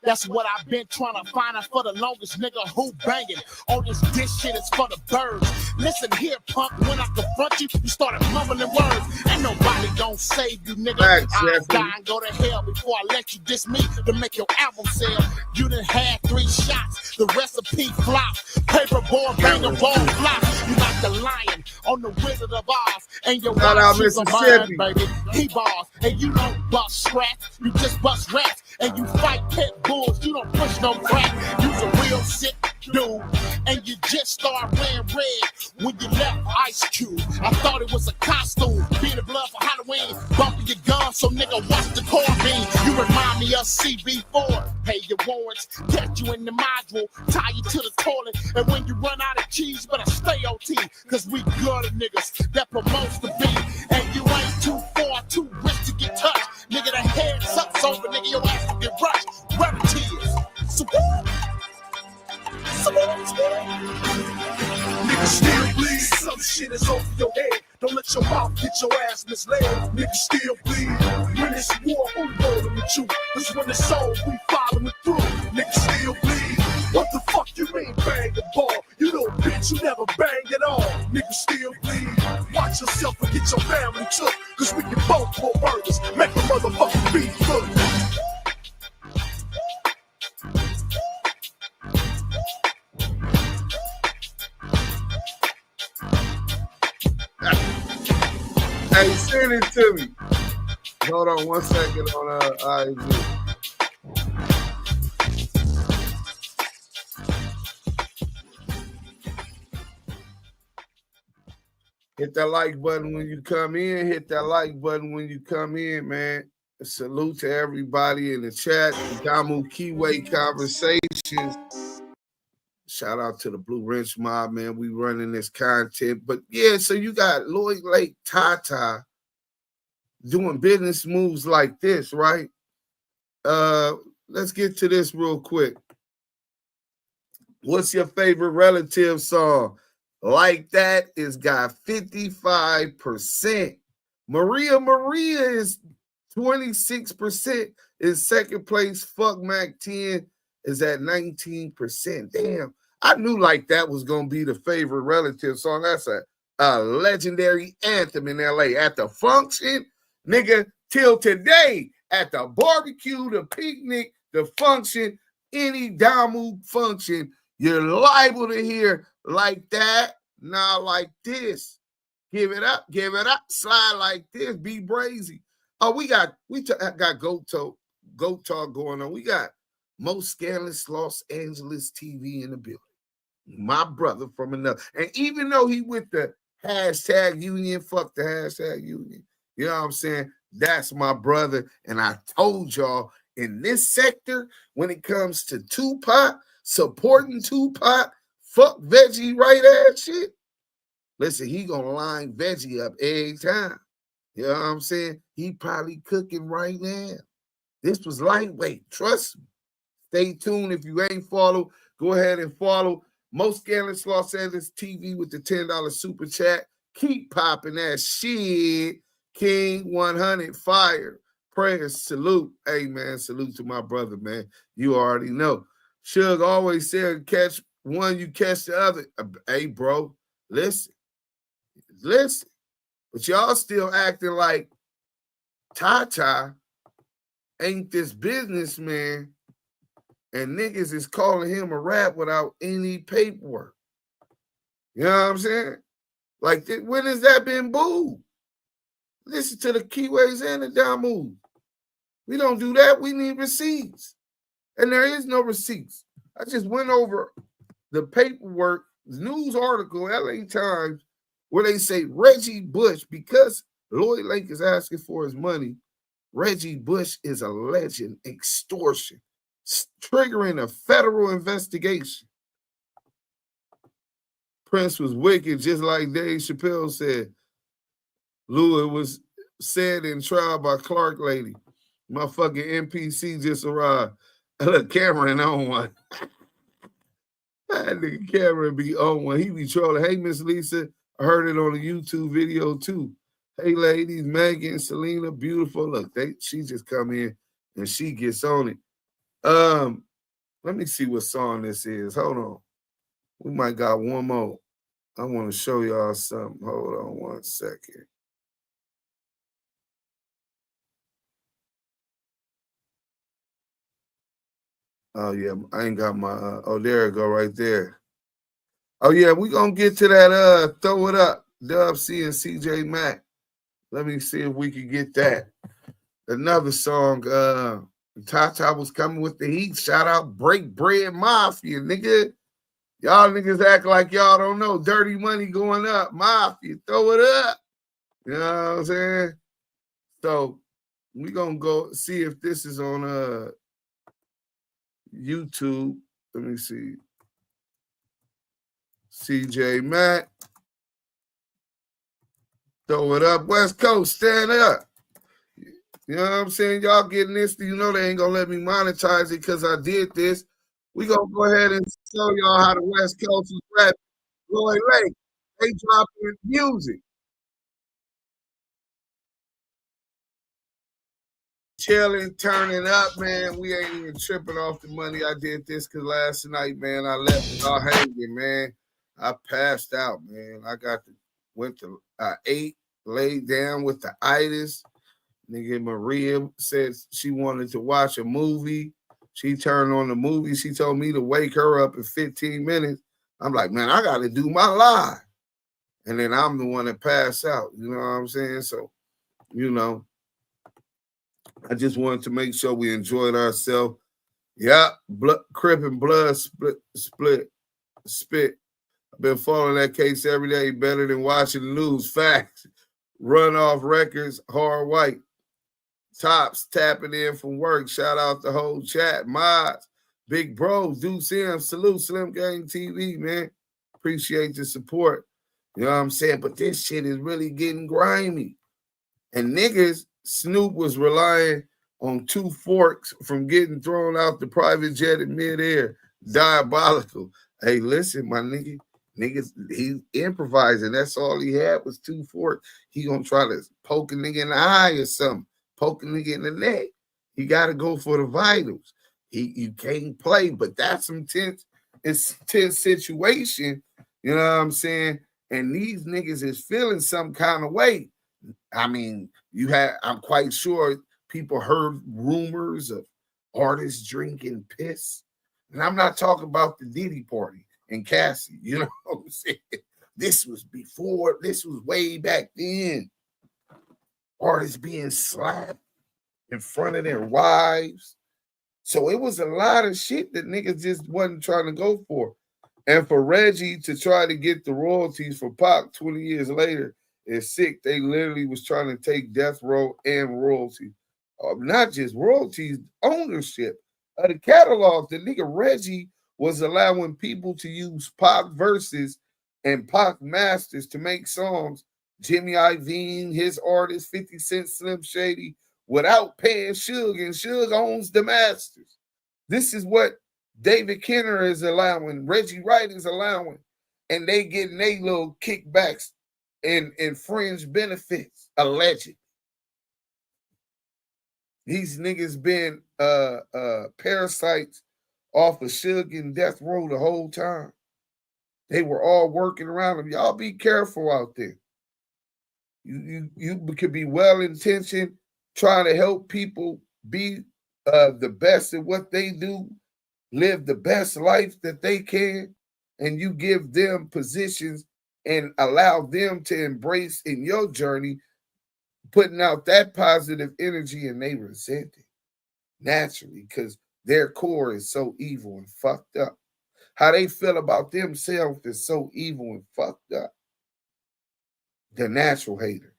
That's what I've been trying to find out for the longest, nigga. Who banging? All this shit is for the birds. Listen here, punk, when I confront you, you started mumbling words. Ain't nobody gonna save you, nigga. I'll die and go to hell before I let you diss me to make your album sell. You done had 3 shots, the recipe flop. Paperboard, banger, ball, flop. You like the lion on the Wizard of Oz. And your wife, she's a bird, baby. He bars, and you don't bust scraps. You just bust rats, and you fight pit bulls. You don't push no crack. You's a real sick dude, and you just started wearing red when you left Ice Cube. I thought it was a costume. Be the blood for Halloween. Bumping your gun, so nigga, watch the carbine. You remind me of CB4. Pay your warrants, get you in the module, tie you to the toilet, and when you run out of cheese, you better stay OT, cause we good at niggas that promotes the beat. And you ain't too far, too rich to get touched. Nigga, the head sucks over, nigga, your ass will get rushed. Relatives. So Nigga still bleed, some shit is over your head. Don't let your mouth get your ass misled. Nigga still bleed. When it's war, who rolling with you? Cause when it's soul, we following through. Nigga still bleed. What the fuck you mean bang the ball? You know big that you never banged at all. Niggas still bleed. Watch yourself and get your family took. Cause we can both pull burgers, make the motherfucking beat good. Hey, send it to me. Hold on 1 second on IG. Hit that like button when you come in. Hit that like button when you come in, man. A salute to everybody in the chat. DAMU KIWE Conversations. Shout out to the Blue Wrench Mob, man. We running this content. But yeah, so you got Lloyd Lake, Tata doing business moves like this, right? Let's get to this real quick. What's your favorite relative song? Like That is got 55%. Maria is 26% in second place. Fuck Mac 10 is at 19%. Damn, I knew Like That was gonna be the favorite relative song. That's a legendary anthem in LA. At the function, nigga, till today, at the barbecue, the picnic, the function, any DAMU function, you're liable to hear Like That, not like this. Give it up, slide like this, be brazy. Oh, we got Goat Talk going on. We got most Scandalous Los Angeles TV in the building. My brother from another. And even though he with the hashtag union, fuck the hashtag union. You know what I'm saying? That's my brother. And I told y'all, in this sector, when it comes to Tupac, supporting Tupac, fuck Veggie right ass shit. Listen, he gonna line Veggie up every time. You know what I'm saying? He probably cooking right now. This was lightweight. Trust me. Stay tuned. If you ain't follow, go ahead and follow Most Scandalous Los Angeles TV with the $10 super chat. Keep popping that shit. King 100 fire. Prayers, salute. Hey, man, salute to my brother, man. You already know. Suge always said, catch one, you catch the other. Hey, bro, listen. But y'all still acting like Tata ain't this businessman, and niggas is calling him a rap without any paperwork. You know what I'm saying? Like, when has that been booed? Listen to the Keyways and the DAMU. We don't do that. We need receipts. And there is no receipts. I just went over the paperwork, news article, LA Times, where they say Reggie Bush, because Lloyd Lake is asking for his money, Reggie Bush is alleging extortion, triggering a federal investigation. Prince was wicked, just like Dave Chappelle said. Louis was said in trial by Clark lady. My fucking NPC just arrived. Look, Cameron on one. That nigga Cameron be on one. He be trolling. Hey, Miss Lisa, I heard it on a YouTube video too. Hey, ladies, Megan, Selena, beautiful. Look, she just come in and she gets on it. Let me see what song this is. Hold on. We might got one more. I want to show y'all something. Hold on 1 second. Oh, yeah, I ain't got my, oh, there it go right there. Oh, yeah, we going to get to that, Throw It Up, Dub C and CJ Mack. Let me see if we can get that. Another song, Tata was coming with the heat. Shout out BreakBread Mafia, nigga. Y'all niggas act like y'all don't know. Dirty money going up. Mafia, throw it up. You know what I'm saying? So we going to go see if this is on YouTube. Let me see. CJ Mack. Throw it up. West Coast, stand up. You know what I'm saying? Y'all getting this. You know they ain't going to let me monetize it because I did this. We going to go ahead and show y'all how the West Coast is rapping. Lloyd Lake, they dropping music. Chilling, turning up, man. We ain't even tripping off the money. I did this because last night, man, I left y'all hanging, man. I passed out, man. I ate, laid down with the itis. Nigga, Maria said she wanted to watch a movie. She turned on the movie. She told me to wake her up in 15 minutes. I'm like, man, I got to do my live. And then I'm the one that passed out. You know what I'm saying? So, you know, I just wanted to make sure we enjoyed ourselves. Yeah, Crip and Blood spit. I've been following that case every day, better than watching the news. Facts. Run Off Records, Hard White. Tops tapping in from work. Shout out the whole chat. Mods, Big Bro, Duse M, salute Slim Gang TV, man. Appreciate the support. You know what I'm saying? But this shit is really getting grimy. And niggas, Snoop was relying on 2 forks from getting thrown out the private jet in midair. Diabolical. Hey, listen, my nigga. Niggas, he's improvising. That's all he had was 2 forks. He gonna try to poke a nigga in the eye or something. Poke a nigga in the neck. You got to go for the vitals. You can't play, but that's some tense situation. You know what I'm saying? And these niggas is feeling some kind of way. I mean, I'm quite sure people heard rumors of artists drinking piss. And I'm not talking about the Diddy party and Cassie. You know what I'm saying? This was way back then. Artists being slapped in front of their wives. So it was a lot of shit that niggas just wasn't trying to go for. And for Reggie to try to get the royalties for Pac 20 years later is sick. They literally was trying to take death row and royalties. Not just royalties, ownership of the catalog. The nigga Reggie was allowing people to use Pac verses and Pac masters to make songs. Jimmy Iovine, his artist, 50 Cent, Slim Shady, without paying Suge, and Suge owns the masters. This is what David Kenner is allowing, Reggie Wright is allowing, and they getting their little kickbacks and fringe benefits, alleged. These niggas been parasites off of Suge and Death Row the whole time. They were all working around them. Y'all be careful out there. You could be well-intentioned, trying to help people be the best at what they do, live the best life that they can, and you give them positions and allow them to embrace in your journey, putting out that positive energy, and they resent it naturally because their core is so evil and fucked up. How they feel about themselves is so evil and fucked up. The natural hater.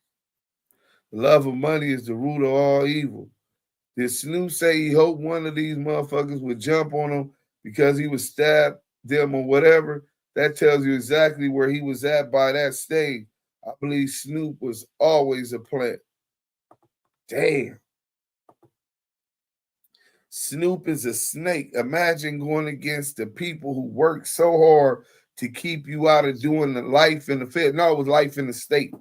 The love of money is the root of all evil. Did Snoop say he hoped one of these motherfuckers would jump on him because he would stab them or whatever? That tells you exactly where he was at by that stage. I believe Snoop was always a plant. Damn. Snoop is a snake. Imagine going against the people who work so hard to keep you out of doing the life in the Fed. No, it was life in the state.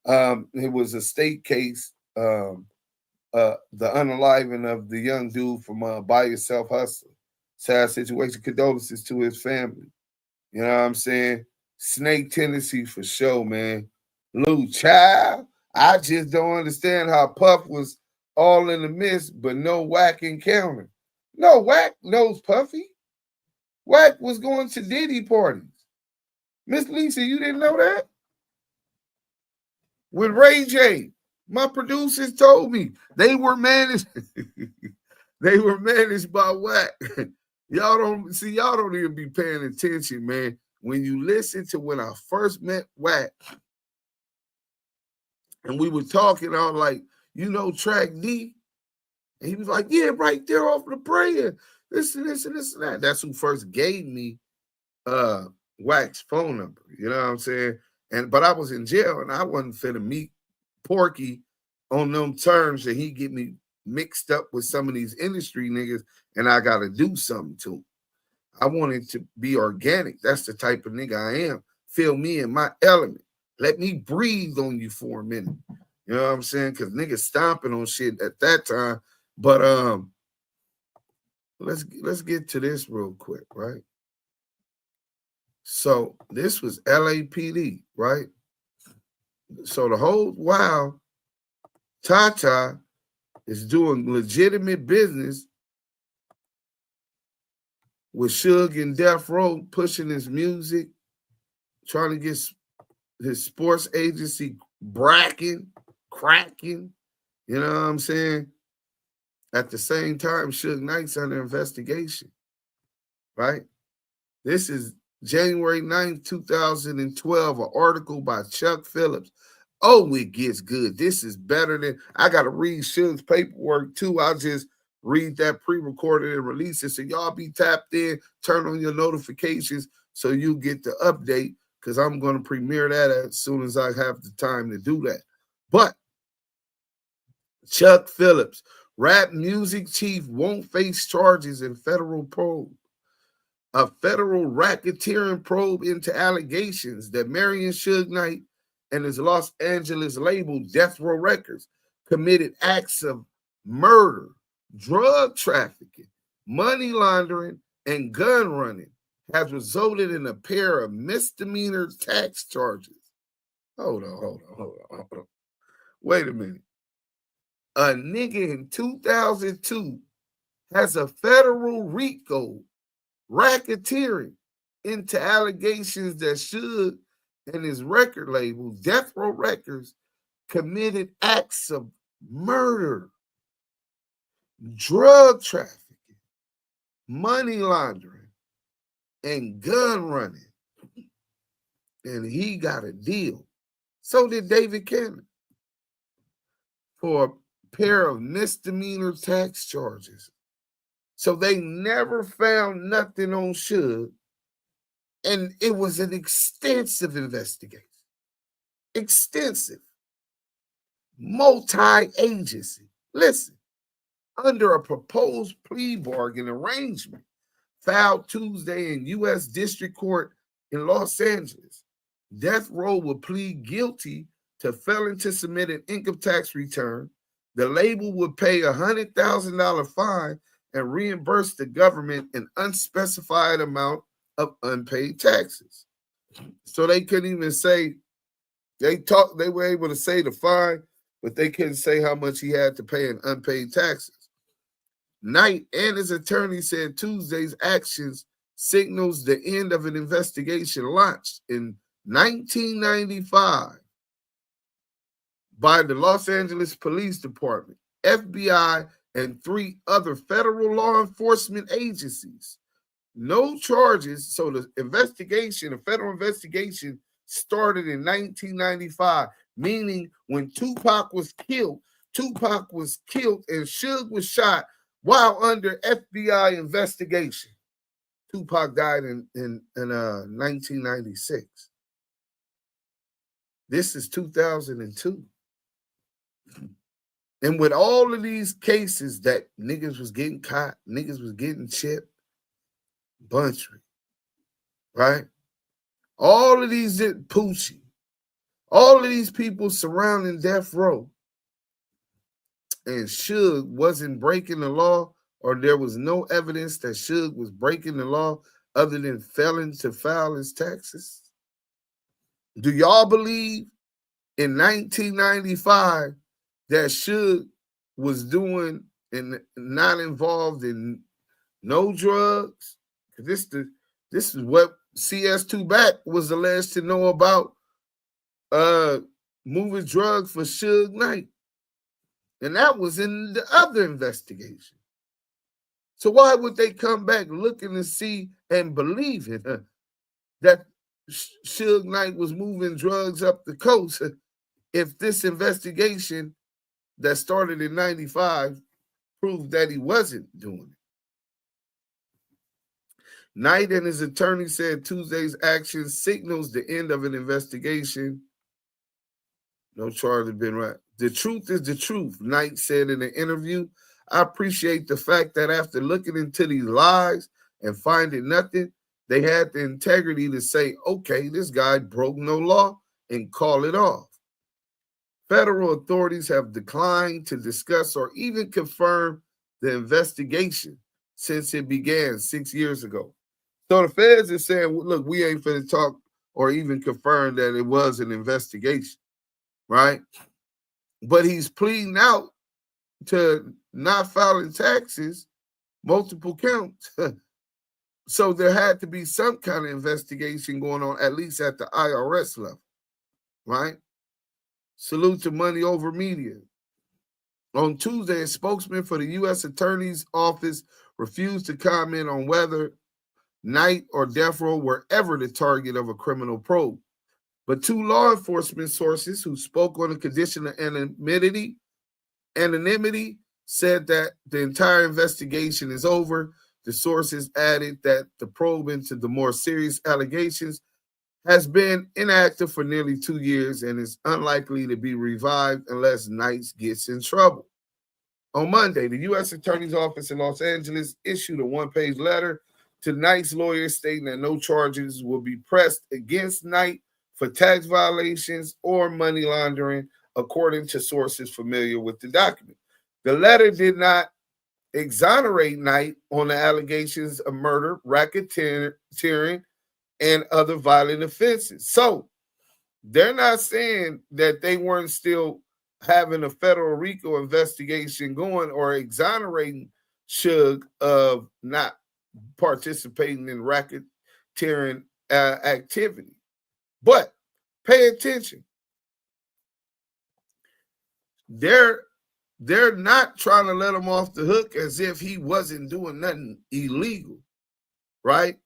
It was a state case, the unaliving of the young dude from By Yourself Hustle. Sad situation. Condolences to his family. You know what I'm saying? Snake tendency for sure, man. Lou Child, I just don't understand how Puff was all in the midst, but no Whack encounter. No, Whack knows Puffy. Whack was going to Diddy parties. Miss Lisa, you didn't know that? With Ray J, my producers told me they were managed. They were managed by Whack. Y'all don't even be paying attention, man. When you listen to when I first met Whack, and we were talking, I was like, you know, track D? And he was like, yeah, right there off the prayer. This and this and this and that. That's who first gave me Whack's phone number. You know what I'm saying? But I was in jail and I wasn't finna meet Porky on them terms that he get me mixed up with some of these industry niggas and I gotta do something to him. I wanted to be organic. That's the type of nigga I am. Feel me in my element. Let me breathe on you for a minute. You know what I'm saying? Because niggas stomping on shit at that time. But let's get to this real quick, right? So this was LAPD, right? So the whole while, Tata is doing legitimate business with Suge and Death Row, pushing his music, trying to get his sports agency cracking. You know what I'm saying? At the same time, Suge Knight's under investigation, right? This is January 9th, 2012, an article by Chuck Phillips. Oh, it gets good. This is better than, I got to read Suge's paperwork too. I'll just read that pre-recorded and release it. So y'all be tapped in, turn on your notifications so you get the update, because I'm going to premiere that as soon as I have the time to do that. But Chuck Phillips, rap music chief, won't face charges in federal probe. A federal racketeering probe into allegations that Marion Suge Knight and his Los Angeles label Death Row Records committed acts of murder, drug trafficking, money laundering, and gun running has resulted in a pair of misdemeanor tax charges. Hold on. Wait a minute. A nigga in 2002 has a federal RICO racketeering into allegations that Suge and his record label, Death Row Records, committed acts of murder, drug trafficking, money laundering, and gun running. And he got a deal. So did David Cannon for a pair of misdemeanor tax charges. So they never found nothing on Suge, and it was an extensive investigation. Extensive. Multi-agency. Listen, under a proposed plea bargain arrangement filed Tuesday in U.S. District Court in Los Angeles, Death Row will plead guilty to failing to submit an income tax return. The label would pay a $100,000 fine and reimburse the government an unspecified amount of unpaid taxes. So they couldn't even say, they were able to say the fine, but they couldn't say how much he had to pay in unpaid taxes. Knight and his attorney said Tuesday's actions signals the end of an investigation launched in 1995 by the Los Angeles Police Department, FBI, and 3 other federal law enforcement agencies. No charges. So the federal investigation started in 1995, meaning when Tupac was killed and Suge was shot while under FBI investigation. Tupac died in 1996. This is 2002. And with all of these cases that niggas was getting caught, niggas was getting chipped, Buntry, right? All of these Poochie, all of these people surrounding Death Row, and Suge wasn't breaking the law, or there was no evidence that Suge was breaking the law other than failing to file his taxes. Do y'all believe in 1995 that Suge was doing and not involved in no drugs? This is what CS2 Back was alleged to know about moving drugs for Suge Knight. And that was in the other investigation. So why would they come back looking to see and believing that Suge Knight was moving drugs up the coast if this investigation that started in 95 proved that he wasn't doing it? Knight and his attorney said Tuesday's action signals the end of an investigation. No charge has been right. The truth is the truth, Knight said in an interview. I appreciate the fact that after looking into these lies and finding nothing, they had the integrity to say, okay, this guy broke no law, and call it off. Federal authorities have declined to discuss or even confirm the investigation since it began 6 years ago. So the feds is saying, look, we ain't finna talk or even confirm that it was an investigation, right? But he's pleading out to not filing taxes, multiple counts. So there had to be some kind of investigation going on, at least at the IRS level, right? Salute to Money Over Media. On Tuesday, a spokesman for the U.S. Attorney's Office refused to comment on whether Knight or Death Row were ever the target of a criminal probe. But two law enforcement sources who spoke on the condition of anonymity said that the entire investigation is over. The sources added that the probe into the more serious allegations has been inactive for nearly 2 years and is unlikely to be revived unless Knight gets in trouble. On Monday, the U.S. Attorney's Office in Los Angeles issued a one-page letter to Knight's lawyers stating that no charges will be pressed against Knight for tax violations or money laundering, according to sources familiar with the document. The letter did not exonerate Knight on the allegations of murder, racketeering, and other violent offenses. So they're not saying that they weren't still having a federal RICO investigation going or exonerating Suge of not participating in racketeering activity. But pay attention. They're not trying to let him off the hook as if he wasn't doing nothing illegal, right?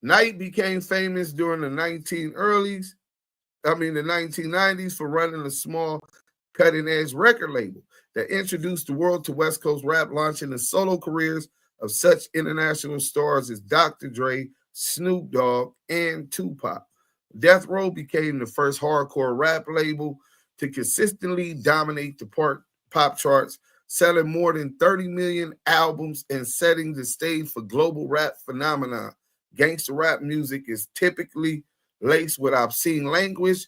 Knight became famous during the 1990s for running a small cutting-edge record label that introduced the world to West Coast rap, launching the solo careers of such international stars as Dr. Dre, Snoop Dogg, and Tupac. Death Row became the first hardcore rap label to consistently dominate the pop charts, selling more than 30 million albums and setting the stage for global rap phenomenon. Gangster rap music is typically laced with obscene language,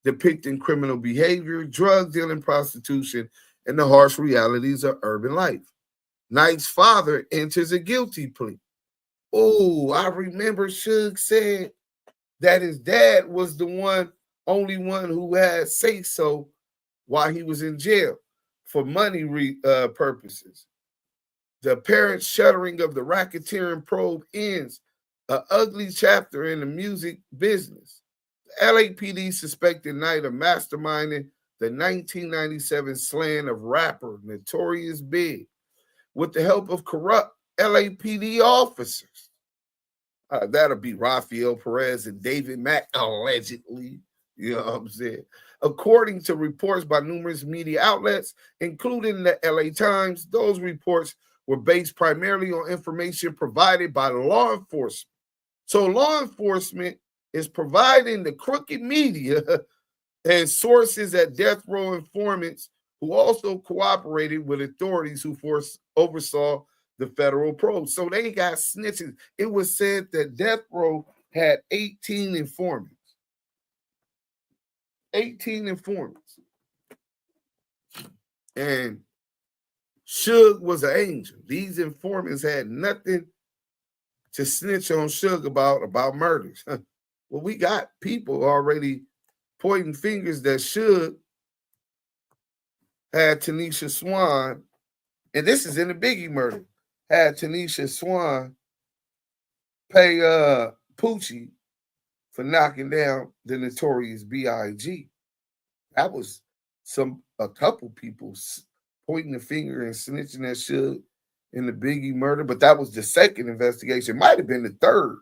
depicting criminal behavior, drug dealing, prostitution, and the harsh realities of urban life. Knight's father enters a guilty plea. Oh, I remember Suge said that his dad was the only one who had say-so while he was in jail for money purposes. The apparent shuttering of the racketeering probe ends an ugly chapter in the music business. The LAPD suspected Knight of masterminding the 1997 slaying of rapper Notorious Big with the help of corrupt LAPD officers. That'll be Rafael Perez and David Mack, allegedly. You know what I'm saying? According to reports by numerous media outlets, including the LA Times, those reports were based primarily on information provided by law enforcement. So law enforcement is providing the crooked media and sources at death row informants who also cooperated with authorities who oversaw the federal probe. So they got snitches. It was said that death row had 18 informants. 18 informants. And Suge was an angel. These informants had nothing to snitch on Suge about murders. Well, we got people already pointing fingers that Suge had Tanisha Swan, and this is in the Biggie murder, had Tanisha Swan pay Poochie for knocking down the Notorious B.I.G. That was a couple people pointing the finger and snitching at Suge in the Biggie murder, but that was the second investigation. Might have been the third,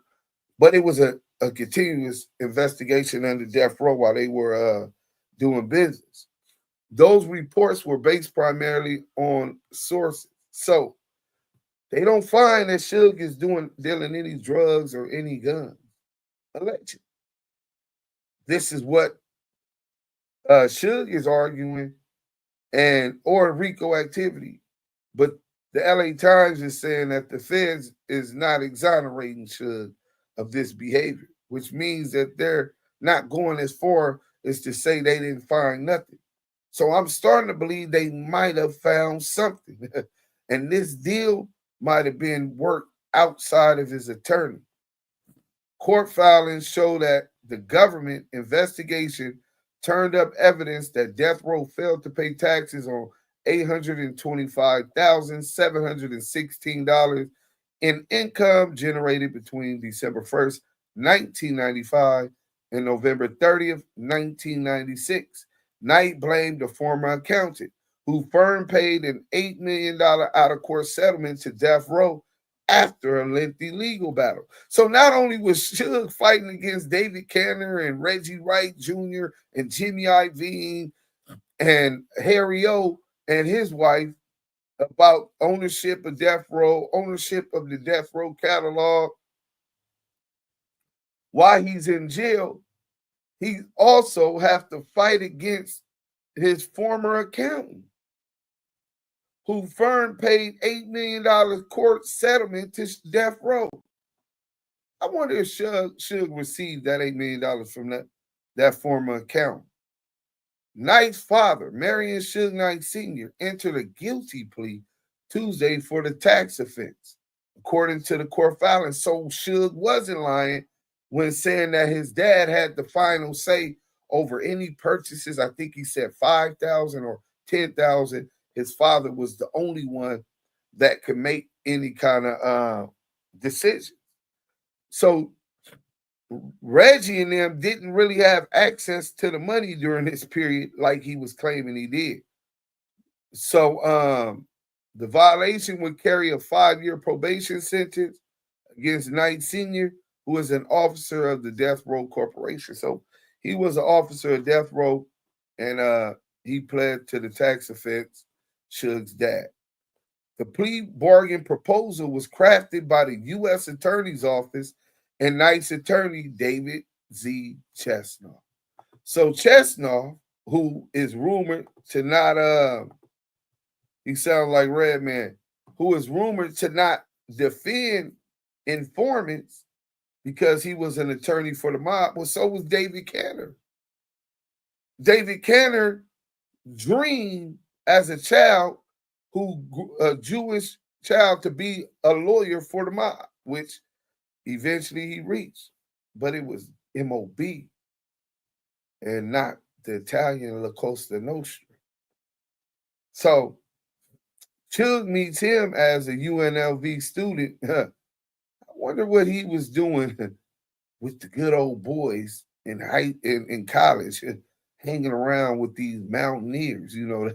but it was a continuous investigation under death row while they were doing business. Those reports were based primarily on sources. So they don't find that Suge is dealing any drugs or any guns. Allegedly. This is what Suge is arguing or RICO activity. But the LA Times is saying that the feds is not exonerating Suge of this behavior, which means that they're not going as far as to say they didn't find nothing. So I'm starting to believe they might have found something. And this deal might have been worked outside of his attorney. Court filings show that the government investigation turned up evidence that Death Row failed to pay taxes on $825,716 in income generated between December 1st, 1995 and November 30th, 1996. Knight blamed the former accountant, who firm paid an $8 million out-of-court settlement to Death Row after a lengthy legal battle. So not only was Suge fighting against David Canner and Reggie Wright Jr. and Jimmy Iovine and Harry O and his wife about ownership of Death Row, ownership of the Death Row catalog. While he's in jail, he also have to fight against his former accountant, who firm paid $8 million court settlement to Death Row. I wonder if Suge received that $8 million from that former accountant. Knight's father, Marion Suge Knight Sr., entered a guilty plea Tuesday for the tax offense, according to the court filing. So Suge wasn't lying when saying that his dad had the final say over any purchases. I think he said 5,000 or 10,000. His father was the only one that could make any kind of decision. So Reggie and them didn't really have access to the money during this period like he was claiming he did. So the violation would carry a 5-year probation sentence against Knight Sr., who is an officer of the Death Row Corporation. So he was an officer of Death Row, and he pled to the tax offense, Suge's dad. The plea bargain proposal was crafted by the U.S. Attorney's Office and Knight's attorney, David Z. Chestnut. So Chestnut, who is rumored to not, he sounds like Redman, who is rumored to not defend informants because he was an attorney for the mob, well, so was David Canner. David Canner dreamed as a child, a Jewish child, to be a lawyer for the mob, which eventually he reached, but it was MOB and not the Italian La Costa Nostra. So Suge meets him as a UNLV student. I wonder what he was doing with the good old boys in college, hanging around with these mountaineers. You know,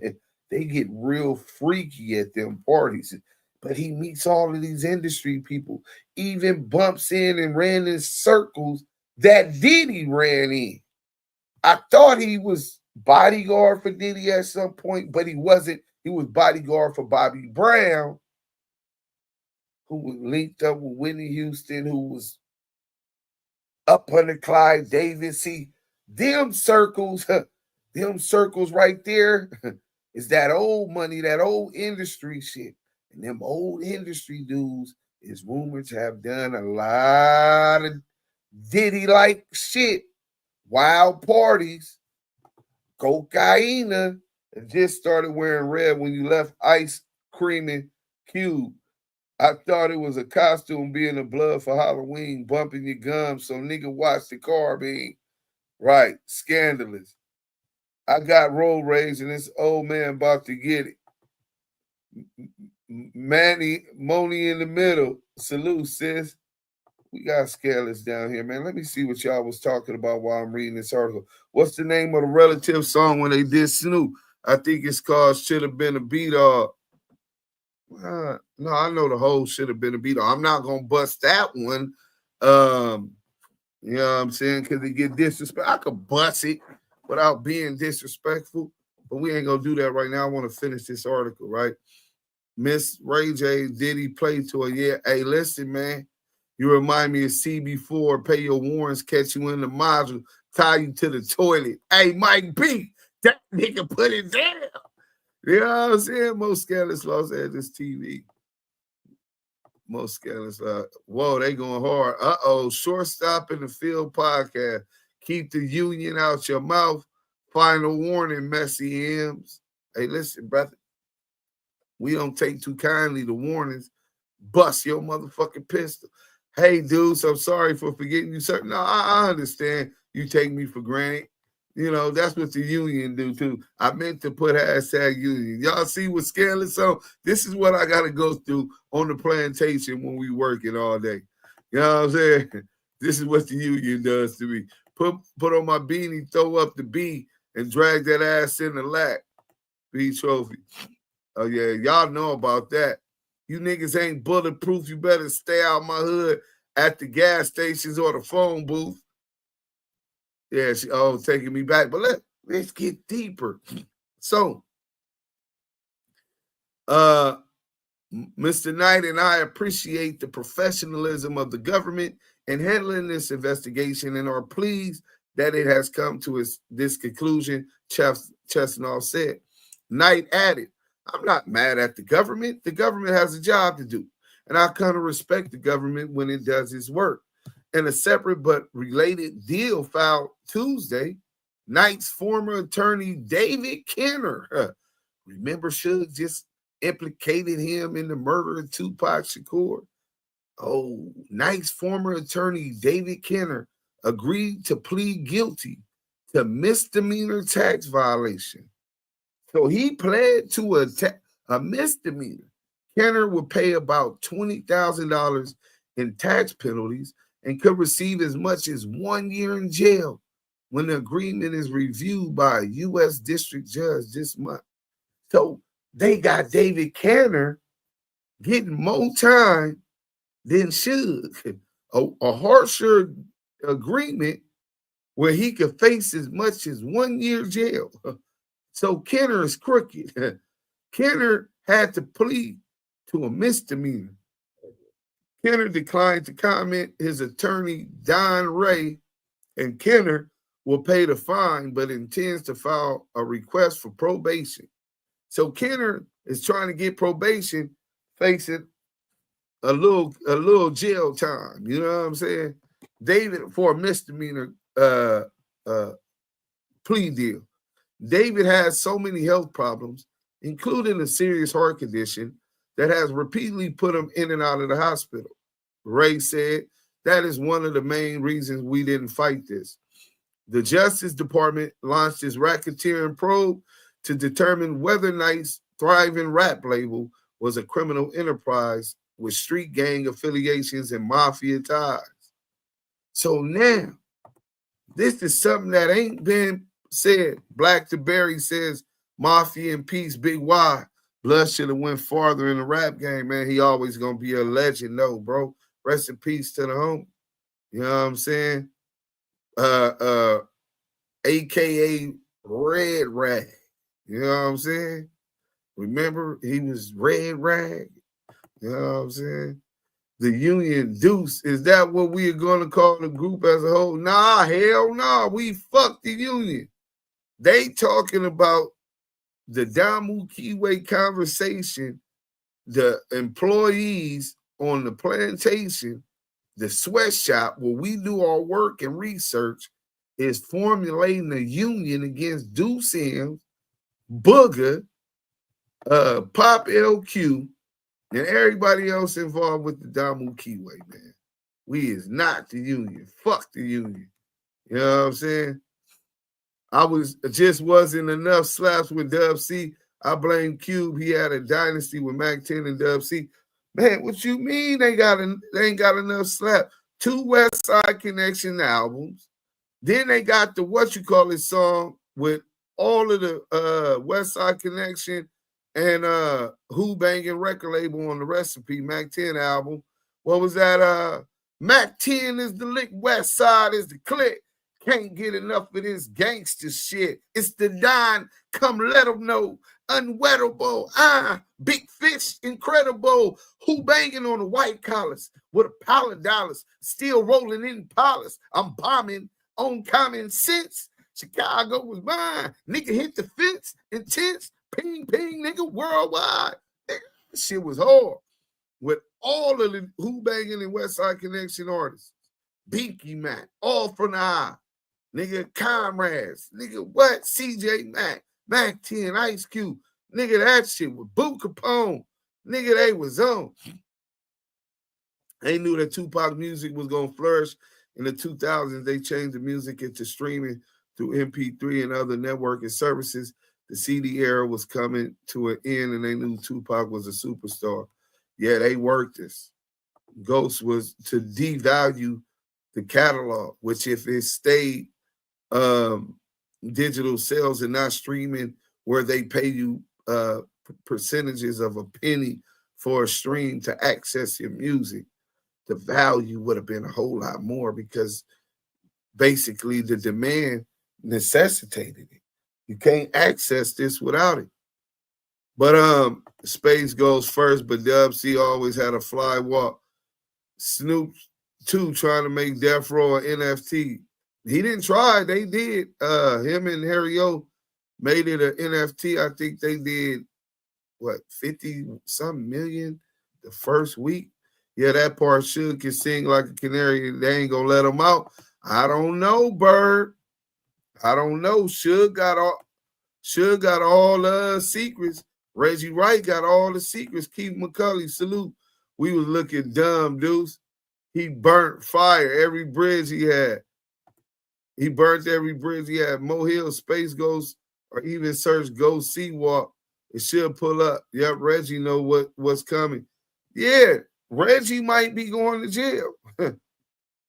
they get real freaky at them parties. But he meets all of these industry people, even bumps in and ran in circles that Diddy ran in. I thought he was bodyguard for Diddy at some point, but he wasn't. He was bodyguard for Bobby Brown, who was linked up with Whitney Houston, who was up under Clyde Davis. See, them circles right there is that old money, that old industry shit. And them old industry dudes is rumored to have done a lot of Diddy-like shit, wild parties, cocaine, and just started wearing red when you left Ice Creaming Cube. I thought it was a costume being a blood for Halloween, bumping your gums so nigga watch the car being right. Scandalous. I got road rage and this old man about to get it. Moni in the middle. Salute, sis. We got Scandalous down here, man. Let me see what y'all was talking about while I'm reading this article. What's the name of the relative song when they did Snoop? I think it's called Should Have Been a Beat Off. No, I know the whole Should Have Been a Beat Off. I'm not going to bust that one. You know what I'm saying? Because it get disrespectful. I could bust it without being disrespectful, but we ain't going to do that right now. I want to finish this article, right? Miss Ray J, Diddy play to her. Yeah, hey, listen, man. You remind me of CB4, pay your warrants, catch you in the module, tie you to the toilet. Hey, Mike B, that nigga put it down. You know what I'm saying? Most Scandalous Los Angeles TV. Most Scandalous. Whoa, they going hard. Uh-oh, Shortstop in the Field podcast. Keep the union out your mouth. Final warning, messy M's. Hey, listen, brother. We don't take too kindly to warnings. bust your motherfucking pistol. Hey, dudes, I'm sorry for forgetting you. Sir. No, I understand you take me for granted. You know, that's what the union do too. I meant to put #union. Y'all see what's Scandalous? So this is what I got to go through on the plantation when we working all day. You know what I'm saying? This is what the union does to me. Put on my beanie, throw up the B, and drag that ass in the lap. B trophy. Oh, yeah, y'all know about that. You niggas ain't bulletproof. You better stay out my hood at the gas stations or the phone booth. Yeah, taking me back. But let's get deeper. So, Mr. Knight and I appreciate the professionalism of the government in handling this investigation and are pleased that it has come to this conclusion, Chestnut said. Knight added, I'm not mad at the government. The government has a job to do, and I kind of respect the government when it does its work. In a separate but related deal filed Tuesday, Knight's former attorney, David Kenner, remember Suge just implicated him in the murder of Tupac Shakur? Oh, Knight's former attorney, David Kenner, agreed to plead guilty to misdemeanor tax violation. So he pled to a misdemeanor. Kenner would pay about $20,000 in tax penalties and could receive as much as 1 year in jail when the agreement is reviewed by a U.S. district judge this month. So they got David Kenner getting more time than Suge. A harsher agreement where he could face as much as 1 year jail. So Kenner is crooked. Kenner had to plead to a misdemeanor. Kenner declined to comment. His attorney, Don Ray, and Kenner will pay the fine, but intends to file a request for probation. So Kenner is trying to get probation, facing a little jail time. You know what I'm saying? David for a misdemeanor plea deal. David has so many health problems, including a serious heart condition, that has repeatedly put him in and out of the hospital. Ray said that is one of the main reasons we didn't fight this. The Justice Department launched its racketeering probe to determine whether Knight's thriving rap label was a criminal enterprise with street gang affiliations and mafia ties. So now, this is something that ain't been said. Black to Berry says, Mafia in peace, Big Y. Blood should have went farther in the rap game, man. He always gonna be a legend, though, bro. Rest in peace to the home. You know what I'm saying? AKA Red Rag. You know what I'm saying? Remember, he was Red Rag. You know what I'm saying? The union Deuce, is that what we are going to call the group as a whole? Nah, hell no. We fuck the union. They talking about the DAMU KIWE conversation, the employees on the plantation, the sweatshop where we do our work and research, is formulating a union against Duse M, Booger, Pop LQ, and everybody else involved with the DAMU KIWE, man. We is not the union. Fuck the union. You know what I'm saying? Wasn't enough slaps with Dub C. I blame Cube. He had a dynasty with Mac 10 and Dub C. Man, what you mean they ain't got enough slap? 2 West Side Connection albums. Then they got the song with all of the West Side Connection and Who Banging record label on the Recipe, Mac 10 album. What was that? Mac 10 is the lick, West Side is the click. Can't get enough of this gangster shit. It's the Don, come let them know. Unwettable, big fish, incredible. Who banging on the white collars with a pile of dollars, still rolling in Palas. I'm bombing on common sense. Chicago was mine. Nigga hit the fence, intense, ping, ping, nigga, worldwide. Nigga, this shit was hard. With all of the Who Banging and West Side Connection artists. Binky Mac, all from the eye. Nigga, Comrades. Nigga, what? CJ Mac, Mac 10, Ice Cube. Nigga, that shit with Boo Capone. Nigga, they was on. They knew that Tupac music was going to flourish in the 2000s. They changed the music into streaming through MP3 and other networking services. The CD era was coming to an end, and they knew Tupac was a superstar. Yeah, they worked this. Ghost was to devalue the catalog, which if it stayed digital sales and not streaming where they pay you percentages of a penny for a stream to access your music, the value would have been a whole lot more because basically the demand necessitated it. You can't access this without it. But Space goes first, but Dub C always had a fly walk. Snoop too trying to make Death Row an NFT. He didn't try, they did. Him and Harry O made it an NFT. I think they did what, 50-something million the first week. Yeah, that part Suge can sing like a canary. They ain't gonna let him out. I don't know, Bird. I don't know. Suge got all the secrets. Reggie Wright got all the secrets. Keith McCulley, salute. We was looking dumb, Deuce. He burnt fire every bridge he had. He burnt every bridge he had. Mo Hill, Space Ghost, or even search Ghost Seawalk. It should pull up. Yep, Reggie know what's coming. Yeah, Reggie might be going to jail.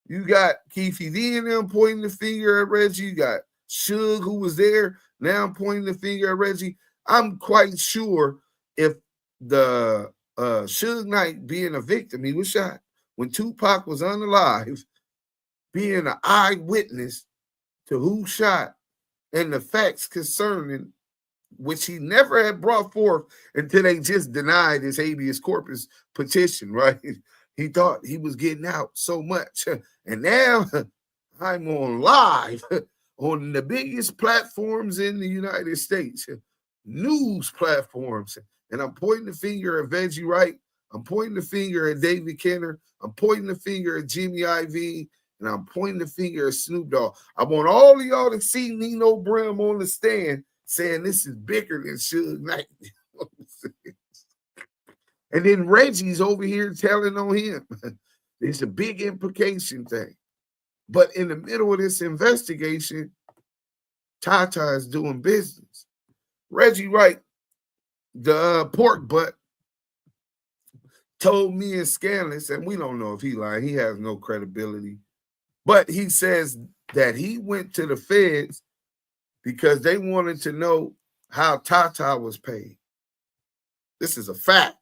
You got Keefe D and them pointing the finger at Reggie. You got Suge, who was there, now pointing the finger at Reggie. I'm quite sure if the Suge Knight being a victim, he was shot when Tupac was unalive, being an eyewitness to who shot and the facts concerning, which he never had brought forth until they just denied his habeas corpus petition, right? He thought he was getting out so much. And now I'm on live on the biggest platforms in the United States, news platforms. And I'm pointing the finger at Veggie Wright. I'm pointing the finger at David Kenner. I'm pointing the finger at Jimmy Iovine. And I'm pointing the finger at Snoop Dogg. I want all of y'all to see Nino Brim on the stand saying this is bigger than Suge Knight. And then Reggie's over here telling on him. It's a big implication thing. But in the middle of this investigation, Tata is doing business. Reggie Wright, the pork butt, told me in Scandalous, and we don't know if he lied. He has no credibility. But he says that he went to the feds because they wanted to know how Tata was paid. This is a fact.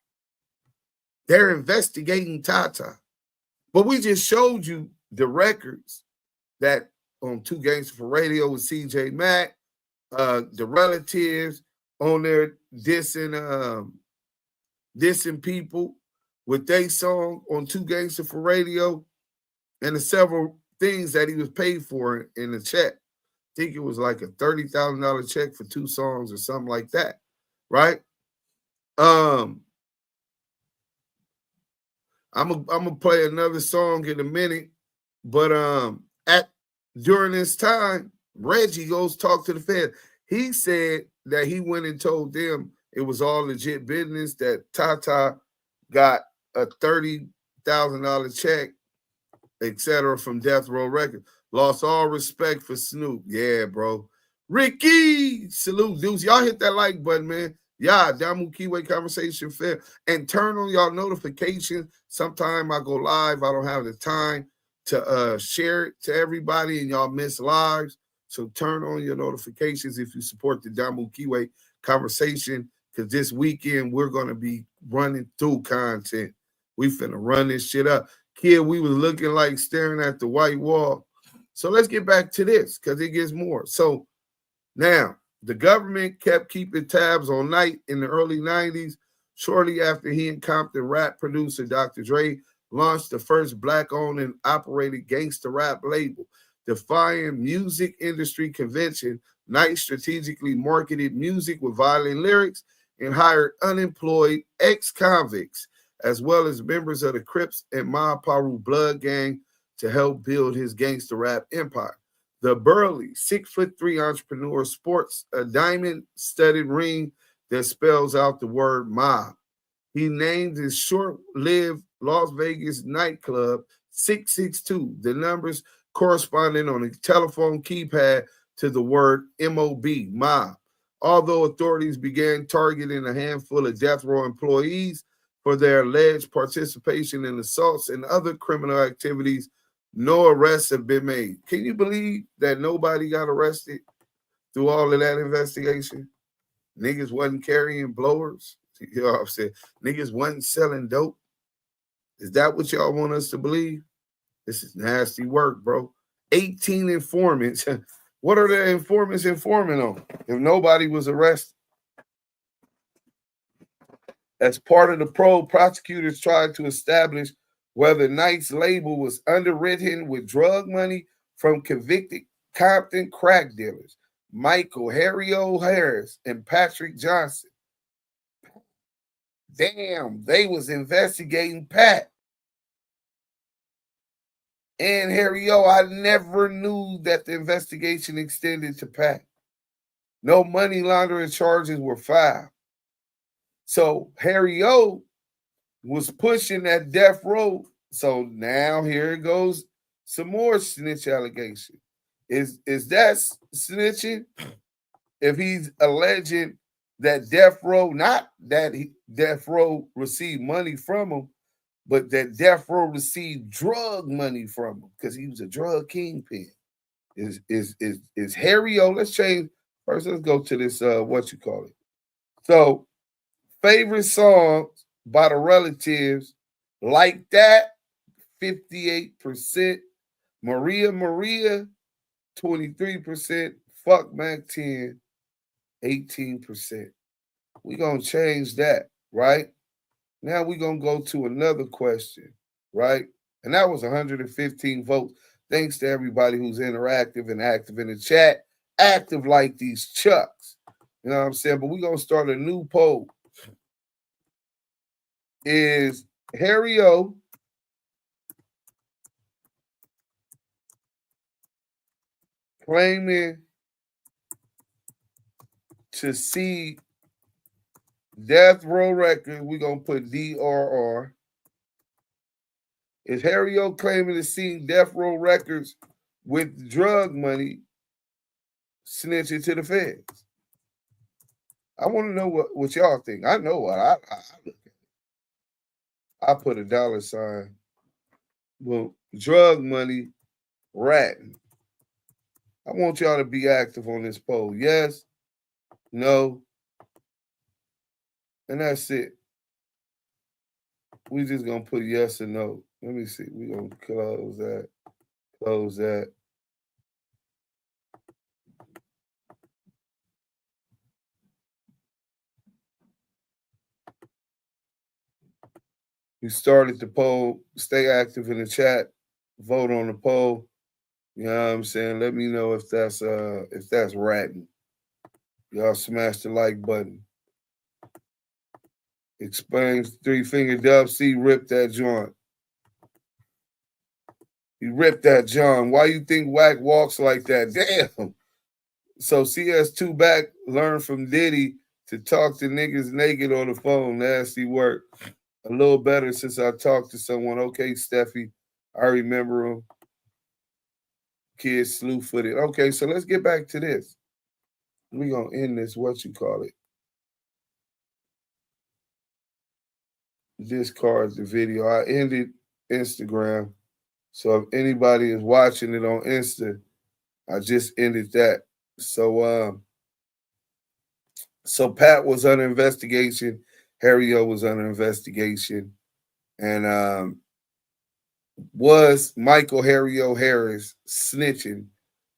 They're investigating Tata. But we just showed you the records that on Two Gangster For Radio with CJ Mack, the relatives on there dissing people with their song on Two Gangster For Radio, and the several things that he was paid for in the check. I think it was like a $30,000 check for 2 songs or something like that, right? I'm gonna play another song in a minute, but during this time, Reggie goes talk to the Fed. He said that he went and told them it was all legit business, that Tata got a $30,000 check, etc., from Death Row Records. Lost all respect for Snoop. Yeah, bro. Ricky, salute, dudes. Y'all hit that like button, man. Yeah, DAMU KIWE Conversation Fair. And turn on y'all notifications. Sometime I go live. I don't have the time to share it to everybody, and y'all miss lives. So turn on your notifications if you support the DAMU KIWE Conversation, because this weekend we're going to be running through content. We finna run this shit up. Kid, we was looking like staring at the white wall. So let's get back to this, because it gets more. So now, the government kept keeping tabs on Knight in the early 90s, shortly after he and Compton rap producer Dr. Dre launched the first Black-owned and operated gangster rap label. Defying music industry convention, Knight strategically marketed music with violent lyrics and hired unemployed ex-convicts, as well as members of the Crips and Ma Paru Blood Gang, to help build his gangster rap empire. The burly 6'3" entrepreneur sports a diamond-studded ring that spells out the word mob. He named his short-lived Las Vegas nightclub 662. The numbers corresponding on the telephone keypad to the word MOB, mob. Although authorities began targeting a handful of death row employees for their alleged participation in assaults and other criminal activities, no arrests have been made. Can you believe that nobody got arrested through all of that investigation? Niggas wasn't carrying blowers. You know what I'm saying? Niggas wasn't selling dope. Is that what y'all want us to believe? This is nasty work, bro. 18 informants. What are the informants informing on if nobody was arrested? As part of the probe, prosecutors tried to establish whether Knight's label was underwritten with drug money from convicted Compton crack dealers, Michael Harry O. Harris and Patrick Johnson. Damn, they was investigating Pat and Harry O. I never knew that the investigation extended to Pat. No money laundering charges were filed. So Harry O. was pushing that death row. So now here it goes, some more snitch allegation. Is that snitching? If he's alleging that death row, not that death row received money from him, but that death row received drug money from him because he was a drug kingpin. Is Harry O? Let's change first. Let's go to this. What you call it? So, favorite songs by the relatives, Like That, 58%. Maria, 23%. Fuck Mac 10, 18%. We're going to change that, right? Now we're going to go to another question, right? And that was 115 votes. Thanks to everybody who's interactive and active in the chat. Active like these chucks. You know what I'm saying? But we're going to start a new poll. Is Harry O claiming to see Death Row Records? We're going to put DRR. Is Harry O claiming to see Death Row Records with drug money snitching to the feds? I want to know what y'all think. I know what I look at. I put a $sign. Well, drug money ratting. I want y'all to be active on this poll. Yes, no, and that's it. We just gonna put yes or no. Let me see. We're gonna close that. Close that. We started the poll. Stay active in the chat. Vote on the poll. You know what I'm saying? Let me know if that's ratting. Y'all smash the like button. Explains 3-finger dub. C ripped that joint. He ripped that John. Why you think Wack walks like that? Damn. So CS2 back learned from Diddy to talk to niggas naked on the phone. Nasty work. A little better since I talked to someone. Okay, Steffi. I remember him. Kids slew-footed. Okay, so let's get back to this. We're going to end this, what you call it. Discard the video. I ended Instagram. So if anybody is watching it on Insta, I just ended that. So Pat was under investigation. Harry O was under investigation. And was Michael Harry O. Harris snitching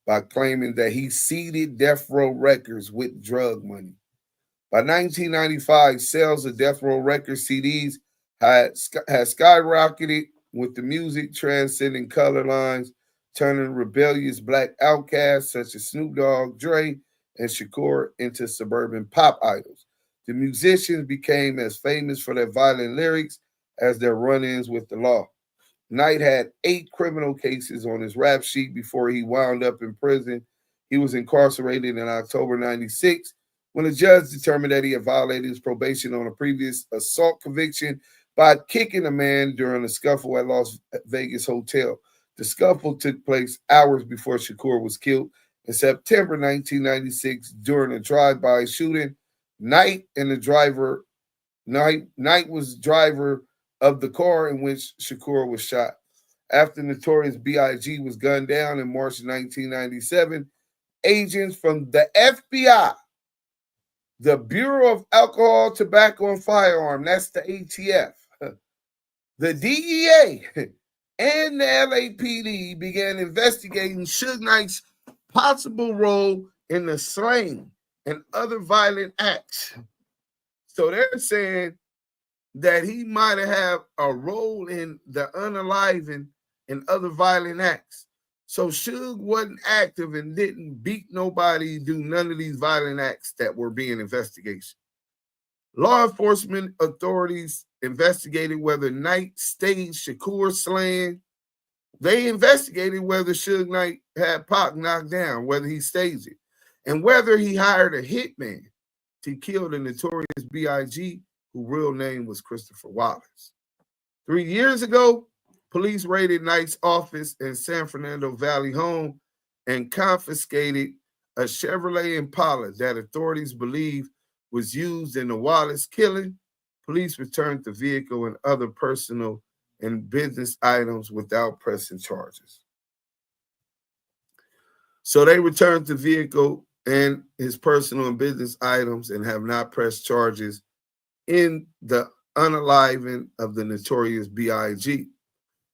by claiming that he seeded Death Row Records with drug money. By 1995, sales of Death Row Records CDs had skyrocketed, with the music transcending color lines, turning rebellious black outcasts such as Snoop Dogg, Dre, and Shakur into suburban pop idols. The musicians became as famous for their violent lyrics as their run-ins with the law. Knight had 8 criminal cases on his rap sheet before he wound up in prison. He was incarcerated in October 96 when a judge determined that he had violated his probation on a previous assault conviction by kicking a man during a scuffle at Las Vegas hotel. The scuffle took place hours before Shakur was killed in September 1996 during a drive-by shooting. Knight was driver of the car in which Shakur was shot. After Notorious B.I.G. was gunned down in March 1997, agents from the FBI, the Bureau of Alcohol, Tobacco, and Firearm, that's the ATF, the DEA, and the LAPD began investigating Suge Knight's possible role in the slaying and other violent acts. So they're saying that he might have a role in the unaliving and other violent acts. So Suge wasn't active and didn't beat nobody, do none of these violent acts that were being investigated. Law enforcement authorities investigated whether Knight staged Shakur's slaying. They investigated whether Suge Knight had Pac knocked down, whether he staged it, and whether he hired a hitman to kill the Notorious B.I.G., whose real name was Christopher Wallace. 3 years ago, police raided Knight's office in San Fernando Valley home and confiscated a Chevrolet Impala that authorities believe was used in the Wallace killing. Police returned the vehicle and other personal and business items without pressing charges. So they returned the vehicle and his personal and business items and have not pressed charges in the unaliving of the Notorious B.I.G.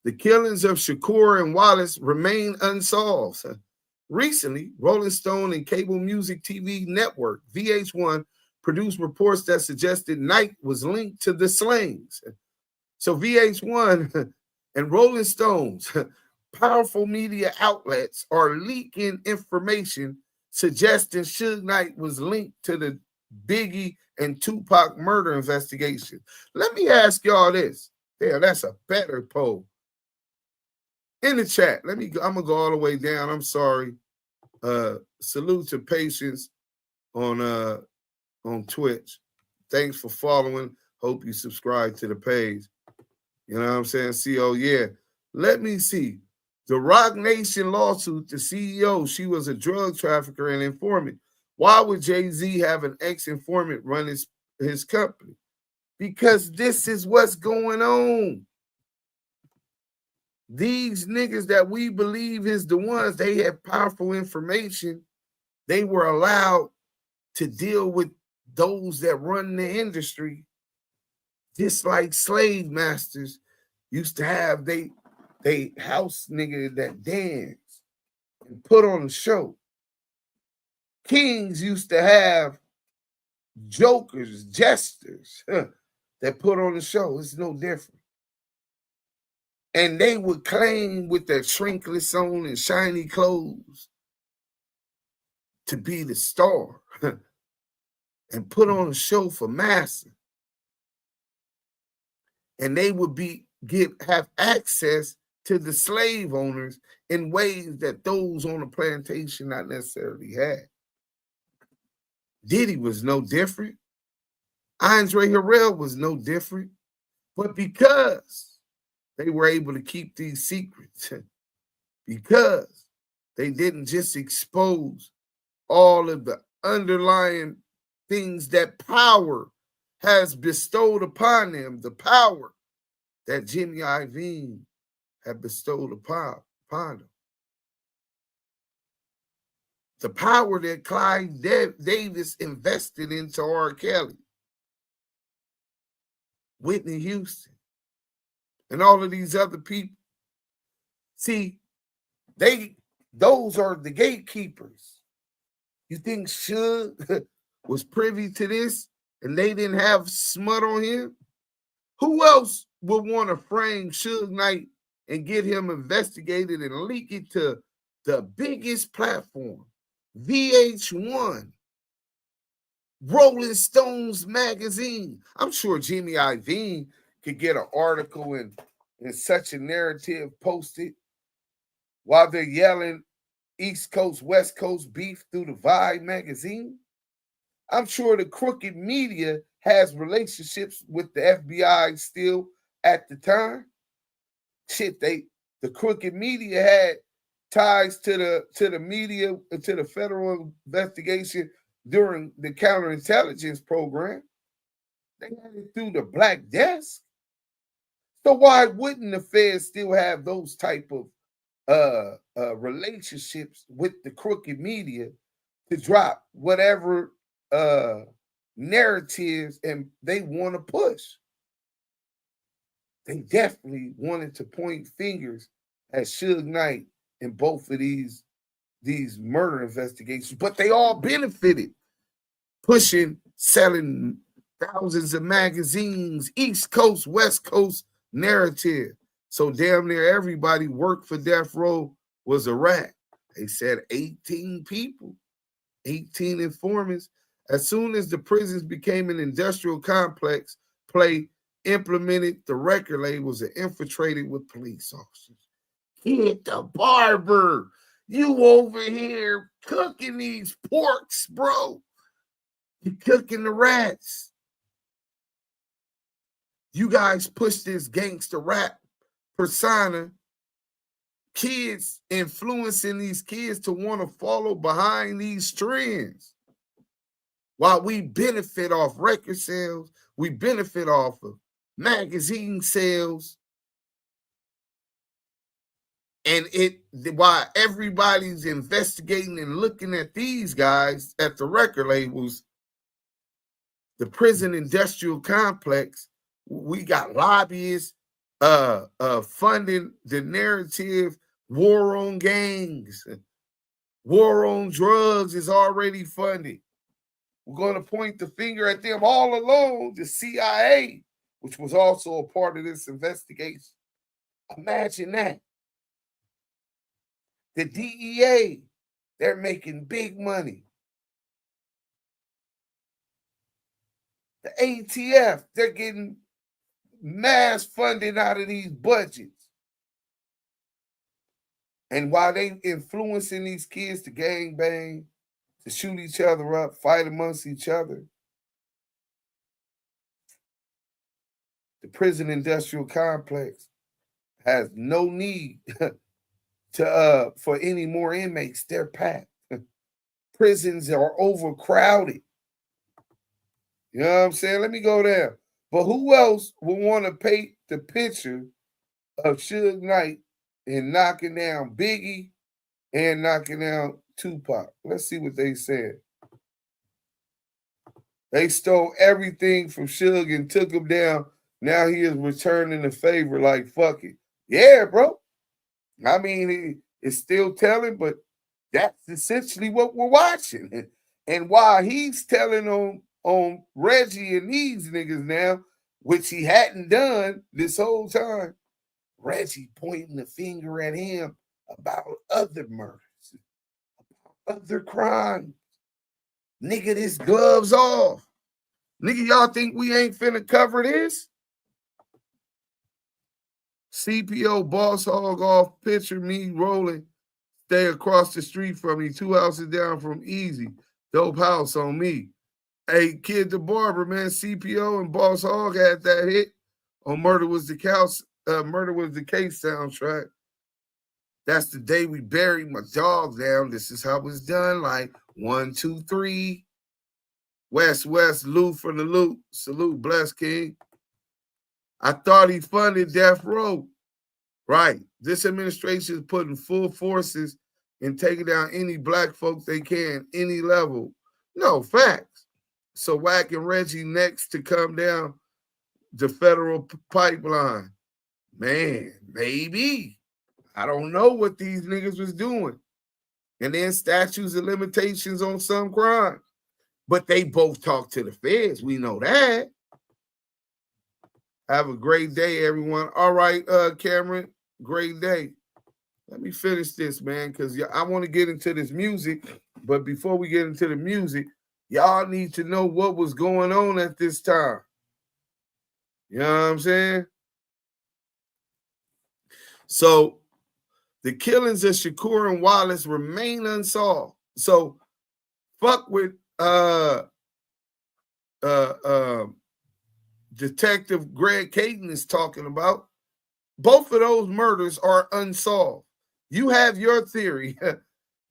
The killings of Shakur and Wallace remain unsolved. Recently, Rolling Stone and cable music TV network VH1 produced reports that suggested Knight was linked to the slayings. So VH1 and Rolling Stones, powerful media outlets, are leaking information suggesting Suge Knight was linked to the Biggie and Tupac murder investigation. Let me ask y'all this. Yeah, that's a better poll. In the chat, I'm gonna go all the way down. I'm sorry. Salute to Patience on Twitch. Thanks for following. Hope you subscribe to the page. You know what I'm saying? CO, yeah. Let me see. The Rock Nation lawsuit, the CEO, she was a drug trafficker and informant. Why would Jay-Z have an ex-informant run his company? Because this is what's going on. These niggas that we believe is the ones, they have powerful information. They were allowed to deal with those that run the industry, just like slave masters used to have they house nigga that dance and put on a show. Kings used to have jokers, jesters that put on the show. It's no different. And they would claim with their shrinkless on and shiny clothes to be the star and put on a show for massa. And they would have access to the slave owners in ways that those on the plantation not necessarily had. Diddy was no different. Andre Harrell was no different. But because they were able to keep these secrets, because they didn't just expose all of the underlying things that power has bestowed upon them, the power that Jimmy Iovine had bestowed upon them, the power that Clyde Davis invested into R. Kelly, Whitney Houston, and all of these other people. See, those are the gatekeepers. You think Suge was privy to this and they didn't have smut on him? Who else would want to frame Suge Knight and get him investigated and leak it to the biggest platform, VH1, Rolling Stones magazine? I'm sure Jimmy Iovine could get an article and such a narrative posted while they're yelling East Coast, West Coast beef through the Vibe magazine. I'm sure the crooked media has relationships with the FBI still at the time. Shit, the crooked media had ties to the media, to the federal investigation during the counterintelligence program. They had it through the black desk. So why wouldn't the feds still have those type of relationships with the crooked media to drop whatever narratives and they want to push? They definitely wanted to point fingers at Suge Knight in both of these murder investigations, but they all benefited, pushing, selling thousands of magazines, East Coast, West Coast narrative. So damn near everybody worked for Death Row was a rat. They said 18 people, 18 informants. As soon as the prisons became an industrial complex, Play implemented the record labels and infiltrated with police officers. Kid the barber, you over here cooking these porks, bro. You cooking the rats. You guys push this gangster rap persona, kids influencing these kids to want to follow behind these trends. While we benefit off record sales, we benefit off of magazine sales, and while everybody's investigating and looking at these guys at the record labels, the prison industrial complex, we got lobbyists funding the narrative. War on gangs, war on drugs is already funded. We're going to point the finger at them all along, the CIA, which was also a part of this investigation. Imagine that. The DEA, they're making big money. The ATF, they're getting mass funding out of these budgets. And while they influencing these kids to gangbang, to shoot each other up, fight amongst each other, the prison industrial complex has no need for any more inmates. They're packed. Prisons are overcrowded. You know what I'm saying? Let me go there. But who else would want to paint the picture of Suge Knight in knocking down Biggie and knocking down Tupac? Let's see what they said. They stole everything from Suge and took him down. Now he is returning the favor like, fuck it. Yeah, bro. I mean, it's still telling, but that's essentially what we're watching. And while he's telling on Reggie and these niggas now, which he hadn't done this whole time, Reggie pointing the finger at him about other murders, about other crimes. Nigga, this gloves off. Nigga, y'all think we ain't finna cover this? CPO boss hog off, picture me rolling, stay across the street from me, 2 houses down from Easy. Dope house on me. Hey, Kid the Barber, man, CPO and Boss Hog had that hit on Murder Was the Case soundtrack. That's the day we buried my dog down. This is how it's done. Like 1, 2, 3. West, Lou from the loop. Salute, bless King. I thought he funded Death Row. Right. This administration is putting full forces in taking down any black folks they can, any level. No, facts. So Wack and Reggie next to come down the federal pipeline. Man, maybe. I don't know what these niggas was doing. And then statutes of limitations on some crimes. But they both talk to the feds. We know that. Have a great day, everyone. All right, Cameron, great day. Let me finish this, man, because I want to get into this music. But before we get into the music, y'all need to know what was going on at this time. You know what I'm saying? So the killings of Shakur and Wallace remain unsolved. So fuck with Detective Greg Kading is talking about, both of those murders are unsolved. You have your theory,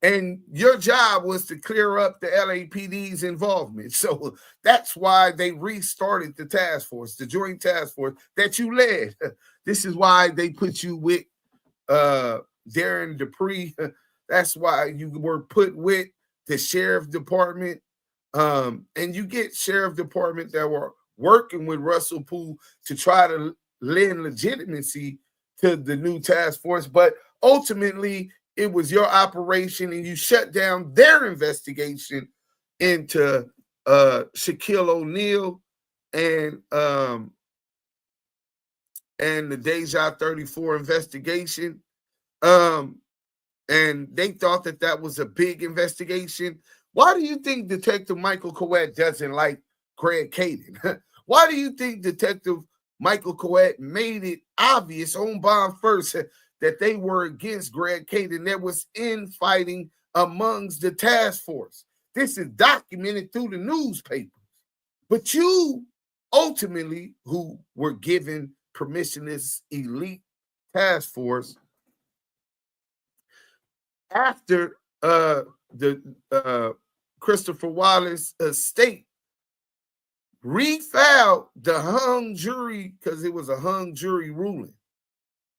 and your job was to clear up the LAPD's involvement. So that's why they restarted the task force, the Joint Task Force that you led. This is why they put you with Darren Dupree. That's why you were put with the sheriff department. And you get sheriff department that were working with Russell Poole to try to lend legitimacy to the new task force. But ultimately, it was your operation, and you shut down their investigation into Shaquille O'Neal and the Deja 34 investigation. And they thought that was a big investigation. Why do you think Detective Michael Coet doesn't like Greg Kading? Why do you think Detective Michael Coet made it obvious on bond first that they were against Greg Kading? There was infighting amongst the task force. This is documented through the newspapers. But you ultimately, who were given permission, this elite task force, after the Christopher Wallace estate refiled the hung jury, because it was a hung jury ruling,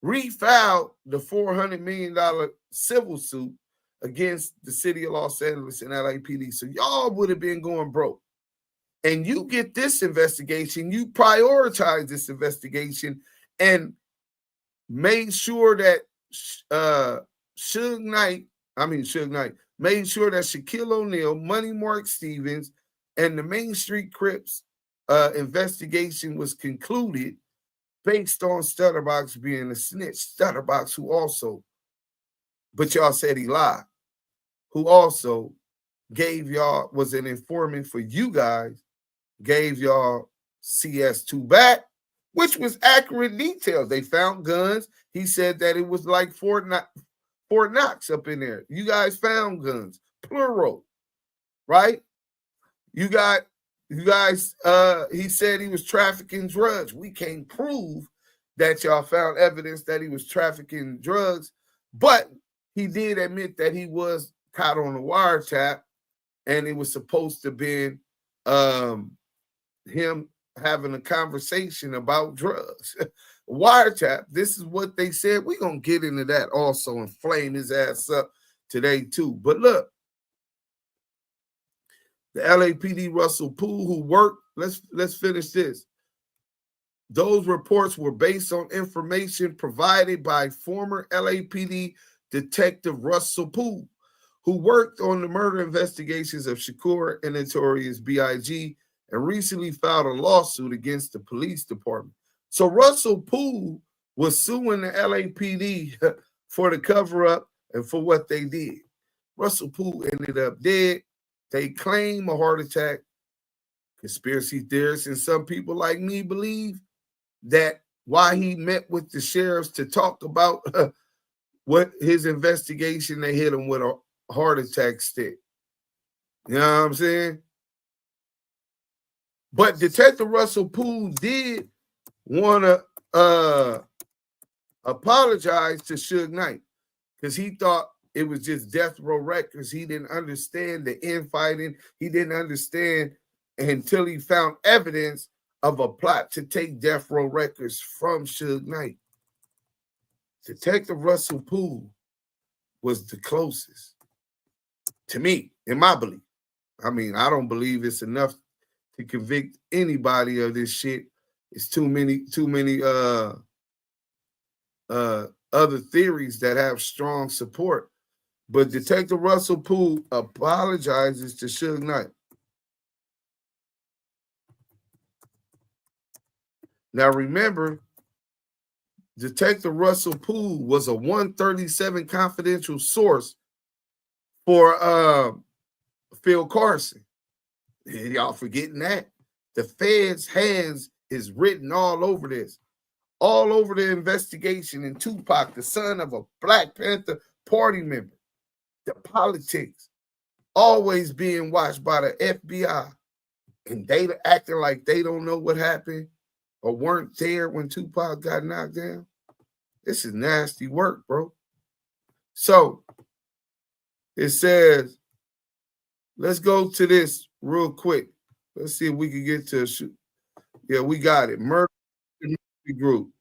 refiled the $400 million civil suit against the city of Los Angeles and LAPD. So y'all would have been going broke. And you get this investigation, you prioritize this investigation and made sure that Suge Knight, made sure that Shaquille O'Neal, Money Mark Stevens, and the Main Street Crips investigation was concluded based on Stutterbox being a snitch. Stutterbox, who also, but y'all said he lied, who also gave y'all, was an informant for you guys, gave y'all CS2 back, which was accurate details. They found guns. He said that it was like Fort Knox up in there. You guys found guns, plural, right? You guys, he said he was trafficking drugs. We can't prove that y'all found evidence that he was trafficking drugs, but he did admit that he was caught on a wiretap, and it was supposed to be him having a conversation about drugs. Wiretap, this is what they said. We're going to get into that also and flame his ass up today too. But look, the LAPD Russell Poole, who worked, let's finish this. Those reports were based on information provided by former LAPD Detective Russell Poole, who worked on the murder investigations of Shakur and Notorious B.I.G. and recently filed a lawsuit against the police department. So Russell Poole was suing the LAPD for the cover-up and for what they did. Russell Poole ended up dead. They claim a heart attack. Conspiracy theorists and some people like me believe that while he met with the sheriffs to talk about what his investigation, they hit him with a heart attack stick. You know what I'm saying? But Detective Russell Poole did want to apologize to Suge Knight because he thought it was just Death Row Records. He didn't understand the infighting. He didn't understand until he found evidence of a plot to take Death Row Records from Suge Knight. Detective Russell Poole was the closest to me, in my belief. I mean, I don't believe it's enough to convict anybody of this shit. It's too many other theories that have strong support. But Detective Russell Poole apologizes to Suge Knight. Now remember, Detective Russell Poole was a 137 confidential source for Phil Carson. Y'all forgetting that? The Fed's hands is written all over this, all over the investigation in Tupac, the son of a Black Panther Party member. The politics always being watched by the FBI, and they acting like they don't know what happened. or weren't there when Tupac got knocked down. This is nasty work, bro. So it says, let's go to this real quick. Let's see if we can get to yeah, we got it. Murder Music Group.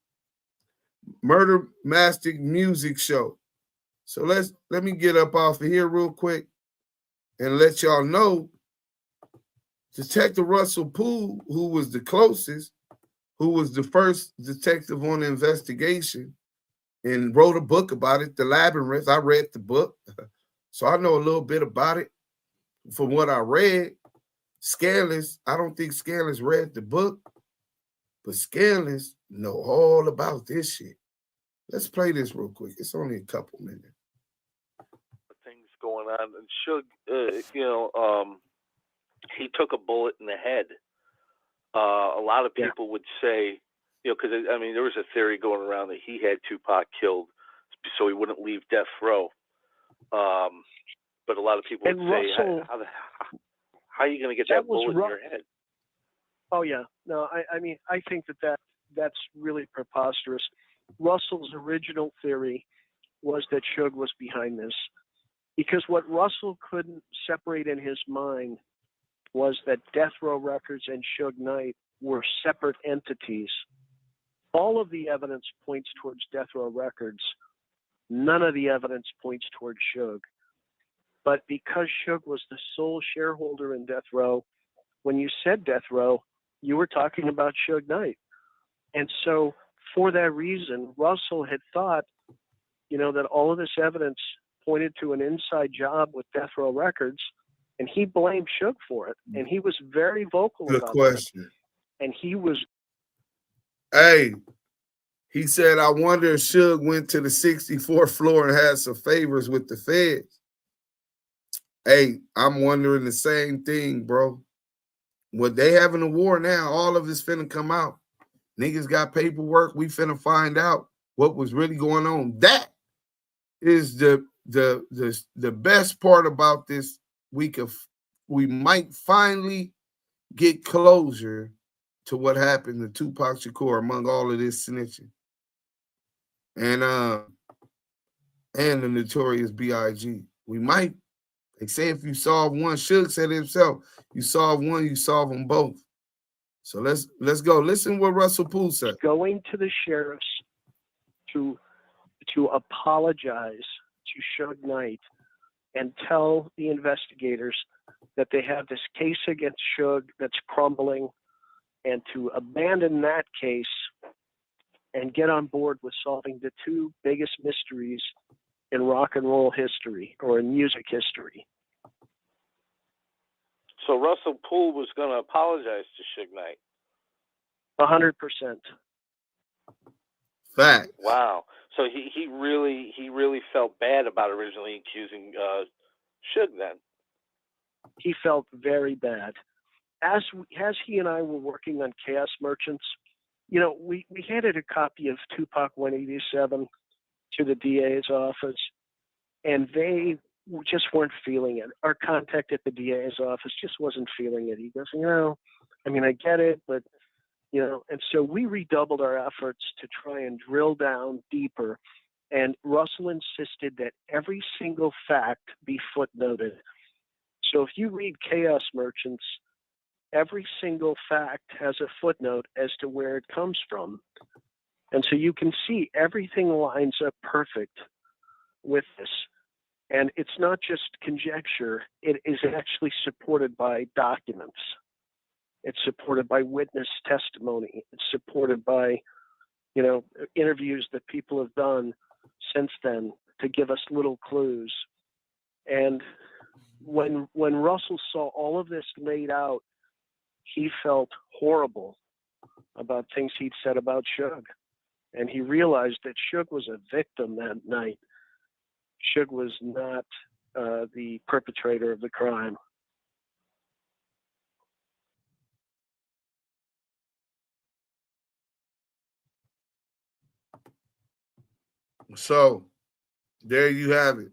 Murder Mastic Music Show. So let me get up off of here real quick and let y'all know Detective Russell Poole, who was the closest, who was the first detective on the investigation and wrote a book about it, The Labyrinth. I read the book, so I know a little bit about it from what I read. Scandalous, I don't think Scandalous read the book, but Scandalous know all about this shit. Let's play this real quick. It's only a couple minutes. Things going on. And Suge, he took a bullet in the head. A lot of people would say, because, I mean, there was a theory going around that he had Tupac killed so he wouldn't leave death row. But a lot of people would say, how are you going to get that bullet in your head? Oh, yeah. No, I mean, I think that's really preposterous. Russell's original theory was that Suge was behind this, because what Russell couldn't separate in his mind was that Death Row Records and Suge Knight were separate entities. All of the evidence points towards Death Row Records. None of the evidence points towards Suge. But because Suge was the sole shareholder in Death Row, when you said Death Row, you were talking about Suge Knight. And so for that reason, Russell had thought, that all of this evidence pointed to an inside job with Death Row Records, and he blamed Suge for it. And he was very vocal about it. Good question. And he was... Hey, he said, I wonder if Suge went to the 64th floor and had some favors with the feds. Hey, I'm wondering the same thing, bro. What they having a war now, all of it's finna come out. Niggas got paperwork. We finna find out what was really going on. That is the best part about this week. We might finally get closure to what happened to Tupac Shakur among all of this snitching. And the Notorious B.I.G. We might. They say if you solve one, Suge said it himself, you solve one, you solve them both. So let's go. Listen what Russell Poole said. Going to the sheriffs to apologize to Suge Knight and tell the investigators that they have this case against Suge that's crumbling, and to abandon that case and get on board with solving the two biggest mysteries in rock and roll history, or in music history. So Russell Poole was going to apologize to Suge Knight. 100%. Fact. Wow. So he really felt bad about originally accusing Suge then. He felt very bad. As he and I were working on Chaos Merchants, we handed a copy of Tupac 187 to the DA's office, and they just weren't feeling it. Our contact at the DA's office just wasn't feeling it. He goes, I get it, but, and so we redoubled our efforts to try and drill down deeper. And Russell insisted that every single fact be footnoted. So if you read Chaos Merchants, every single fact has a footnote as to where it comes from. And so you can see everything lines up perfect with this. And it's not just conjecture. It is actually supported by documents. It's supported by witness testimony. It's supported by, interviews that people have done since then to give us little clues. And when Russell saw all of this laid out, he felt horrible about things he'd said about Suge. And he realized that Suge was a victim that night. Suge was not the perpetrator of the crime. So there you have it.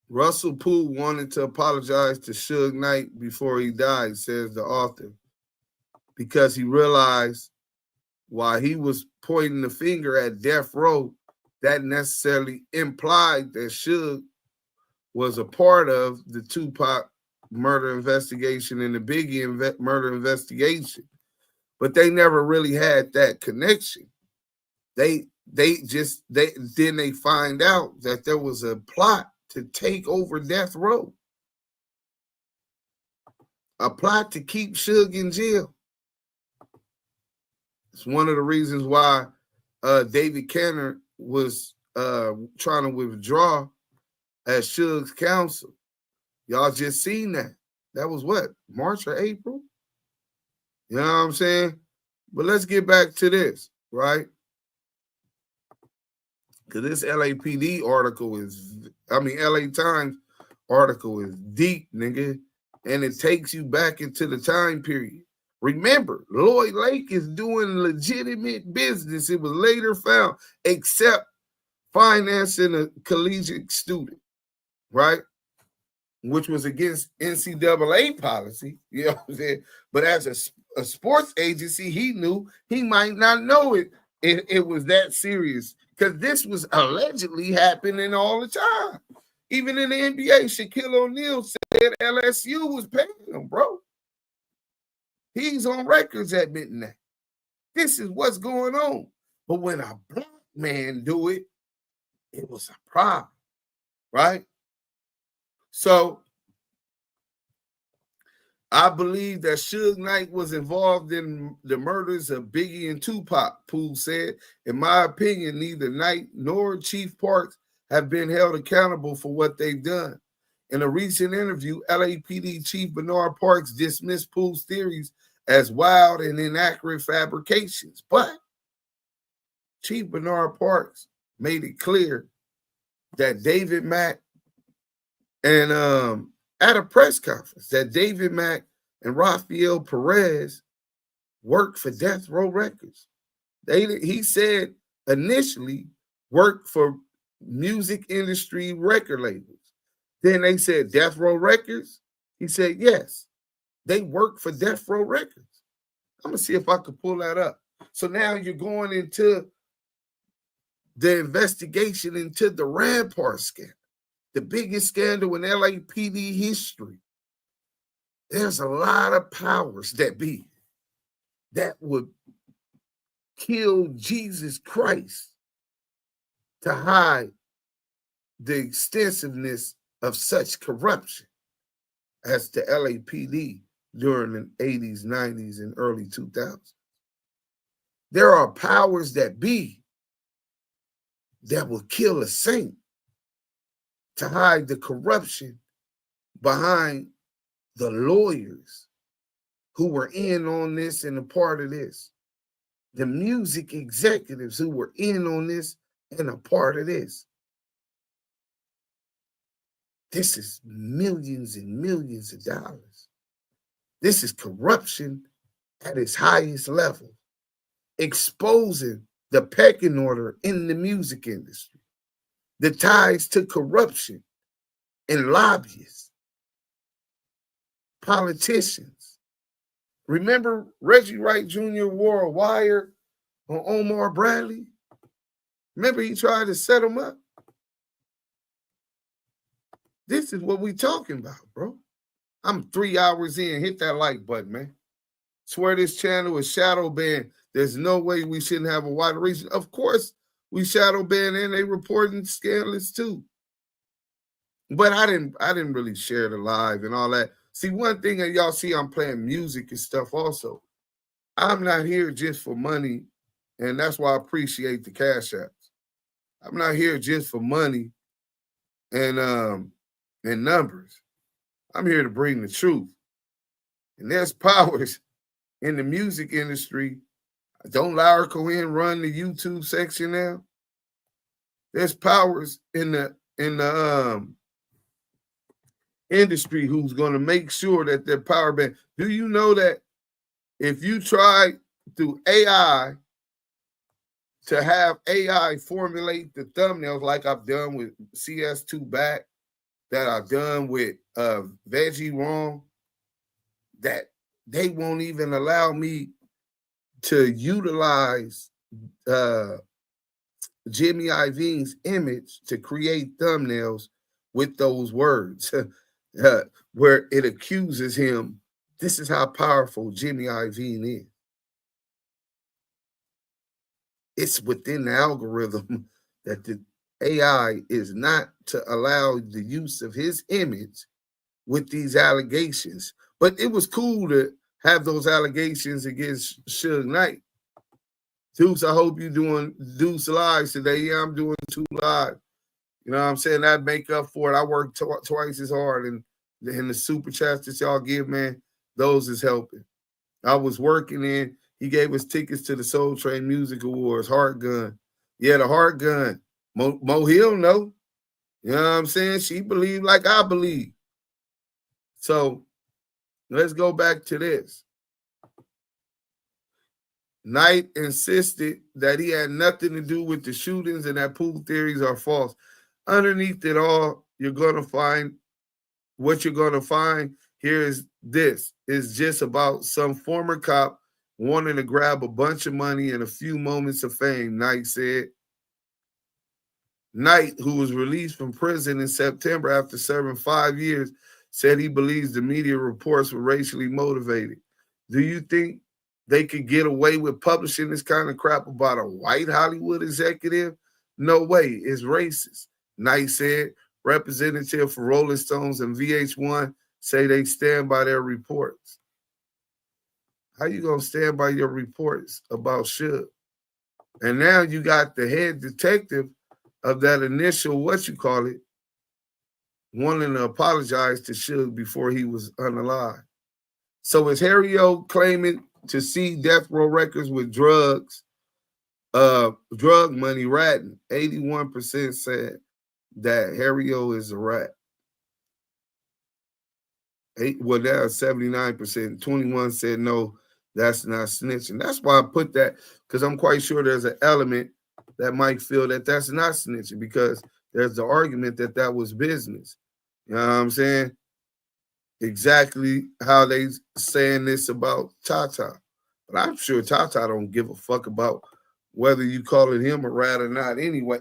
Russell Poole wanted to apologize to Suge Knight before he died, says the author, because he realized while he was pointing the finger at Death Row, that necessarily implied that Suge was a part of the Tupac murder investigation and the Biggie murder investigation. But they never really had that connection. They find out that there was a plot to take over Death Row. A plot to keep Suge in jail. It's one of the reasons why David Canner was trying to withdraw as Suge's counsel. Y'all just seen that. That was what, March or April? You know what I'm saying? But let's get back to this, right? Because this LAPD article LA Times article is deep, nigga. And it takes you back into the time period. Remember, Lloyd Lake is doing legitimate business. It was later found, except financing a collegiate student, right? Which was against NCAA policy, you know what I'm saying? But as a sports agency, he knew he might not know it was that serious, because this was allegedly happening all the time. Even in the NBA, Shaquille O'Neal said LSU was paying him, bro. He's on records admitting that. This is what's going on. But when a black man do it, it was a problem, right? So I believe that Suge Knight was involved in the murders of Biggie and Tupac, Poole said. In my opinion, neither Knight nor Chief Parks have been held accountable for what they've done. In a recent interview, LAPD Chief Bernard Parks dismissed Poole's theories as wild and inaccurate fabrications. But Chief Bernard Parks made it clear that David Mack and at a press conference that David Mack and Rafael Perez worked for Death Row Records. He said initially worked for music industry record labels. Then they said Death Row Records. He said yes, they work for Death Row Records. I'm gonna see if I can pull that up. So now you're going into the investigation into the Rampart scandal, the biggest scandal in LAPD history. There's a lot of powers that would kill Jesus Christ to hide the extensiveness of such corruption as the LAPD during the 80s, 90s, and early 2000s. There are powers that will kill a saint to hide the corruption behind the lawyers who were in on this and a part of this. The music executives who were in on this and a part of this. This is millions and millions of dollars. This is corruption at its highest level, exposing the pecking order in the music industry, the ties to corruption and lobbyists, politicians. Remember Reggie Wright Jr. wore a wire on Omar Bradley? Remember he tried to set him up? This is what we talking about, bro. I'm 3 hours in. Hit that like button, man. Swear this channel is shadow banned. There's no way we shouldn't have a wider reach. Of course, we shadow banned and they reporting scandalous too. But I didn't really share the live and all that. See, one thing that y'all see, I'm playing music and stuff also. I'm not here just for money, and that's why I appreciate the cash apps. I'm not here just for money and numbers. I'm here to bring the truth. And there's powers in the music industry. Don't Laura Cohen run the YouTube section now? There's powers in the industry who's going to make sure that they're power banned. Do you know that if you try through AI to have AI formulate the thumbnails like I've done with CS2 Back, that I've done with Veggie Wrong, that they won't even allow me to utilize Jimmy Iovine's image to create thumbnails with those words where it accuses him. This is how powerful Jimmy Iovine is. It's within the algorithm that the AI is not to allow the use of his image with these allegations. But it was cool to have those allegations against Suge Knight. Duse, I hope you're doing Duse lives today. Yeah, I'm doing 2 live. You know what I'm saying? That make up for it. I work twice as hard, and the super chats that y'all give, man, those is helping. I was working in. He gave us tickets to the Soul Train Music Awards. Heart Gun. Yeah, the Heart Gun. Mo Hill know. You know what I'm saying? She believed like I believe. So let's go back to this. Knight insisted that he had nothing to do with the shootings and that pool theories are false. Underneath it all, you're going to find what you're going to find here is this. It's just about some former cop wanting to grab a bunch of money and a few moments of fame, Knight said. Knight, who was released from prison in September after serving 5 years, said he believes the media reports were racially motivated. Do you think they could get away with publishing this kind of crap about a white Hollywood executive? No way, it's racist, Knight said. Representative for Rolling Stones and VH1 say they stand by their reports. How you gonna stand by your reports about Suge? And now you got the head detective of that initial, wanting to apologize to Suge before he was unalive. So is Harry O claiming to see Death Row Records with drug money ratting? 81% said that Harry O is a rat. Now 79%. 21 said no, that's not snitching. That's why I put that, because I'm quite sure there's an element that might feel that that's not snitching, because there's the argument that that was business. You know what I'm saying? Exactly how they saying this about Tata. But I'm sure Tata don't give a fuck about whether you calling him a rat or not anyway,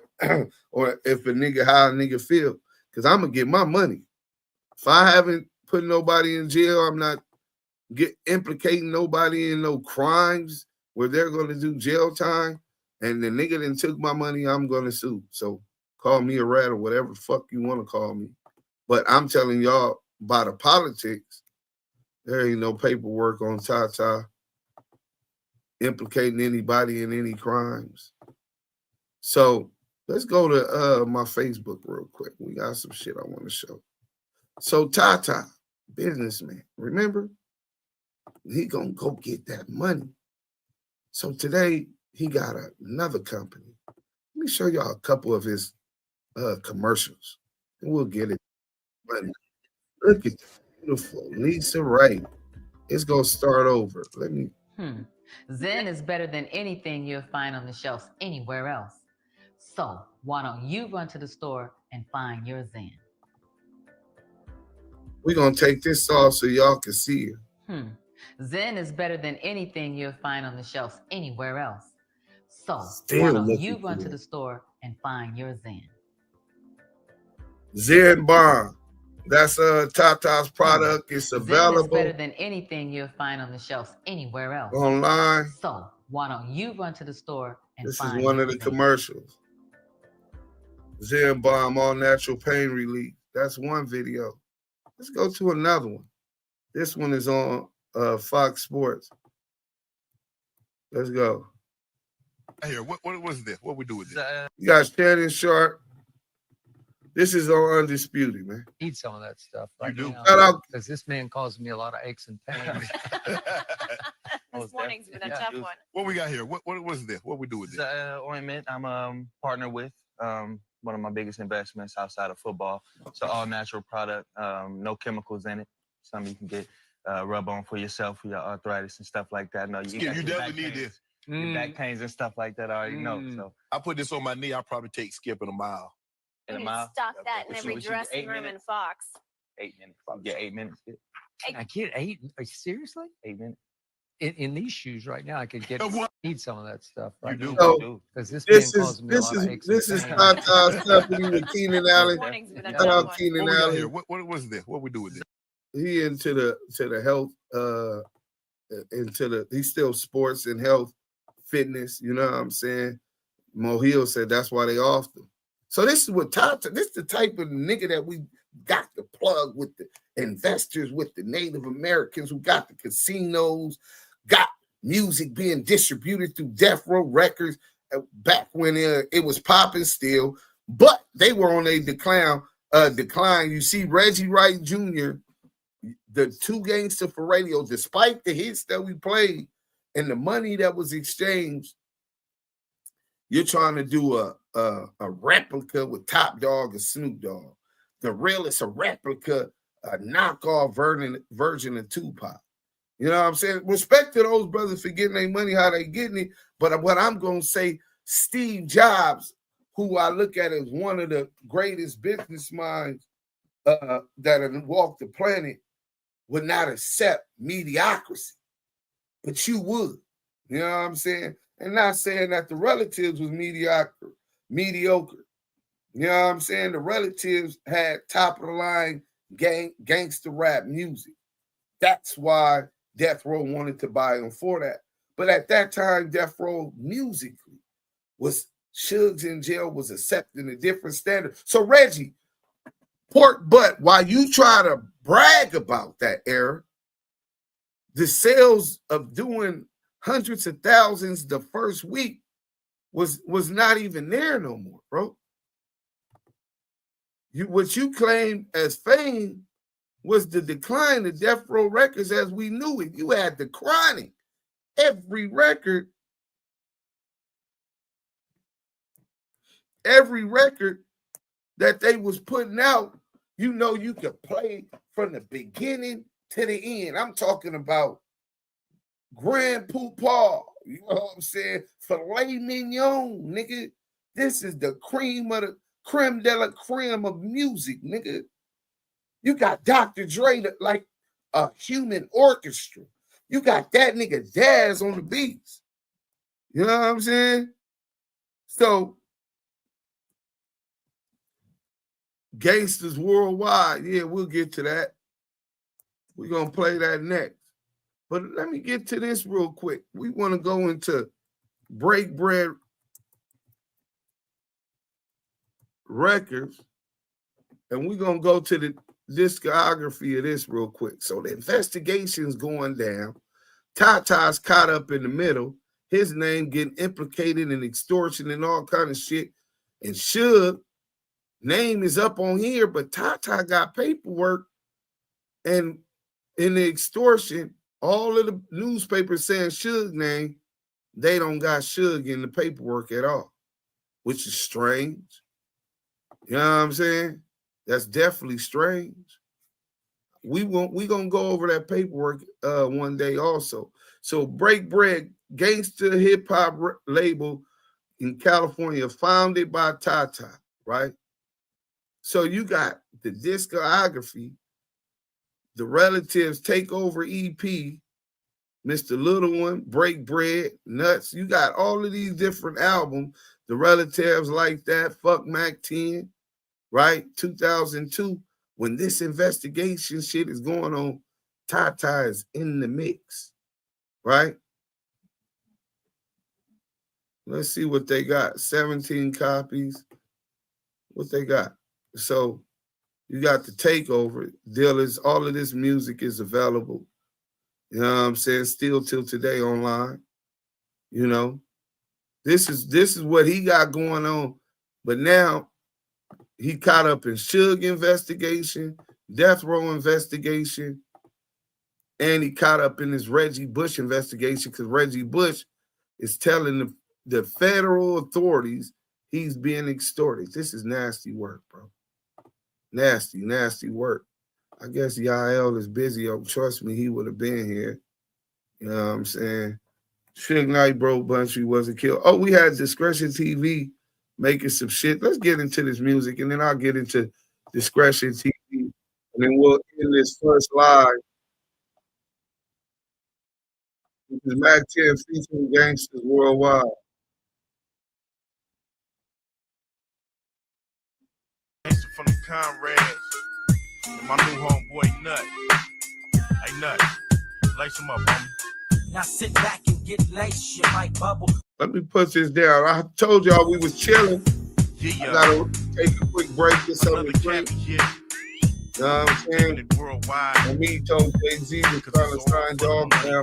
or if how a nigga feel, because I'm going to get my money. If I haven't put nobody in jail, I'm not implicating nobody in no crimes where they're going to do jail time, and the nigga that took my money, I'm going to sue. So call me a rat or whatever the fuck you want to call me. But I'm telling y'all, by the politics, there ain't no paperwork on Tata implicating anybody in any crimes. So let's go to my Facebook real quick. We got some shit I want to show. So Tata, businessman, remember? He gonna go get that money. So today he got another company. Let me show y'all a couple of his commercials, and we'll get it. Money. Look at that beautiful Lisa Wright. It's gonna start over. Let me. Zen is better than anything you'll find on the shelves anywhere else. So why don't you run to the store and find your Zen? We're gonna take this off so y'all can see it. Zen is better than anything you'll find on the shelves anywhere else. So Still why don't looking you run for to it. the store and find your Zen? Zen Bomb. That's Tata's product. It's Zen is available better than anything you'll find on the shelves anywhere else. online. So why don't you run to the store and This is find one your of the Zen? commercials. Zen Bomb, all natural pain relief. That's one video. Let's go to another one. This one is on Fox Sports. Let's go. Here, what was this? What we do with this? You got Shannon Sharp. This is on Undisputed, man. Need some of that stuff. You do. Shout out. Because this man caused me a lot of aches and pains. This morning's been a tough one. What we got here? What was this? What we do with It's this? ointment. I'm partnered with one of my biggest investments outside of football. It's an all natural product, no chemicals in it. Something you can get rub on for yourself for your arthritis and stuff like that. No, Skip, you definitely need this. Your back pains and stuff like that. I already know. So I put this on my knee. I'll probably take Skip in a mile. in a You mile. stock that in What every you get, dressing 8 room in minutes? Fox. 8 minutes. You get 8 minutes. I can't. Seriously? 8 minutes. In these shoes right now, I could need some of that stuff. Right? You So because this this man is causes me a lot of aches and this is pains. Tata's company with Keenan Allen. Shout out Keenan What we got here? Allen. What was this? What we do with this? He into the health, he's still sports and health, fitness. You know what I'm saying? Mohil said that's why they off them. So this is what Tata. This is the type of nigga that we got to plug with the investors, with the Native Americans who got the casinos, got music being distributed through Death Row Records back when it was popping still, but they were on a decline. You see Reggie Wright Jr., the two Gangster For Radio, despite the hits that we played and the money that was exchanged, you're trying to do a replica with Top Dogg and Snoop Dogg. The realest, a replica, a knockoff version of Tupac. You know what I'm saying? Respect to those brothers for getting their money, how they getting it. But what I'm going to say, Steve Jobs, who I look at as one of the greatest business minds that have walked the planet, would not accept mediocrity. But you would. You know what I'm saying? And not saying that the relatives was mediocre. You know what I'm saying? The relatives had top of the line gangster rap music. That's why Death Row wanted to buy them for that. But at that time, Death Row musically was Suge's in jail was accepting a different standard. So Reggie, pork butt, while you try to brag about that era, the sales of doing hundreds of thousands the first week was not even there no more, bro. What you claimed as fame was the decline of Death Row Records as we knew it. You had the Chronic. Every record that they was putting out, you know, you could play from the beginning to the end. I'm talking about Grand Poupard, you know what I'm saying? Filet mignon, nigga. This is the cream of the creme de la creme of music, nigga. You got Dr. Dre like a human orchestra. You got that nigga Daz on the beats. You know what I'm saying? So, Gangsters Worldwide, yeah, we'll get to that. We're going to play that next. But let me get to this real quick. We want to go into BreakBread Records, and we're going to go to the discography of this real quick. So the investigation's going down. Tata's caught up in the middle. His name getting implicated in extortion and all kind of shit. And Suge name is up on here, but Tata got paperwork, and in the extortion, all of the newspapers saying Suge name, they don't got Suge in the paperwork at all, which is strange. You know what I'm saying? That's definitely strange. We gonna go over that paperwork one day also. So BreakBread, gangster hip hop label in California, founded by Tata, right? So you got the discography, the Relatives Takeover EP, Mr. Little One, BreakBread, Nuts. You got all of these different albums. The Relatives Like That, Fuck Mac 10, right? 2002. When this investigation shit is going on, Tata is in the mix, right? Let's see what they got. 17 copies. What they got? So you got the Takeover. Dealers, all of this music is available. You know what I'm saying? Still till today online. You know, this is what he got going on. But now he caught up in Suge investigation, Death Row investigation, and he caught up in this Reggie Bush investigation because Reggie Bush is telling the federal authorities he's being extorted. This is nasty work, bro. Nasty, nasty work. I guess Yael is busy. Oh, trust me, he would have been here. You know what I'm saying? Suge Knight broke Bunchy wasn't killed. Oh, we had Discretion TV making some shit. Let's get into this music, and then I'll get into Discretion TV, and then we'll end this first live This is Mac 10 featuring gangsters worldwide. Gangster from the comrades. And my new homeboy Nut. Hey Nut, lace him up, homie. Now sit back and get laced, you might bubble. Let me put this down. I told y'all we was chilling. Yeah. I gotta take a quick break, get something to drink. You know what I'm saying? And me told Jay-Z to try to sign Dogg now.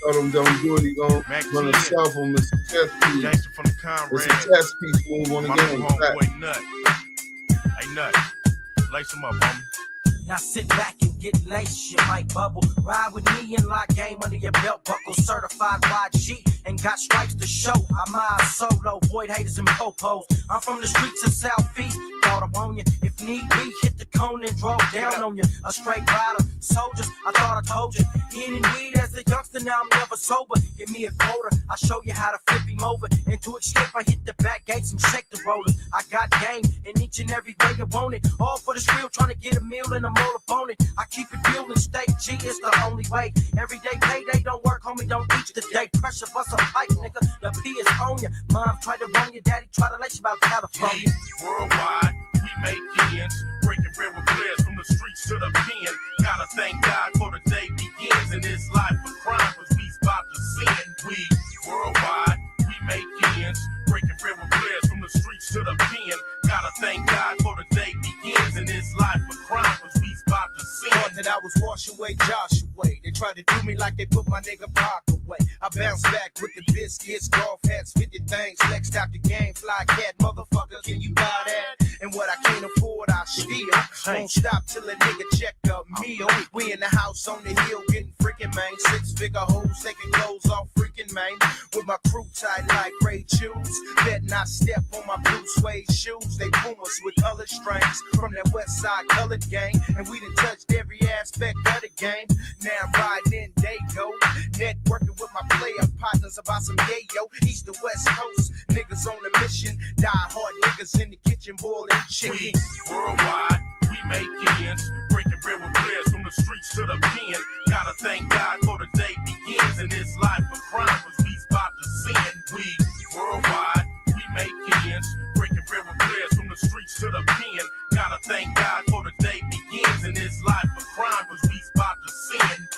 Told him don't do it, he gonna run himself on Mr. Chess piece. Gangster from the comrades. It's a chess piece move on the My game. new homeboy Nut. Hey Nut, lace him up, homie. Now sit back and get laced, you might bubble. Ride with me and lock game under your belt buckle. Certified YG and got stripes to show. I'm a solo, void haters and popos. I'm from the streets of Southeast, thought I'm on you. If need be, hit the cone and draw down on you. A straight rider, soldiers, I thought I told you. Eating weed as a youngster, now I'm never sober. Give me a quarter, I'll show you how to flip him over. And to escape, I hit the back gates and shake the rollers. I got game in each and every way you want it. All for the real, trying to get a meal and I'm all up on it. I keep it real and stay G, it's the only way. Everyday payday, don't work, homie, don't eat the day. Pressure, bust a pipe, nigga, the P is on ya. Mom tried to run your daddy, tried to lace you about California. Worldwide, we make ends. Breaking bread with players from the streets to the pen. Gotta thank God for the day begins. In this life of crime, cause we's about to sin. We worldwide, we make ends. Breaking bread with players from the streets to the pen. Gotta thank God for the day begins. In this life of crime, cause we's about to sin. Thought that I was wash away, Josh away. They tried to do me like they put my nigga Pac away. I bounced back with the biscuits, golf hats, 50 things, flexed out the game, fly cat, motherfucker, can you buy that? And what I can't afford, I steal. Won't stop till a nigga check a meal. We in the house on the hill getting freaking man. 6-figure hoes taking clothes off freaking man. With my crew tight like Ray shoes. Bet not step on my blue suede shoes. They Pumas with colored strings from that west side colored gang. And we done touched every aspect of the game. Now I'm riding in Dago. Networking with my player partners about some yayo. East to west coast. Niggas on a mission. Die hard niggas in the kitchen boiling chicken. We worldwide, we make ends. Breaking bread with players from the streets to the pen. Gotta thank God for the day begins. In this life of crime, cause we's about to sin. We worldwide, we make ends. Breaking bread with players from the streets to the pen. Gotta thank God for the day begins. In this life of crime, cause we's about to sin.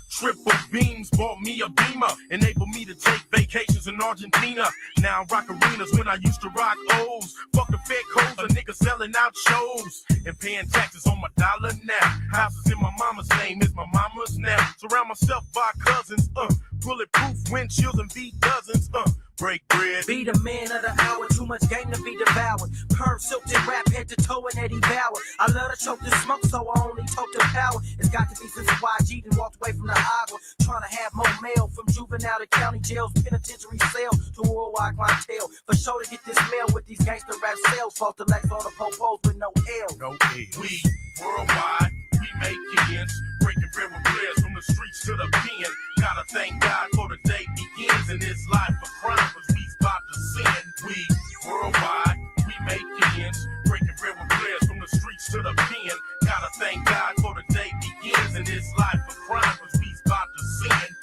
Triple beams bought me a Beamer, enabled me to take vacations in Argentina. Now I rock arenas when I used to rock O's. Fuck the fed codes, a nigga selling out shows and paying taxes on my dollar now. Houses in my mama's name is my mama's now. Surround myself by cousins, bulletproof windshields and V dozens, break bread. Be the man of the hour, too much game to be devoured. Perm silked and rap head to toe and Eddie Bauer. I love to choke the smoke, so I only toke the power. It's got to be since YG done walked away from the Iowa. Trying to have more mail from juvenile to county jails, penitentiary cell to worldwide clientele. For sure to get this mail with these gangster rap sales. False the legs on the popos with no L. No L. We worldwide, we make ends. Breaking bread with players from the streets to the pen. Gotta thank God for the day begins. In this life of crime, cause we's about to sin. We worldwide, we make ends. Breaking bread with players from the streets to the pen. Gotta thank God for the day begins. In this life of crime, cause we's about to sin.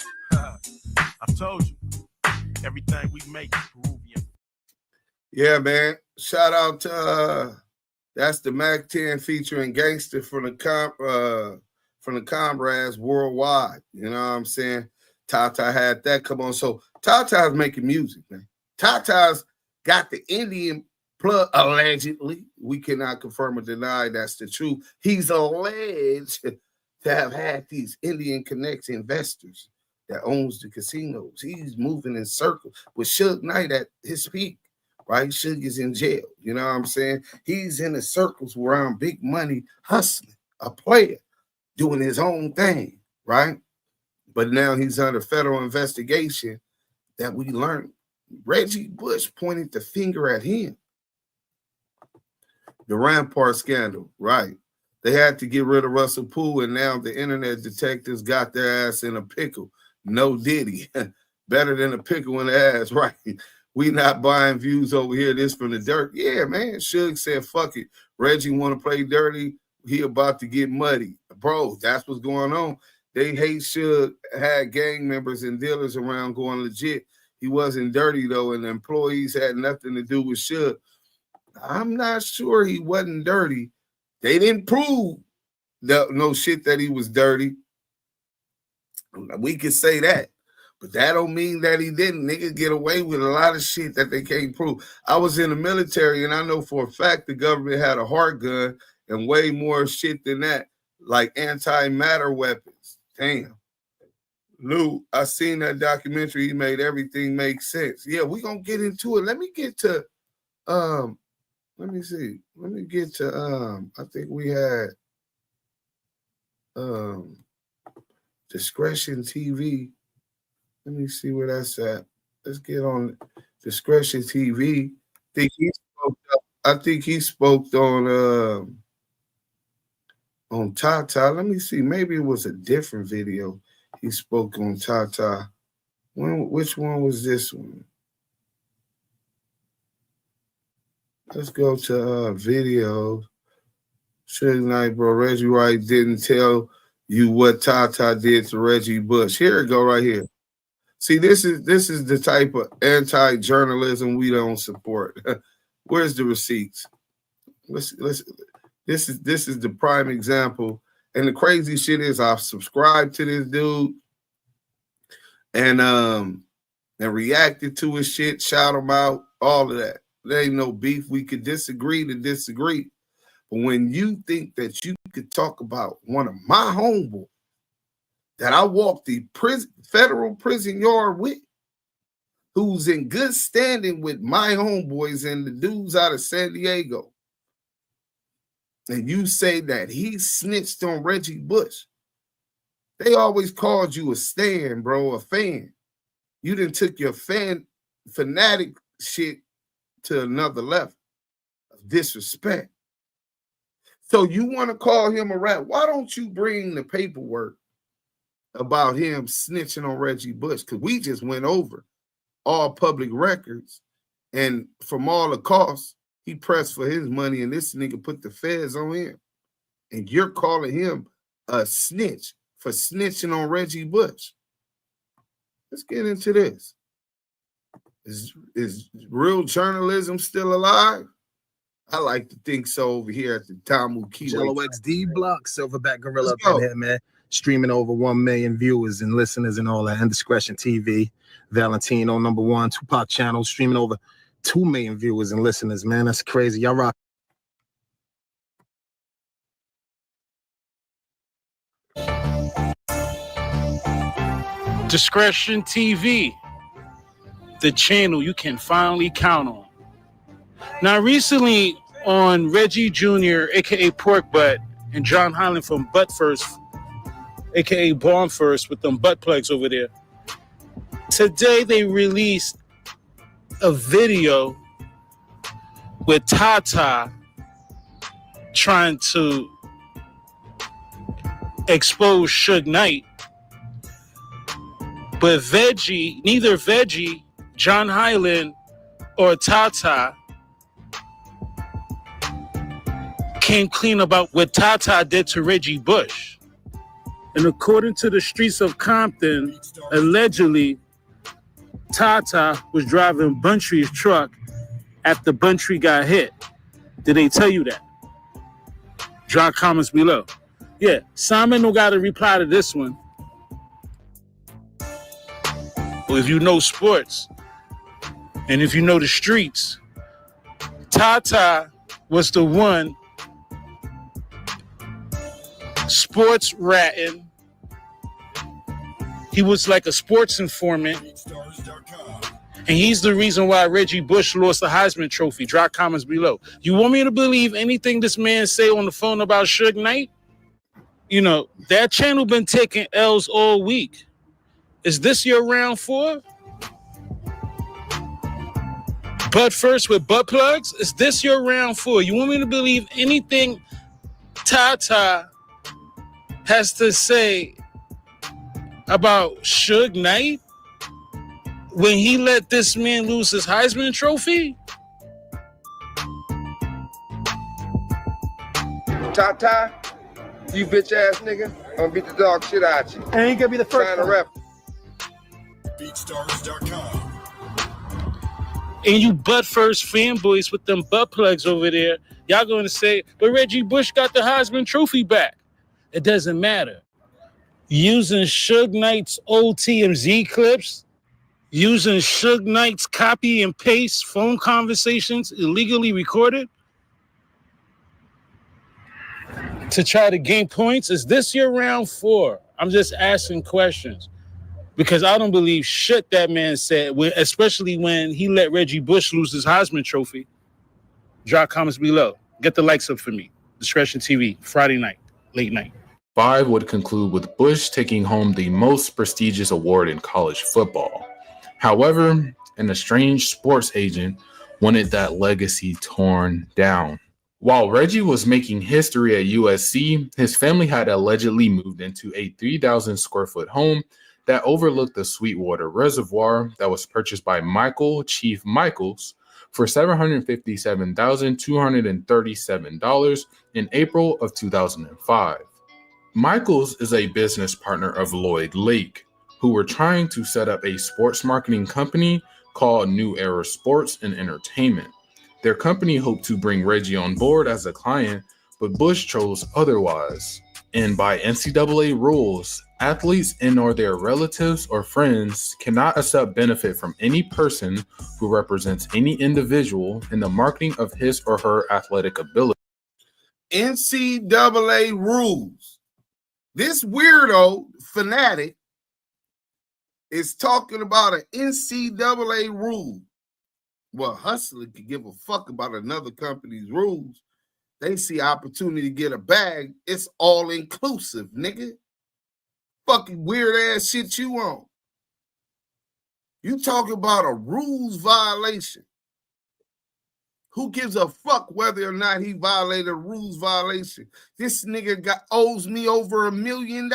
I told you, everything we make is Peruvian. Yeah, man. Shout out to that's the Mac 10 featuring Gangster from the comrades worldwide. You know what I'm saying? Tata had that come on. So Tata's making music, man. Tata's got the Indian plug, allegedly. We cannot confirm or deny that's the truth. He's alleged to have had these Indian Connect investors that owns the casinos. He's moving in circles with Suge Knight at his peak, right? Suge is in jail. You know what I'm saying? He's in the circles around big money, hustling, a player, doing his own thing, right? But now he's under federal investigation that we learned. Reggie Bush pointed the finger at him. The Rampart scandal, right? They had to get rid of Russell Poole, and now the internet detectives got their ass in a pickle. No Diddy. Better than a pickle in the ass, right? We not buying views over here. This from the dirt. Yeah, man. Suge said, fuck it. Reggie want to play dirty. He about to get muddy. Bro, that's what's going on. They hate Suge had gang members and dealers around going legit. He wasn't dirty, though, and the employees had nothing to do with Suge. I'm not sure he wasn't dirty. They didn't prove no shit that he was dirty. We could say that. But that don't mean that he didn't. Nigga get away with a lot of shit that they can't prove. I was in the military, and I know for a fact the government had a hard gun and way more shit than that, like antimatter weapons. Damn. Lou, I seen that documentary. He made everything make sense. Yeah, we gonna get into it. Let me get to let me see. Let me get to I think we had Discretion TV. Let me see where that's at. Let's get on Discretion TV. I think he spoke on Tata. Let me see. Maybe it was a different video. He spoke on Tata. Which one was this one? Let's go to video. Suge Knight, bro. Reggie Wright didn't tell you what Tata did to Reggie Bush. Here it go right here. See, this is the type of anti-journalism we don't support. Where's the receipts? This is the prime example. And the crazy shit is I've subscribed to this dude and reacted to his shit, shout him out, all of that. There ain't no beef. We could disagree to disagree. But when you think that you could talk about one of my homeboys that I walked the federal prison yard with, who's in good standing with my homeboys and the dudes out of San Diego, and you say that he snitched on Reggie Bush, they always called you a stan, bro, a fan. You done took your fanatic shit to another level of disrespect. So you want to call him a rat? Why don't you bring the paperwork about him snitching on Reggie Bush? Because we just went over all public records, and from all the costs, he pressed for his money, and this nigga put the feds on him. And you're calling him a snitch for snitching on Reggie Bush. Let's get into this. Is real journalism still alive? I like to think so over here at the DAMU KIWE. Jello XD Block, Silverback Gorilla up in here, man. Streaming over 1 million viewers and listeners and all that. Indiscretion TV, Valentino #1, Tupac channel, streaming over 2 million viewers and listeners, man. That's crazy. Y'all rock. Discretion TV, the channel you can finally count on. Now, recently on Reggie Jr., aka Pork Butt, and John Highland from Butt First, aka Bomb First, with them butt plugs over there. Today they released a video with Tata trying to expose Suge Knight, but neither Veggie, John Highland, or Tata came clean about what Tata did to Reggie Bush. And according to the streets of Compton, allegedly, Tata was driving Buntry's truck after Buntry got hit. Did they tell you that? Drop comments below. Yeah, Simon don't got to reply to this one. But if you know sports, and if you know the streets, Tata was the one sports ratting. He was like a sports informant. And he's the reason why Reggie Bush lost the Heisman Trophy. Drop comments below. You want me to believe anything this man say on the phone about Suge Knight? You know, that channel been taking L's all week. Is this your round 4? Butt First with butt plugs? Is this your round 4? You want me to believe anything Tata has to say about Suge Knight when he let this man lose his Heisman Trophy? Tata, you bitch ass nigga. I'm gonna beat the dog shit out you. I ain't gonna be the first Trying to rap. BeatStars.com. And you butt first fanboys with them butt plugs over there, y'all going to say, but Reggie Bush got the Heisman Trophy back. It doesn't matter. Using Suge Knight's old TMZ clips, using Suge Knight's copy and paste phone conversations illegally recorded to try to gain points. Is this your round 4? I'm just asking questions. Because I don't believe shit that man said, especially when he let Reggie Bush lose his Heisman Trophy. Drop comments below. Get the likes up for me. Discretion TV, Friday night, late night. 5 would conclude with Bush taking home the most prestigious award in college football. However, an estranged sports agent wanted that legacy torn down. While Reggie was making history at USC, his family had allegedly moved into a 3,000 square foot home that overlooked the Sweetwater Reservoir that was purchased by Michael Chief Michaels for $757,237 in April of 2005. Michaels is a business partner of Lloyd Lake, who were trying to set up a sports marketing company called New Era Sports and Entertainment. Their company hoped to bring Reggie on board as a client, but Bush chose otherwise. And by NCAA rules, athletes and or their relatives or friends cannot accept benefit from any person who represents any individual in the marketing of his or her athletic ability. NCAA rules. This weirdo fanatic is talking about an NCAA rule. Well, Hustler could give a fuck about another company's rules. They see opportunity to get a bag. It's all inclusive, nigga. Fucking weird ass shit you on. You talking about a rules violation. Who gives a fuck whether or not he violated a rules violation? This nigga owes me over $1 million.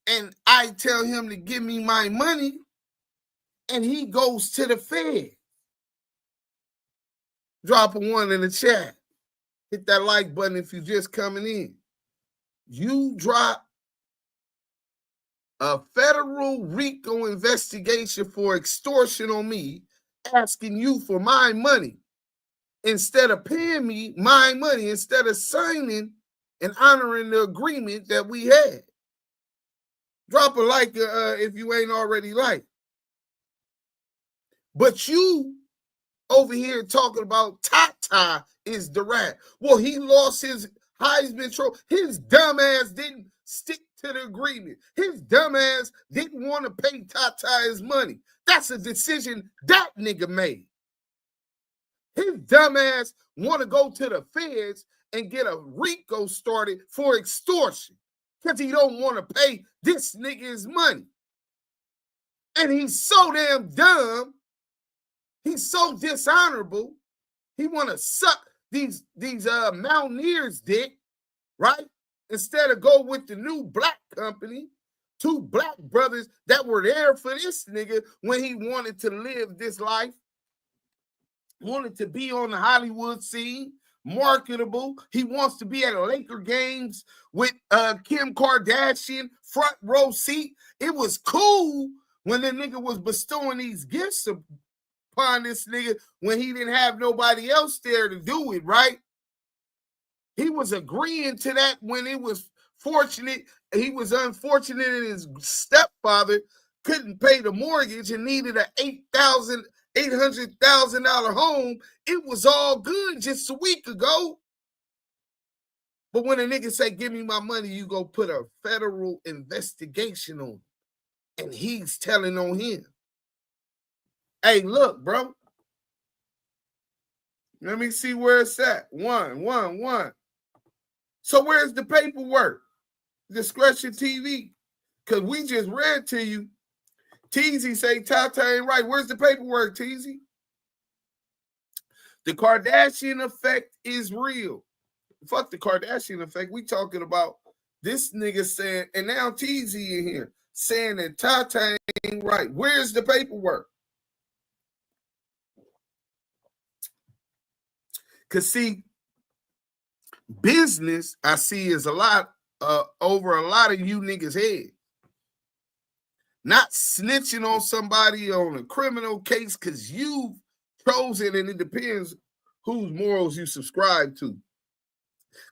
And I tell him to give me my money, and he goes to the Fed. Drop a 1 in the chat. Hit that like button if you're just coming in. You drop a federal RICO investigation for extortion on me, asking you for my money, instead of paying me my money, instead of signing and honoring the agreement that we had. Drop a like if you ain't already liked. But you over here talking about Tata is the rat. Well, he lost his Heisman Trophy. His dumb ass didn't stick to the agreement. His dumb ass didn't want to pay Tata his money. That's a decision that nigga made. His dumb ass want to go to the feds and get a RICO started for extortion because he don't want to pay this nigga his money. And he's so damn dumb. He's so dishonorable. He want to suck these mountaineers' dick, right? Instead of go with the new black company, 2 black brothers that were there for this nigga when he wanted to live this life, wanted to be on the Hollywood scene, marketable. He wants to be at Laker games with Kim Kardashian, front row seat. It was cool when the nigga was bestowing these gifts upon this nigga when he didn't have nobody else there to do it, right? He was agreeing to that when it was fortunate. He was unfortunate and his stepfather couldn't pay the mortgage and needed an $800,000 home. It was all good just a week ago. But when a nigga say, give me my money, you go put a federal investigation on him. And he's telling on him. Hey, look, bro. Let me see where it's at. 1. So where's the paperwork? Discretion TV. Because we just read to you. Teasy say Tata ain't right. Where's the paperwork, Teasy? The Kardashian effect is real. Fuck the Kardashian effect. We talking about this nigga saying, and now Teasy in here saying that Tata ain't right. Where's the paperwork? Because see, business I see is a lot over a lot of you niggas' head. Not snitching on somebody on a criminal case because you chose it, and it depends whose morals you subscribe to.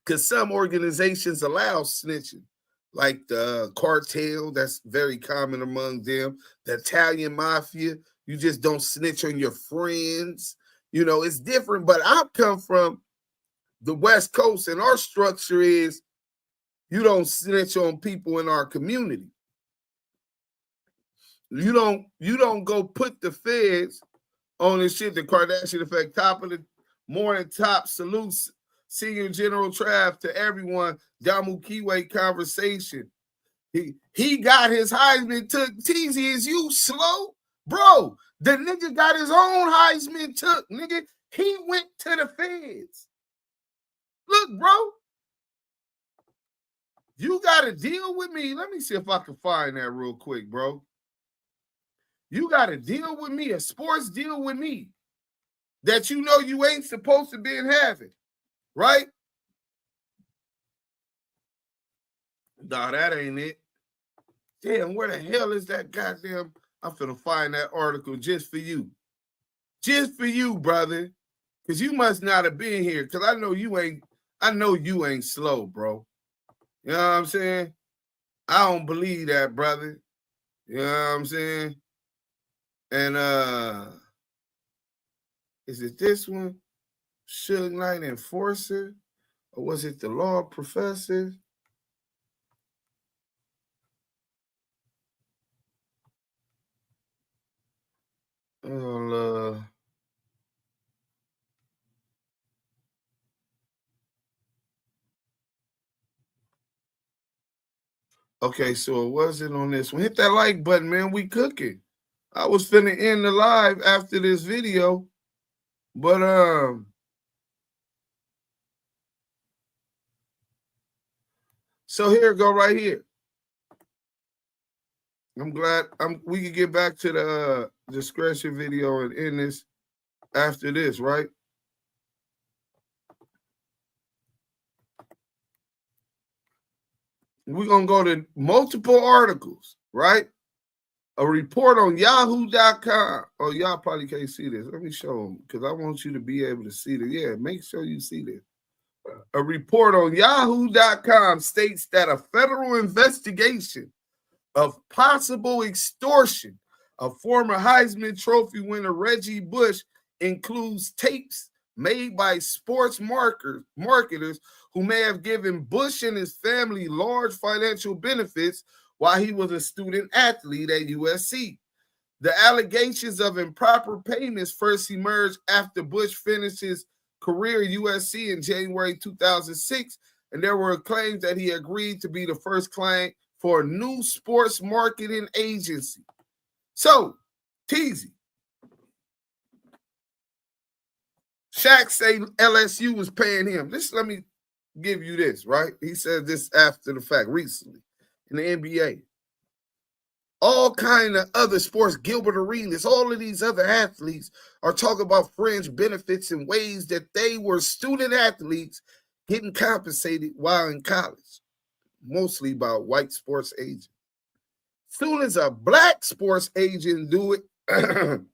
Because some organizations allow snitching, like the cartel, that's very common among them. The Italian mafia, you just don't snitch on your friends. You know, it's different, but I come from the West Coast, and our structure is you don't snitch on people in our community. You don't go put the feds on this shit. The Kardashian effect. Top of the morning, top salutes, Senior General Trav, to everyone. DAMU KIWE Conversation. He got his Heisman took. Teasy, is you slow? Bro, the nigga got his own Heisman took, nigga. He went to the feds. Look, bro. You got to deal with me. Let me see if I can find that real quick, bro. You got to deal with me, a sports deal with me that you know you ain't supposed to be having, right? Nah, that ain't it. Damn, where the hell is that goddamn? I'm finna find that article just for you. Just for you, brother. Because you must not have been here, because I know you ain't slow, bro. You know what I'm saying? I don't believe that, brother. You know what I'm saying? And is it this one? Suge Knight Enforcer? Or was it the Law Professor? Okay, so it wasn't on this one. Hit that like button, man. We cooking. I was finna end the live after this video, but so here it go right here. I'm glad we can get back to the discretion video and end this after this, right? We're gonna go to multiple articles, right? A report on yahoo.com. Oh, y'all probably can't see this. Let me show them because I want you to be able to see this. Yeah, make sure you see this. A report on yahoo.com states that a federal investigation of possible extortion of former Heisman Trophy winner Reggie Bush includes tapes made by sports marketers who may have given Bush and his family large financial benefits while he was a student athlete at USC. The allegations of improper payments first emerged after Bush finished his career at USC in January 2006, and there were claims that he agreed to be the first client for a new sports marketing agency. So, Teasy, Shaq say LSU was paying him. Let me give you this, right? He said this after the fact recently in the NBA. All kind of other sports, Gilbert Arenas, all of these other athletes are talking about fringe benefits in ways that they were student athletes getting compensated while in college, mostly by white sports agents. Soon as a black sports agent do it, and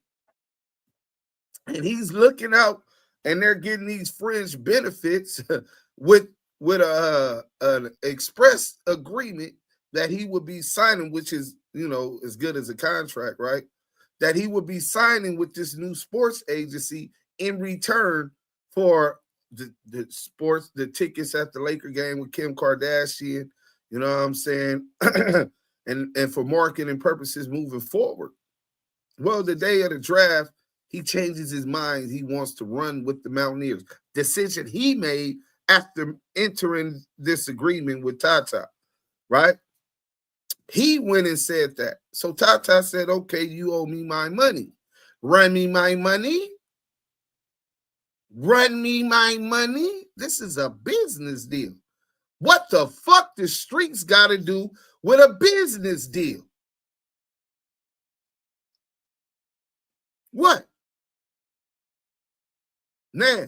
he's looking out, and they're getting these fringe benefits with an express agreement that he would be signing, which is, you know, as good as a contract, right? That he would be signing with this new sports agency in return for the tickets at the Laker game with Kim Kardashian, you know what I'm saying? and for marketing purposes moving forward. Well, the day of the draft, he changes his mind. He wants to run with the Mountaineers. Decision he made after entering this agreement with Tata, right? He went and said that. So Tata said, okay, you owe me my money. Run me my money. Run me my money. This is a business deal. What the fuck the streets got to do with a business deal? What? Now,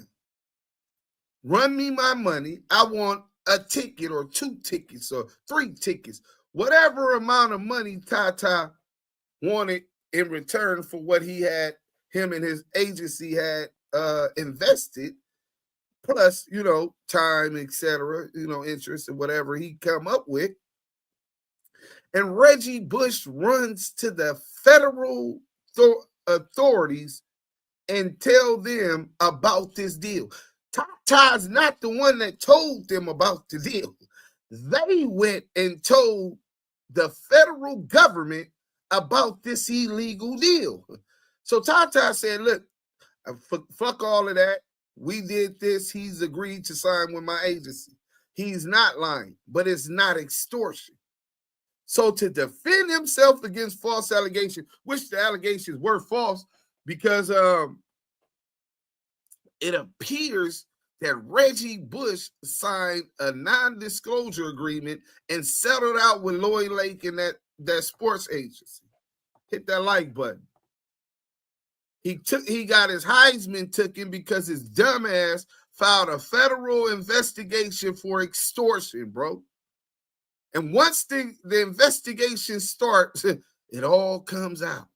run me my money. I want a ticket or 2 tickets or 3 tickets, whatever amount of money Tata wanted in return for what him and his agency had invested, plus, time, etc., interest and whatever he come up with. And Reggie Bush runs to the federal authorities and tell them about this deal. Tata's not the one that told them about the deal. They went and told the federal government about this illegal deal. So Tata said, look, fuck all of that. We did this. He's agreed to sign with my agency. He's not lying, but it's not extortion. So to defend himself against false allegations, which the allegations were false, because it appears that Reggie Bush signed a non-disclosure agreement and settled out with Lloyd Lake and that sports agency. Hit that like button. He got his Heisman taken because his dumbass filed a federal investigation for extortion, bro. And once the investigation starts, it all comes out.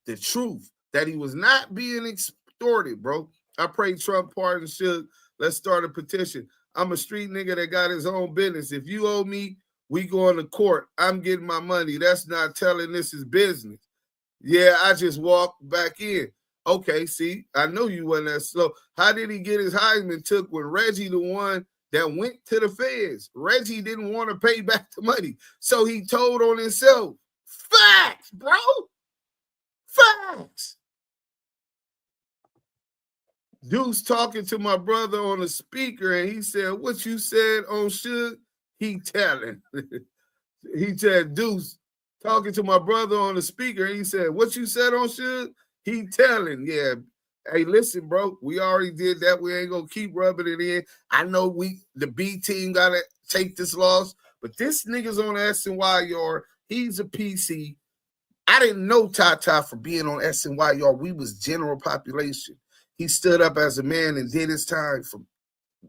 The truth that he was not being extorted, bro. I pray Trump pardon Suge. Let's start a petition. I'm a street nigga that got his own business. If you owe me, we going to court. I'm getting my money. That's not telling this is business. Yeah, I just walked back in. Okay, see, I know you wasn't that slow. How did he get his Heisman took when Reggie the one that went to the feds? Reggie didn't want to pay back the money, so he told on himself. Facts, bro. Facts. Deuce talking to my brother on the speaker, and he said, what you said on Suge, he telling. He said, Deuce talking to my brother on the speaker, and he said, what you said on Suge, he telling. Yeah. Hey, listen, bro, we already did that. We ain't gonna keep rubbing it in. I know the B team gotta take this loss, but this nigga's on SNY yard. He's a PC. I didn't know Tata for being on SNY yard. We was general population. He stood up as a man and did his time from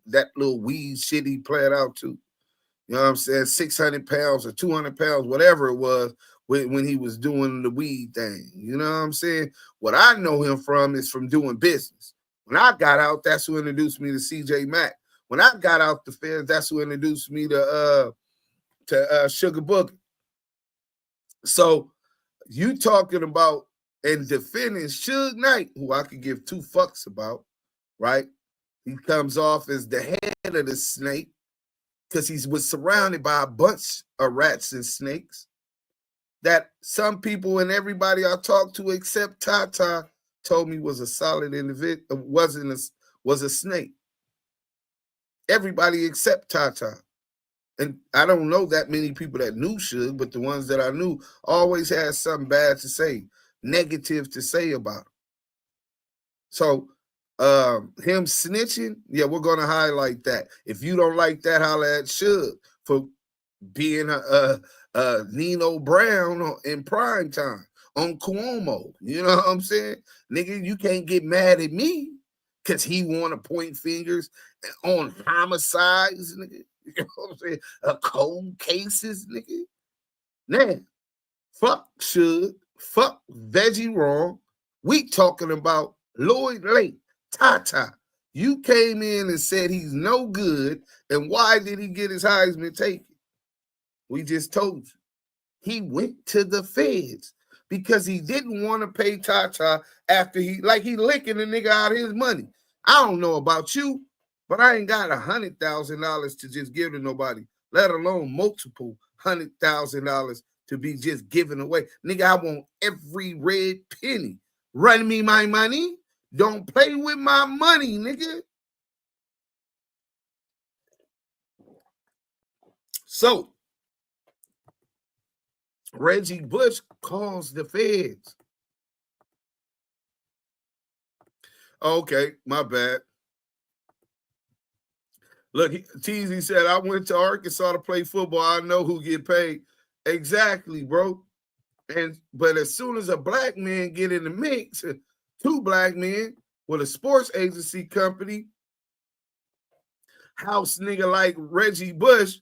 that little weed shit he played out to. You know what I'm saying? 600 pounds or 200 pounds, whatever it was, when he was doing the weed thing. You know what I'm saying? What I know him from is from doing business. When I got out, that's who introduced me to CJ Mack. When I got out the feds, that's who introduced me to Sugar Boogie. So you talking about and defending Suge Knight, who I could give 2 fucks about, right? He comes off as the head of the snake because he was surrounded by a bunch of rats and snakes that some people and everybody I talked to except Tata told me was a solid individual, was a snake. Everybody except Tata. And I don't know that many people that knew Suge, but the ones that I knew always had something bad to say, negative to say about him. So him snitching, yeah, we're going to highlight that. If you don't like that, holla at Suge for being Nino Brown in prime time on Cuomo. You know what I'm saying? Nigga, you can't get mad at me because he want to point fingers on homicides, nigga. You know what I'm saying? Cold cases, nigga. Now, fuck Suge, fuck Veggie Wrong. We talking about Lloyd Lake, Tata. You came in and said he's no good, and why did he get his Heisman taken? We just told you. He went to the feds because he didn't want to pay Tata after he licking the nigga out of his money. I don't know about you, but I ain't got $100,000 to just give to nobody, let alone multiple $100,000 to be just given away. Nigga, I want every red penny. Run me my money. Don't play with my money, nigga. So, Reggie Bush calls the feds. Okay, my bad. Look, Teasy said, I went to Arkansas to play football. I know who get paid. Exactly, bro. But as soon as a black man get in the mix, 2 black men with a sports agency company, house nigga like Reggie Bush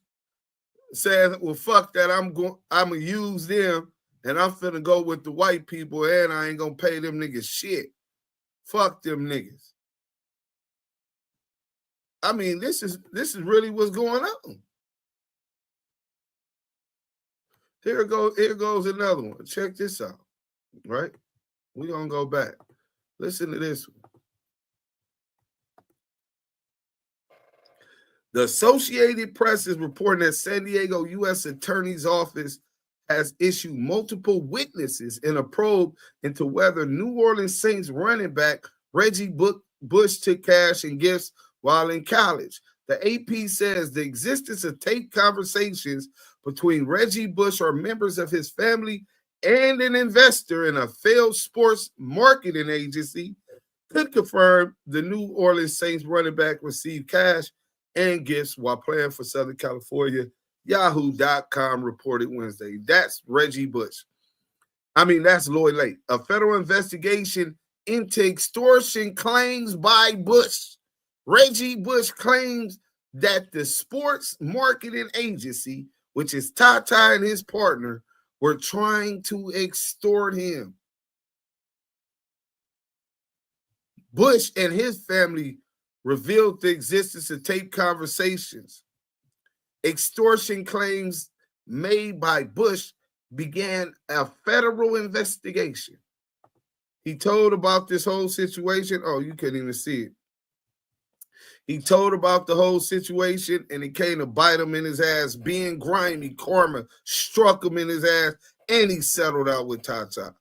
says, well, fuck that, I'm gonna use them and I'm finna go with the white people and I ain't gonna pay them niggas shit. Fuck them niggas. I mean, this is really what's going on. Here goes another one. Check this out, right? We're gonna go back. Listen to this one. The Associated Press is reporting that San Diego U.S. Attorney's Office has issued multiple witnesses in a probe into whether New Orleans Saints running back Reggie Bush took cash and gifts while in college. The AP says the existence of taped conversations between Reggie Bush or members of his family and an investor in a failed sports marketing agency could confirm the New Orleans Saints running back received cash and gifts while playing for Southern California. Yahoo.com reported Wednesday. That's Reggie Bush. That's Lloyd Lake. A federal investigation into extortion claims by Bush. Reggie Bush claims that the sports marketing agency, which is Tata and his partner, were trying to extort him. Bush and his family revealed the existence of taped conversations. Extortion claims made by Bush began a federal investigation. He told about this whole situation. Oh, you couldn't even see it. He told about the whole situation, and it came to bite him in his ass. Being grimy, karma struck him in his ass, and he settled out with Tata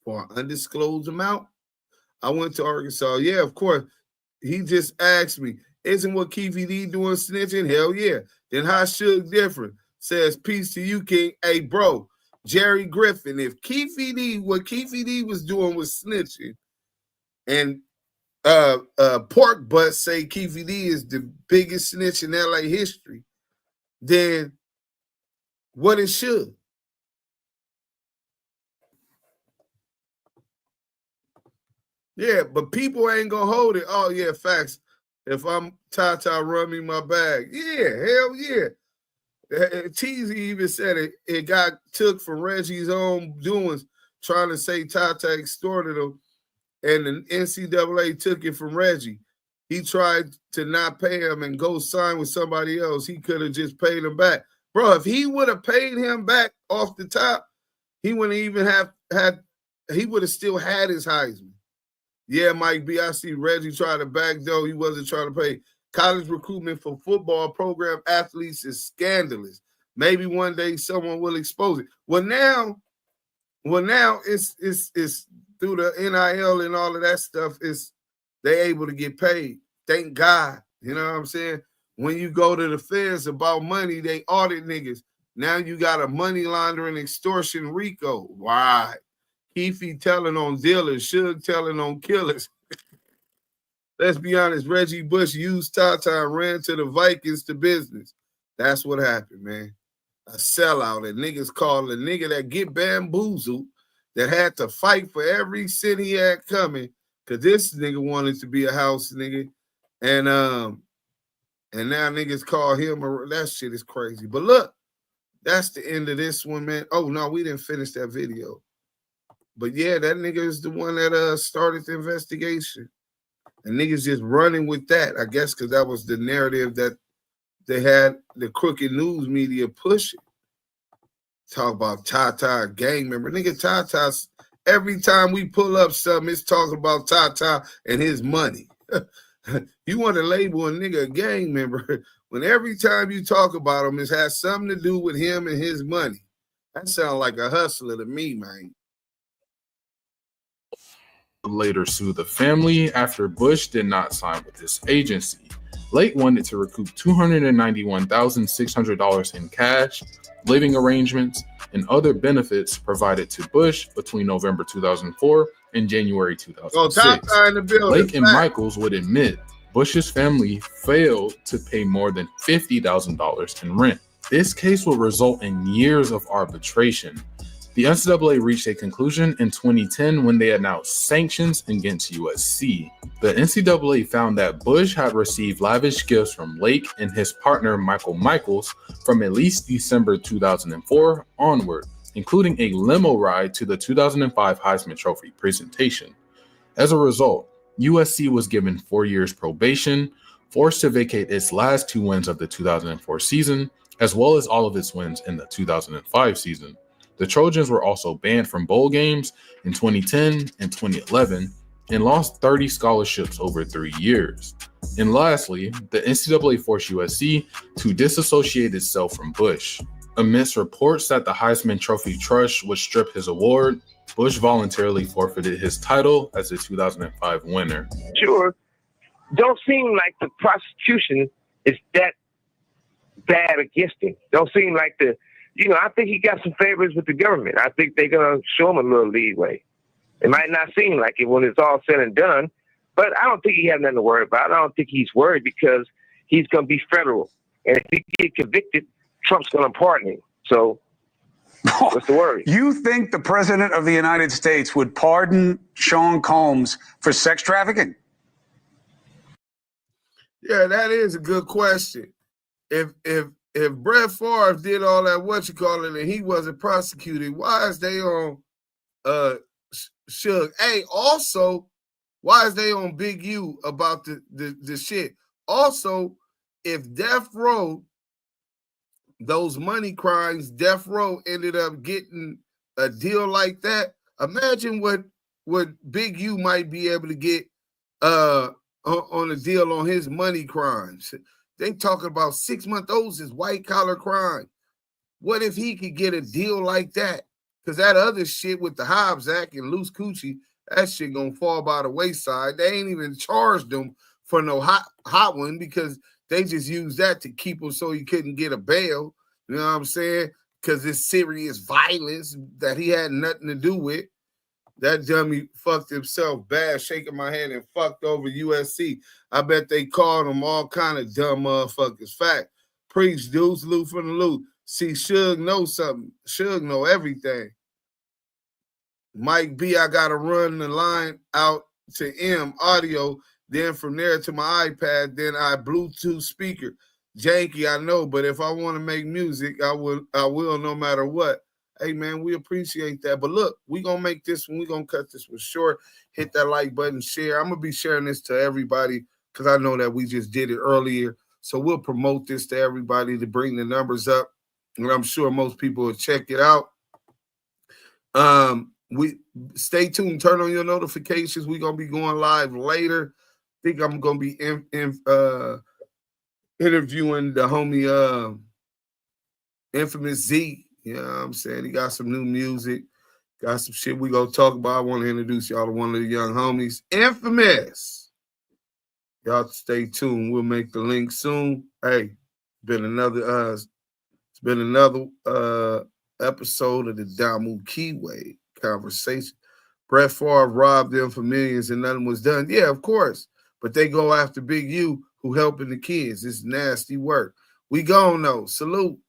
for an undisclosed amount. I went to Arkansas. Yeah, of course. He just asked me, isn't what Keefy D doing snitching? Hell yeah. Then how Suge different? Says, peace to you, King. Hey, bro, Jerry Griffin, if what Keefy D was doing was snitching, and Pork Butt say Keefy D is the biggest snitch in LA history, then what it should? Yeah, but people ain't gonna hold it. Oh yeah, facts. If I'm Tata, run me my bag. Yeah, hell yeah. Teasy even said it got took from Reggie's own doings, trying to say Tata extorted him, and the NCAA took it from Reggie. He tried to not pay him and go sign with somebody else. He could have just paid him back. Bro, if he would have paid him back off the top, he wouldn't even he would have still had his Heisman. Yeah, Mike B, I see Reggie try to backdoor. He wasn't trying to pay. College recruitment for football program athletes is scandalous. Maybe one day someone will expose it. Well, now it's through the NIL and all of that stuff, they able to get paid. Thank God. You know what I'm saying? When you go to the feds about money, they audit niggas. Now you got a money laundering extortion RICO. Why? Keefy telling on dealers, Suge telling on killers. Let's be honest, Reggie Bush used Tata and ran to the Vikings to business. That's what happened, man. A sellout. And niggas called a nigga that get bamboozled, that had to fight for every cent he had coming, because this nigga wanted to be a house nigga. And now niggas call him that shit is crazy. But look, that's the end of this one, man. Oh no, we didn't finish that video. But yeah, that nigga is the one that started the investigation. And niggas just running with that, I guess, because that was the narrative that they had the crooked news media pushing. Talk about Tata, gang member. Nigga, Tata's, every time we pull up something, it's talking about Tata and his money. You want to label a nigga a gang member when every time you talk about him, it has something to do with him and his money. That sounds like a hustler to me, man. Later sued the family after Bush did not sign with this agency. Lake wanted to recoup $291,600 in cash, living arrangements, and other benefits provided to Bush between November 2004 and January 2006. Lake and Michaels would admit Bush's family failed to pay more than $50,000 in rent. This case will result in years of arbitration. The NCAA reached a conclusion in 2010 when they announced sanctions against USC. The NCAA found that Bush had received lavish gifts from Lake and his partner Michael Michaels from at least December 2004 onward, including a limo ride to the 2005 Heisman Trophy presentation. As a result, USC was given 4 years probation, forced to vacate its last 2 wins of the 2004 season, as well as all of its wins in the 2005 season. The Trojans were also banned from bowl games in 2010 and 2011 and lost 30 scholarships over 3 years. And lastly, the NCAA forced USC to disassociate itself from Bush. Amidst reports that the Heisman Trophy Trust would strip his award, Bush voluntarily forfeited his title as the 2005 winner. Sure, don't seem like the prosecution is that bad against him. Don't seem like I think he got some favors with the government. I think they're going to show him a little leeway. It might not seem like it when it's all said and done, but I don't think he has nothing to worry about. I don't think he's worried because he's going to be federal. And if he get convicted, Trump's going to pardon him. So what's the worry? You think the president of the United States would pardon Sean Combs for sex trafficking? Yeah, that is a good question. If Brett Favre did all that and he wasn't prosecuted, why is they on Suge? Hey, also, why is they on Big U about the shit? Also, if Death Row, those money crimes, Death Row ended up getting a deal like that, imagine what Big U might be able to get on a deal on his money crimes. They talking about 6-month-olds is white collar crime. What if he could get a deal like that? Because that other shit with the Hobbs Act and loose coochie, that shit gonna fall by the wayside. They ain't even charged them for no hot one because they just used that to keep him so he couldn't get a bail. You know what I'm saying? Because it's serious violence that he had nothing to do with. That dummy fucked himself bad, shaking my head and fucked over USC. I bet they called him all kind of dumb motherfuckers. Fact. Preach, dudes, loot from the loot. See, Suge knows something. Suge know everything. Mike B, I got to run the line out to M, audio, then from there to my iPad, then I Bluetooth speaker. Janky, I know, but if I want to make music, I will no matter what. Hey, man, we appreciate that. But look, we're going to make this one. We're going to cut this one short. Hit that like button, share. I'm going to be sharing this to everybody because I know that we just did it earlier. So we'll promote this to everybody to bring the numbers up. And I'm sure most people will check it out. We stay tuned. Turn on your notifications. We're going to be going live later. I think I'm going to be interviewing the homie Infamous Z. You know what I'm saying? He got some new music, got some shit we gonna talk about. I want to introduce y'all to one of the young homies, Infamous. Y'all stay tuned. We'll make the link soon. Hey, it's been another episode of the DAMU KIWE Conversation. Brett Favre robbed them for millions and nothing was done. Yeah, of course. But they go after Big U who helping the kids. It's nasty work. We gone though. Salute.